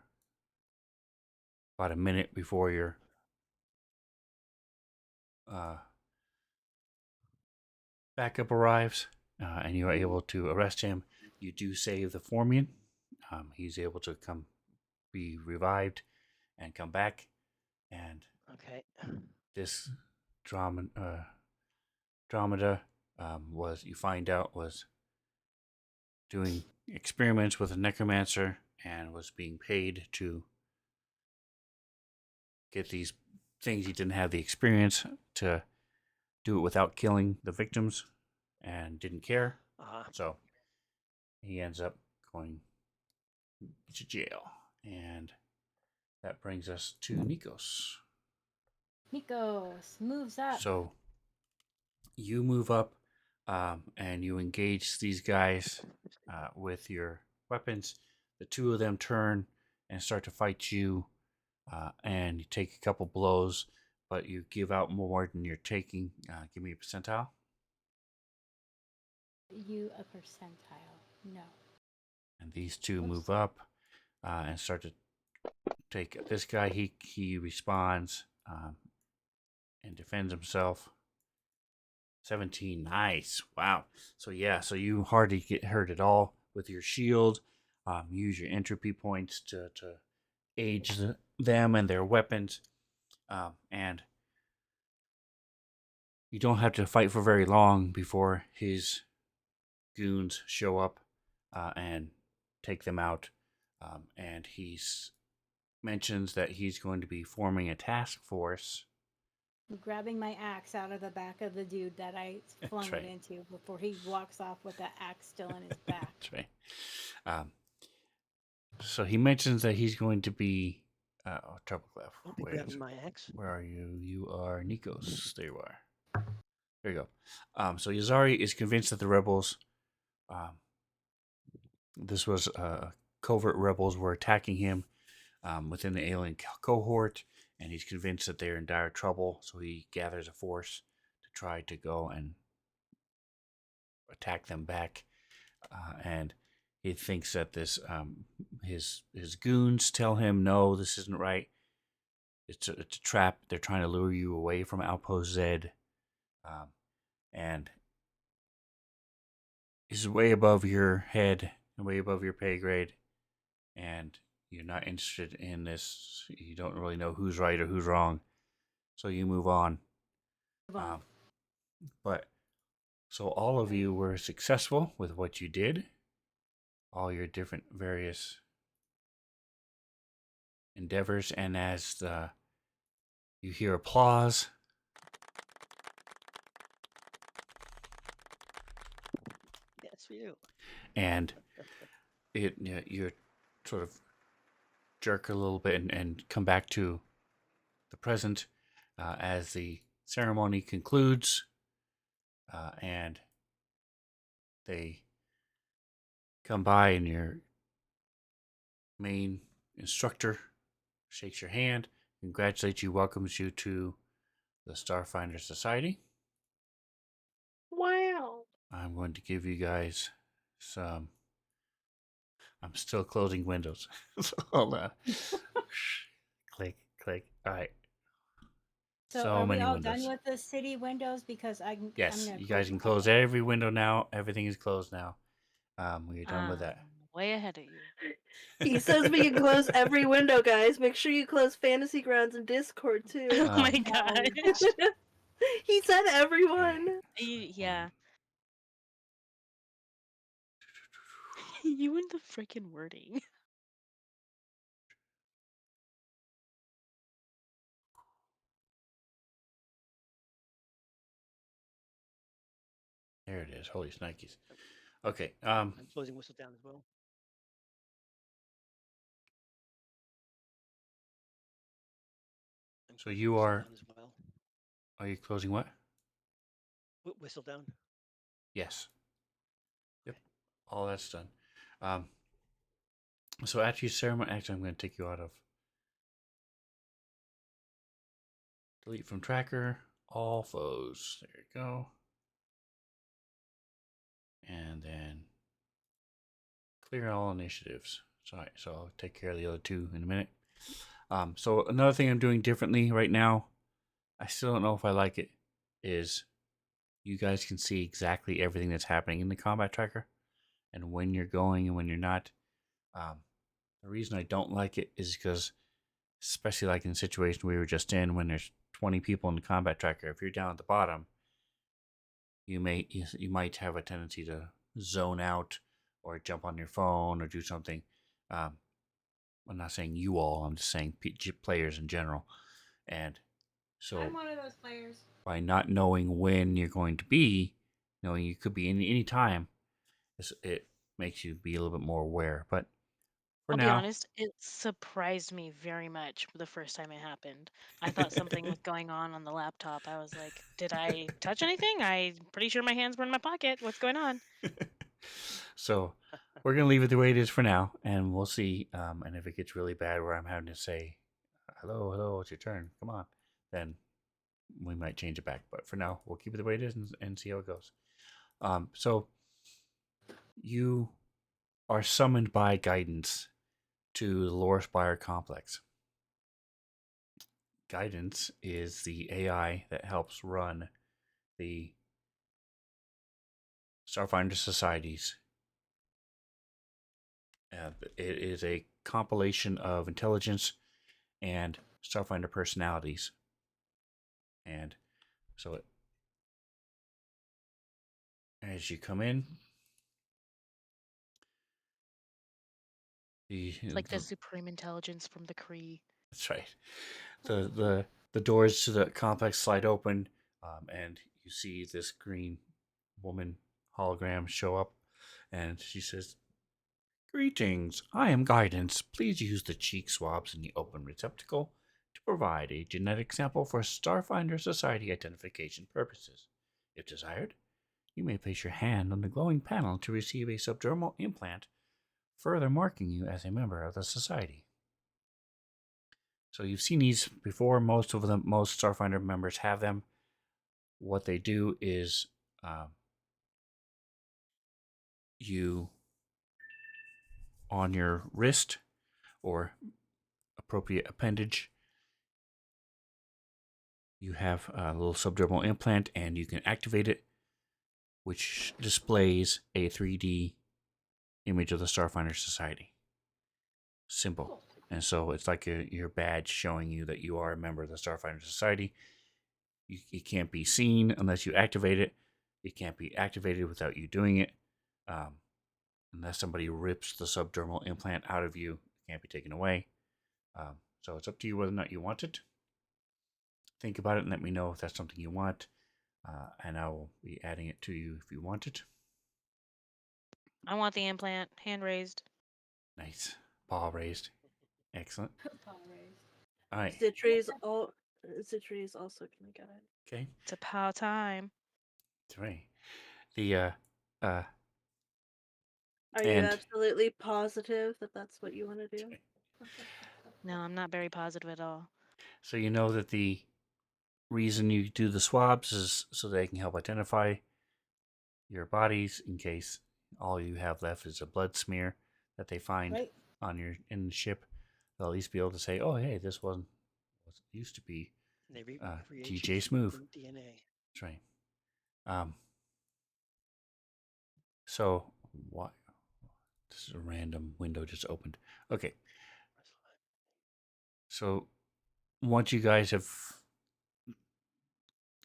S1: about a minute before your uh, backup arrives, and you are able to arrest him. You do save the Formian. He's able to be revived and come back, and
S4: Okay.
S1: this drama Dramada was you find out was doing experiments with a necromancer and was being paid to get these things. He didn't have the experience to do it without killing the victims and didn't care. So he ends up going to jail. And that brings us to Nikos.
S2: Nikos moves up.
S1: So you move up and you engage these guys with your weapons. The 2 of them turn and start to fight you, and you take a couple blows, but you give out more than you're taking. Give me a percentile.
S2: You a percentile? No.
S1: And these 2 move up and start to take this guy. He responds and defends himself. 17, nice. Wow. So you hardly get hurt at all with your shield. Use your entropy points to age them and their weapons. And you don't have to fight for very long before his goons show up and take them out. And he mentions that he's going to be forming a task force.
S2: I'm grabbing my axe out of the back of the dude that I flung
S1: right.
S2: it into before he walks off with that axe still in his back.
S1: That's right. So he mentions that he's going to be Turboclef.
S4: I'll be grabbing my axe.
S1: Where are you? You are Nikos. There you are. There you go. So Yazari is convinced that the rebels, this was covert rebels, were attacking him within the alien cohort, and he's convinced that they're in dire trouble. So he gathers a force to try to go and attack them back, and he thinks that this his goons tell him, no, this isn't right. It's a trap. They're trying to lure you away from Outpost Z, and is way above your head and way above your pay grade, and you're not interested in this. You don't really know who's right or who's wrong, so you move on. But so all of you were successful with what you did, all your different various endeavors, and as you hear applause,
S4: Yes, we do.
S1: and you sort of jerk a little bit and come back to the present as the ceremony concludes, and they come by, and your main instructor shakes your hand, congratulates you, welcomes you to the Starfinder Society.
S5: Wow.
S1: I'm going to give you guys some. I'm still closing windows. So hold on. Click, click. All right.
S2: So,
S1: So
S2: are we
S1: many
S2: all
S1: windows.
S2: done with the city windows? Because I'm
S1: Yes,
S2: gonna
S1: you guys can
S2: my
S1: close
S2: window.
S1: every window now. Everything is closed now. We're done with that.
S3: Way ahead of you.
S5: He says we can close every window, guys. Make sure you close Fantasy Grounds and Discord too.
S3: Oh my
S1: Um,
S3: gosh.
S5: He said everyone.
S3: Yeah. You and the freaking wording.
S1: There it is. Holy snikes. Okay.
S4: I'm closing whistle down as well. I'm
S1: So
S4: closing
S1: you
S4: whistle
S1: are.
S4: down as well.
S1: Are you closing what?
S4: Whistle down.
S1: Yes. Yep.
S4: Okay.
S1: All that's done. So after you ceremony, actually, I'm going to take you out of delete from tracker all foes. There you go. And then clear all initiatives. Sorry, so I'll take care of the other two in a minute. So another thing I'm doing differently right now, I still don't know if I like it, is you guys can see exactly everything that's happening in the combat tracker and when you're going and when you're not. The reason I don't like it is because, especially like in the situation we were just in, when there's 20 people in the combat tracker, if you're down at the bottom, you might have a tendency to zone out or jump on your phone or do something. I'm not saying you all. I'm just saying players in general. And so
S2: I'm one of those players.
S1: by not knowing when you're going to be, knowing you could be any time, it makes you be a little bit more aware. But for
S3: I'll be
S1: now,
S3: honest, it surprised me very much the first time it happened. I thought something was going on the laptop. I was like, did I touch anything? I'm pretty sure my hands were in my pocket. What's going on?
S1: so we're gonna leave it the way it is for now, and we'll see. And if it gets really bad, where I'm having to say, "Hello, hello, it's your turn. Come on," then we might change it back. But for now, we'll keep it the way it is and see how it goes. So you are summoned by guidance to the Lorespire complex. Guidance is the AI that helps run the Starfinder societies. It is a compilation of intelligence and Starfinder personalities. And so as you come in,
S3: It's like the supreme intelligence from the Kree.
S1: that's right. The doors to the complex slide open, and you see this green woman hologram show up, and she says, "Greetings, I am Guidance. Please use the cheek swabs in the open receptacle to provide a genetic sample for Starfinder Society identification purposes. If desired, you may place your hand on the glowing panel to receive a subdermal implant, further marking you as a member of the Society." So you've seen these before. Most Starfinder members have them. What they do is you, on your wrist or appropriate appendage, you have a little subdermal implant, and you can activate it, which displays a 3D image of the Starfinder Society. Simple. And so it's like your badge showing you that you are a member of the Starfinder Society. It can't be seen unless you activate it. It can't be activated without you doing it. Unless somebody rips the subdermal implant out of you, it can't be taken away. So it's up to you whether or not you want it. Think about it and let me know if that's something you want. And I will be adding it to you if you want it.
S3: I want the implant. Hand raised.
S1: Nice. Paw raised. Excellent.
S2: Paw raised.
S1: All right.
S5: Zitri is also gonna get it.
S1: Okay.
S3: It's a pow time.
S1: That's right. The
S5: Are you
S1: and
S5: absolutely positive that that's what you want to do?
S3: No, I'm not very positive at all.
S1: so you know that the reason you do the swabs is so they can help identify your bodies in case all you have left is a blood smear that they find
S2: Right.
S1: in the ship. They'll at least be able to say, "Oh, hey, this wasn't what it used to be."
S4: And they recreate you
S1: TJ Smooth.
S4: from DNA.
S1: That's right. So what? This is a random window just opened. Okay. So once you guys have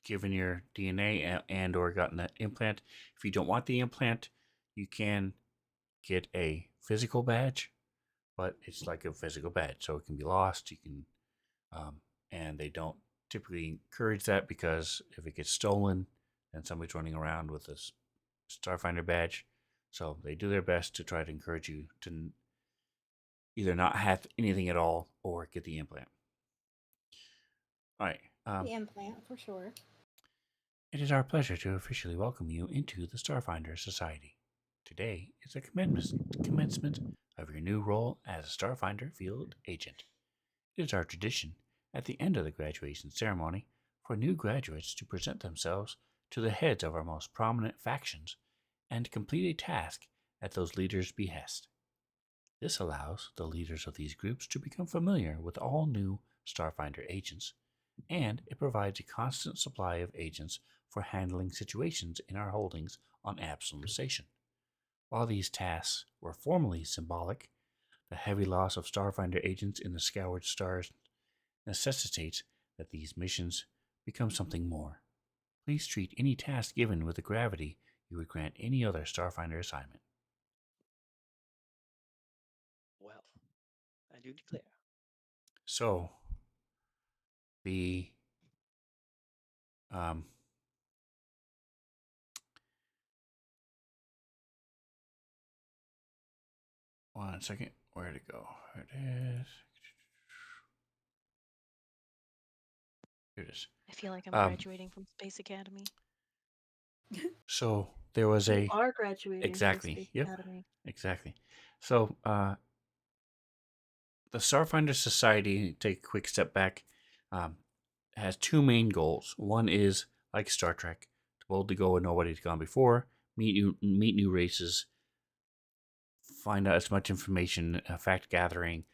S1: given your DNA and or gotten the implant, if you don't want the implant, you can get a physical badge, but it's like a physical badge, so it can be lost. You can, and they don't typically encourage that because if it gets stolen, then somebody's running around with this Starfinder badge. So they do their best to try to encourage you to either not have anything at all or get the implant. All right.
S2: The implant, for sure.
S1: It is our pleasure to officially welcome you into the Starfinder Society. Today is the commencement of your new role as a Starfinder field agent. It is our tradition at the end of the graduation ceremony for new graduates to present themselves to the heads of our most prominent factions and complete a task at those leaders' behest. This allows the leaders of these groups to become familiar with all new Starfinder agents, and it provides a constant supply of agents for handling situations in our holdings on Absalom Station. While these tasks were formally symbolic, the heavy loss of Starfinder agents in the Scoured Stars necessitates that these missions become something more. Please treat any task given with the gravity you would grant any other Starfinder assignment.
S4: Well, I do declare.
S1: So, the um, one second, where to go? There it is. Here it is.
S3: I feel like I'm
S1: Um,
S3: graduating from Space Academy.
S1: So there was
S5: You
S1: a
S5: are graduating from
S1: exactly.
S5: Space
S1: Yep.
S5: Academy.
S1: Exactly. So the Starfinder Society, take a quick step back, has two main goals. One is, like Star Trek, to boldly go where nobody's gone before, meet new races, find out as much information, fact gathering,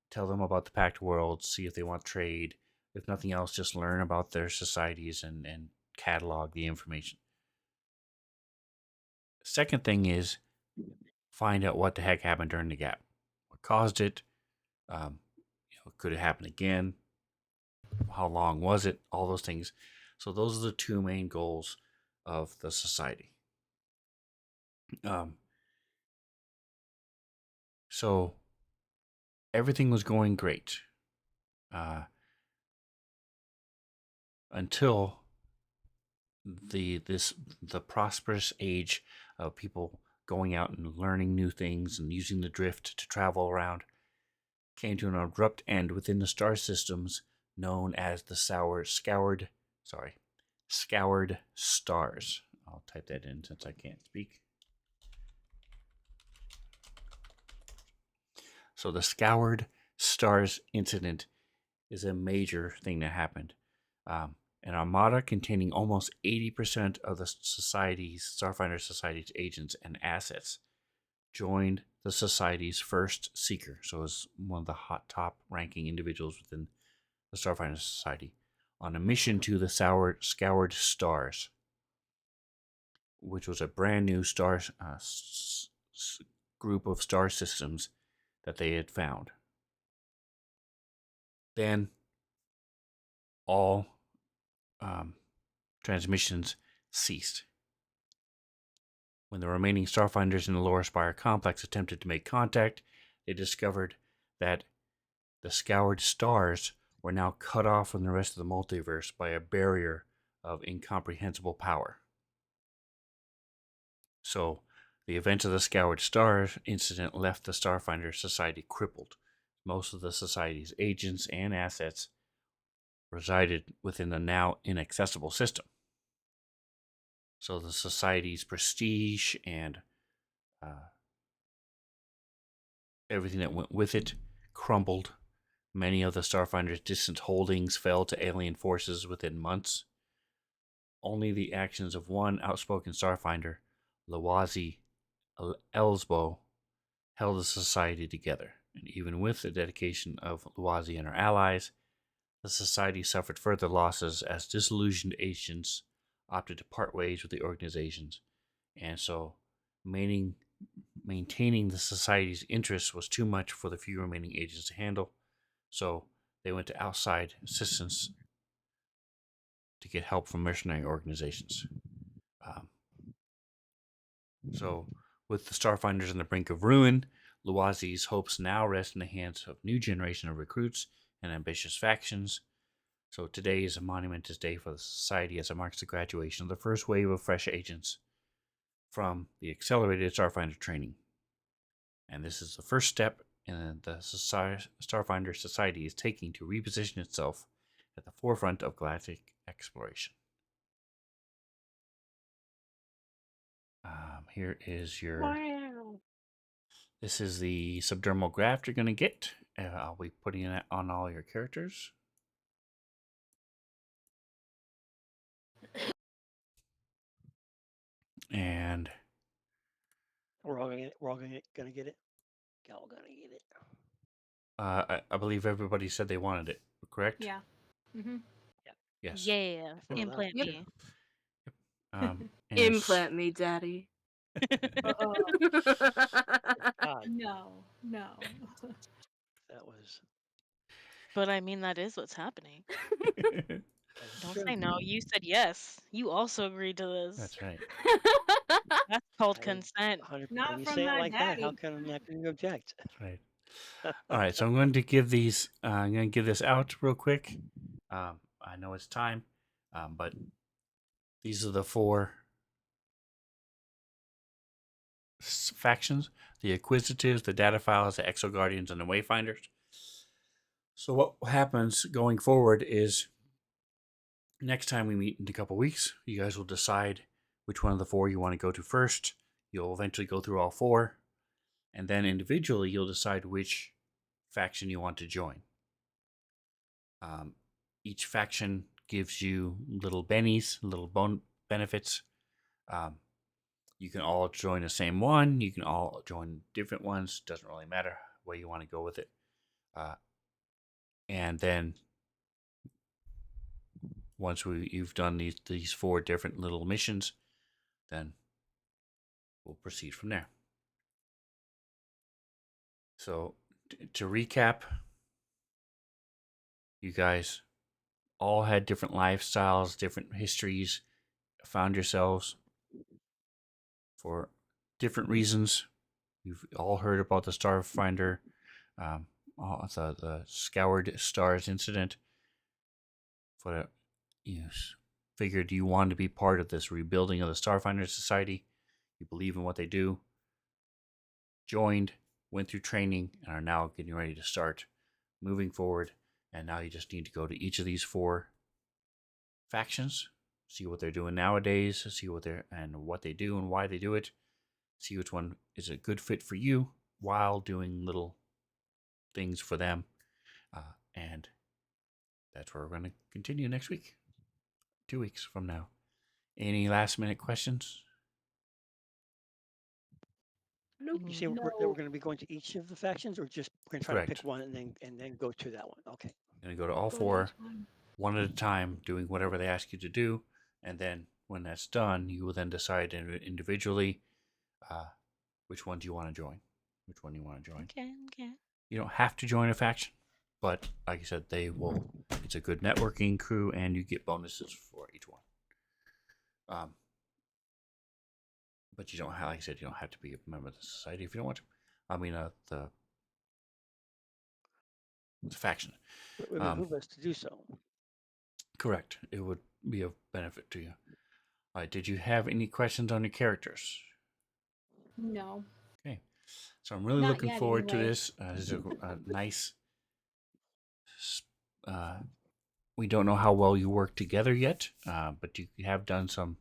S1: tell them about the Pact Worlds, see if they want trade. If nothing else, just learn about their societies and catalog the information. Second thing is find out what the heck happened during the gap, what caused it, could it happen again, how long was it, all those things. So those are the two main goals of the society. So everything was going great until the prosperous age of people going out and learning new things and using the drift to travel around came to an abrupt end within the star systems known as the scoured stars. I'll type that in since I can't speak. So the scoured stars incident is a major thing that happened. An armada containing almost 80% of the Starfinder Society's agents and assets joined the Society's first Seeker. So it was one of the top ranking individuals within the Starfinder Society on a mission to the Scoured Stars, which was a brand new group of star systems that they had found. Then all transmissions ceased. When the remaining Starfinders in the Lower Spire complex attempted to make contact, they discovered that the Scoured Stars were now cut off from the rest of the multiverse by a barrier of incomprehensible power. So, the events of the Scoured Stars incident left the Starfinder Society crippled. Most of the Society's agents and assets resided within the now inaccessible system. So the Society's prestige and everything that went with it crumbled. Many of the Starfinder's distant holdings fell to alien forces within months. Only the actions of one outspoken Starfinder, Lawazi Elsbo, held the Society together. And even with the dedication of Lawazi and her allies, the Society suffered further losses as disillusioned agents opted to part ways with the organizations. And so maintaining the Society's interests was too much for the few remaining agents to handle. So they went to outside assistance to get help from mercenary organizations. So with the Starfinders on the brink of ruin, Luazi's hopes now rest in the hands of a new generation of recruits and ambitious factions. So today is a monumentous day for the Society as it marks the graduation of the first wave of fresh agents. from the Accelerated Starfinder training. And this is the first step in the Starfinder Society is taking to reposition itself at the forefront of galactic exploration. Here is your.
S3: Wow.
S1: This is the subdermal graft you're going to get. I'll be putting it on all your characters. And
S4: We're all gonna get it. Y'all gonna get it.
S1: I believe everybody said they wanted it, correct?
S2: Yeah. Mm-hmm.
S1: Yes.
S3: Yeah.
S4: feel that.
S3: Implant
S5: Yep.
S3: me.
S1: And
S5: Implant me, daddy.
S4: God,
S2: No.
S4: that was.
S3: But I mean, that is what's happening.
S4: That is
S3: Don't
S4: true.
S3: say no. You said yes. You also agreed to this.
S1: That's right.
S3: That's called
S4: I
S3: consent.
S4: 100.
S2: Not
S4: When you
S2: from
S4: say it
S2: my
S4: like that, how
S2: daddy.
S4: can I'm not going to object?
S1: That's right. All right, so I'm going to give these. I'm going to give this out real quick. I know it's time, but these are the 4 factions: the Acquisitives, the Data Files, the Exo Guardians, and the Wayfinders. So what happens going forward is next time we meet in a couple weeks, you guys will decide which one of the 4 you want to go to first. You'll eventually go through all 4, and then individually you'll decide which faction you want to join. Each faction gives you little bennies, little bone benefits. You can all join the same one. You can all join different ones. Doesn't really matter where you want to go with it. And then once you've done these 4 different little missions, then we'll proceed from there. So to recap, you guys all had different lifestyles, different histories, found yourselves for different reasons. You've all heard about the Starfinder, the Scoured Stars incident. For you figured you wanted to be part of this rebuilding of the Starfinder Society. You believe in what they do. Joined, went through training, and are now getting ready to start moving forward. And now you just need to go to each of these 4 factions, see what they're doing nowadays, see what they do and why they do it. See which one is a good fit for you while doing little things for them. And that's where we're going to continue next week, 2 weeks from now. Any last minute questions?
S5: Nope.
S4: You say
S2: No.
S4: that we're going to be going to each of the factions, or just we're going to try
S1: Correct.
S4: to pick one and then go to that one? Okay.
S1: Going to go to all
S2: Go to
S1: 4,
S2: each one.
S1: one at a time, doing whatever they ask you to do. And then when that's done, you will then decide individually which one do you want to join. Which one you want to join.
S3: Okay.
S1: You don't have to join a faction, but like I said, they will. It's a good networking crew, and you get bonuses for each one. But you don't have, like I said, you don't have to be a member of the society if you don't want to. I mean, the faction.
S4: It would behoove us to do so.
S1: Correct. It would be of benefit to you. All right. Did you have any questions on your characters?
S2: No.
S1: Okay. So I'm really
S2: Not
S1: looking
S2: yet,
S1: forward to
S2: anyway.
S1: this. This is a nice. We don't know how well you work together yet, but you have done some.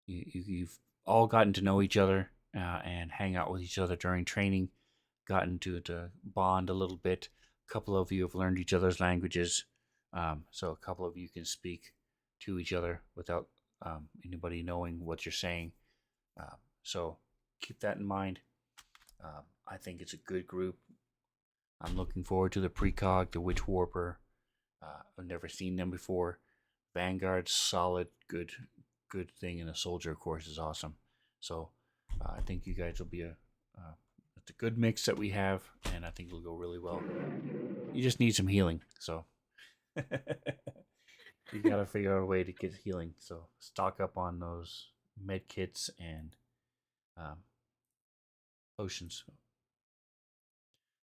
S1: You've all gotten to know each other and hang out with each other during training, gotten to bond a little bit. A couple of you have learned each other's languages, so a couple of you can speak to each other without anybody knowing what you're saying. So keep that in mind. I think it's a good group. I'm looking forward to the Precog, the Witch Warper. I've never seen them before. Vanguard's solid, good thing, and a soldier, of course, is awesome. So I think you guys will be it's a good mix that we have, and I think it'll go really well. You just need some healing, so you gotta figure out a way to get healing. So stock up on those med kits and potions.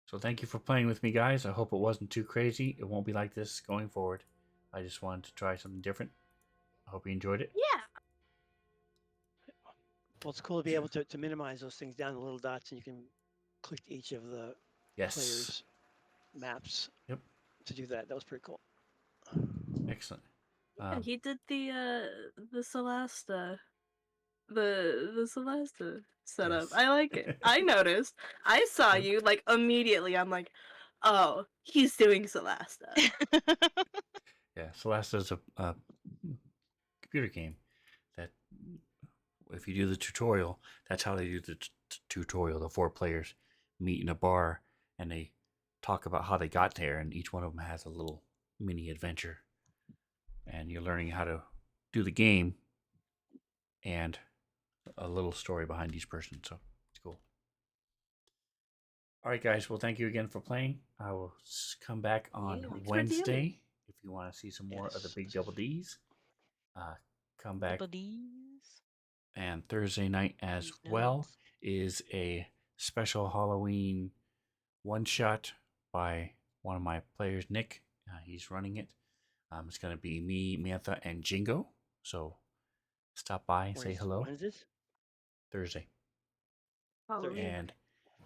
S1: So thank you for playing with me, guys. I hope it wasn't too crazy. It won't be like this going forward. I just wanted to try something different. I hope you enjoyed it.
S5: Yeah.
S4: Well, it's cool to be able to minimize those things down to little dots, and you can click each of the
S1: Yes.
S4: players' maps
S1: Yep.
S4: to do that. That was pretty cool.
S1: Excellent.
S5: Yeah, he did the Celesta. The Celesta setup.
S1: Yes.
S5: I like it. I noticed. I saw
S1: Yep.
S5: you like immediately. I'm like, oh, he's doing Celesta.
S1: Yeah, Celeste is a computer game that, if you do the tutorial, that's how they do the tutorial. The 4 players meet in a bar and they talk about how they got there, and each one of them has a little mini adventure. And you're learning how to do the game and a little story behind each person. So it's cool. All right, guys. Well, thank you again for playing. I will come back on
S5: Thanks for DMing.
S1: Wednesday if you want to see some more of the
S4: Yes.
S1: big double Ds. Come back.
S3: Double D's.
S1: And Thursday night as
S3: These
S1: well
S3: notes.
S1: is a special Halloween one shot by one of my players, Nick. He's running it. It's going to be me, Mantha, and Jingo. So stop by, say hello.
S4: When is this?
S1: Thursday.
S5: Halloween.
S1: And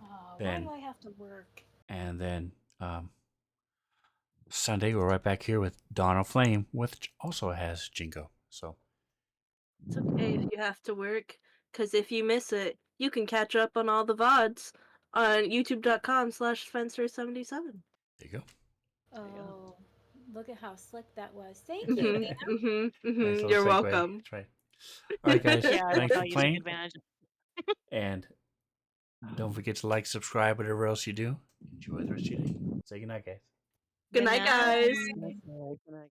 S2: Oh,
S1: then
S2: why do I have to work?
S1: and then Sunday we're right back here with Dawn of Flame, which also has Jingo. So
S5: It's okay if you have to work, because if you miss it, you can catch up on all the VODs on youtube.com/Spencer77.
S1: there you go.
S2: Oh, look at how slick that was. Thank you,
S5: Mhm,
S2: Dana.
S5: mhm,
S1: Nice
S5: mhm.
S1: little
S5: You're
S1: segue.
S5: welcome.
S1: That's right. All right, guys.
S3: Yeah, I
S1: Thanks
S3: thought
S1: for
S3: you took
S1: playing.
S3: advantage.
S1: And don't forget to like, subscribe, whatever else you do. Enjoy the rest of your day. Say goodnight, guys.
S5: Good night, guys.
S3: night.
S4: Good night.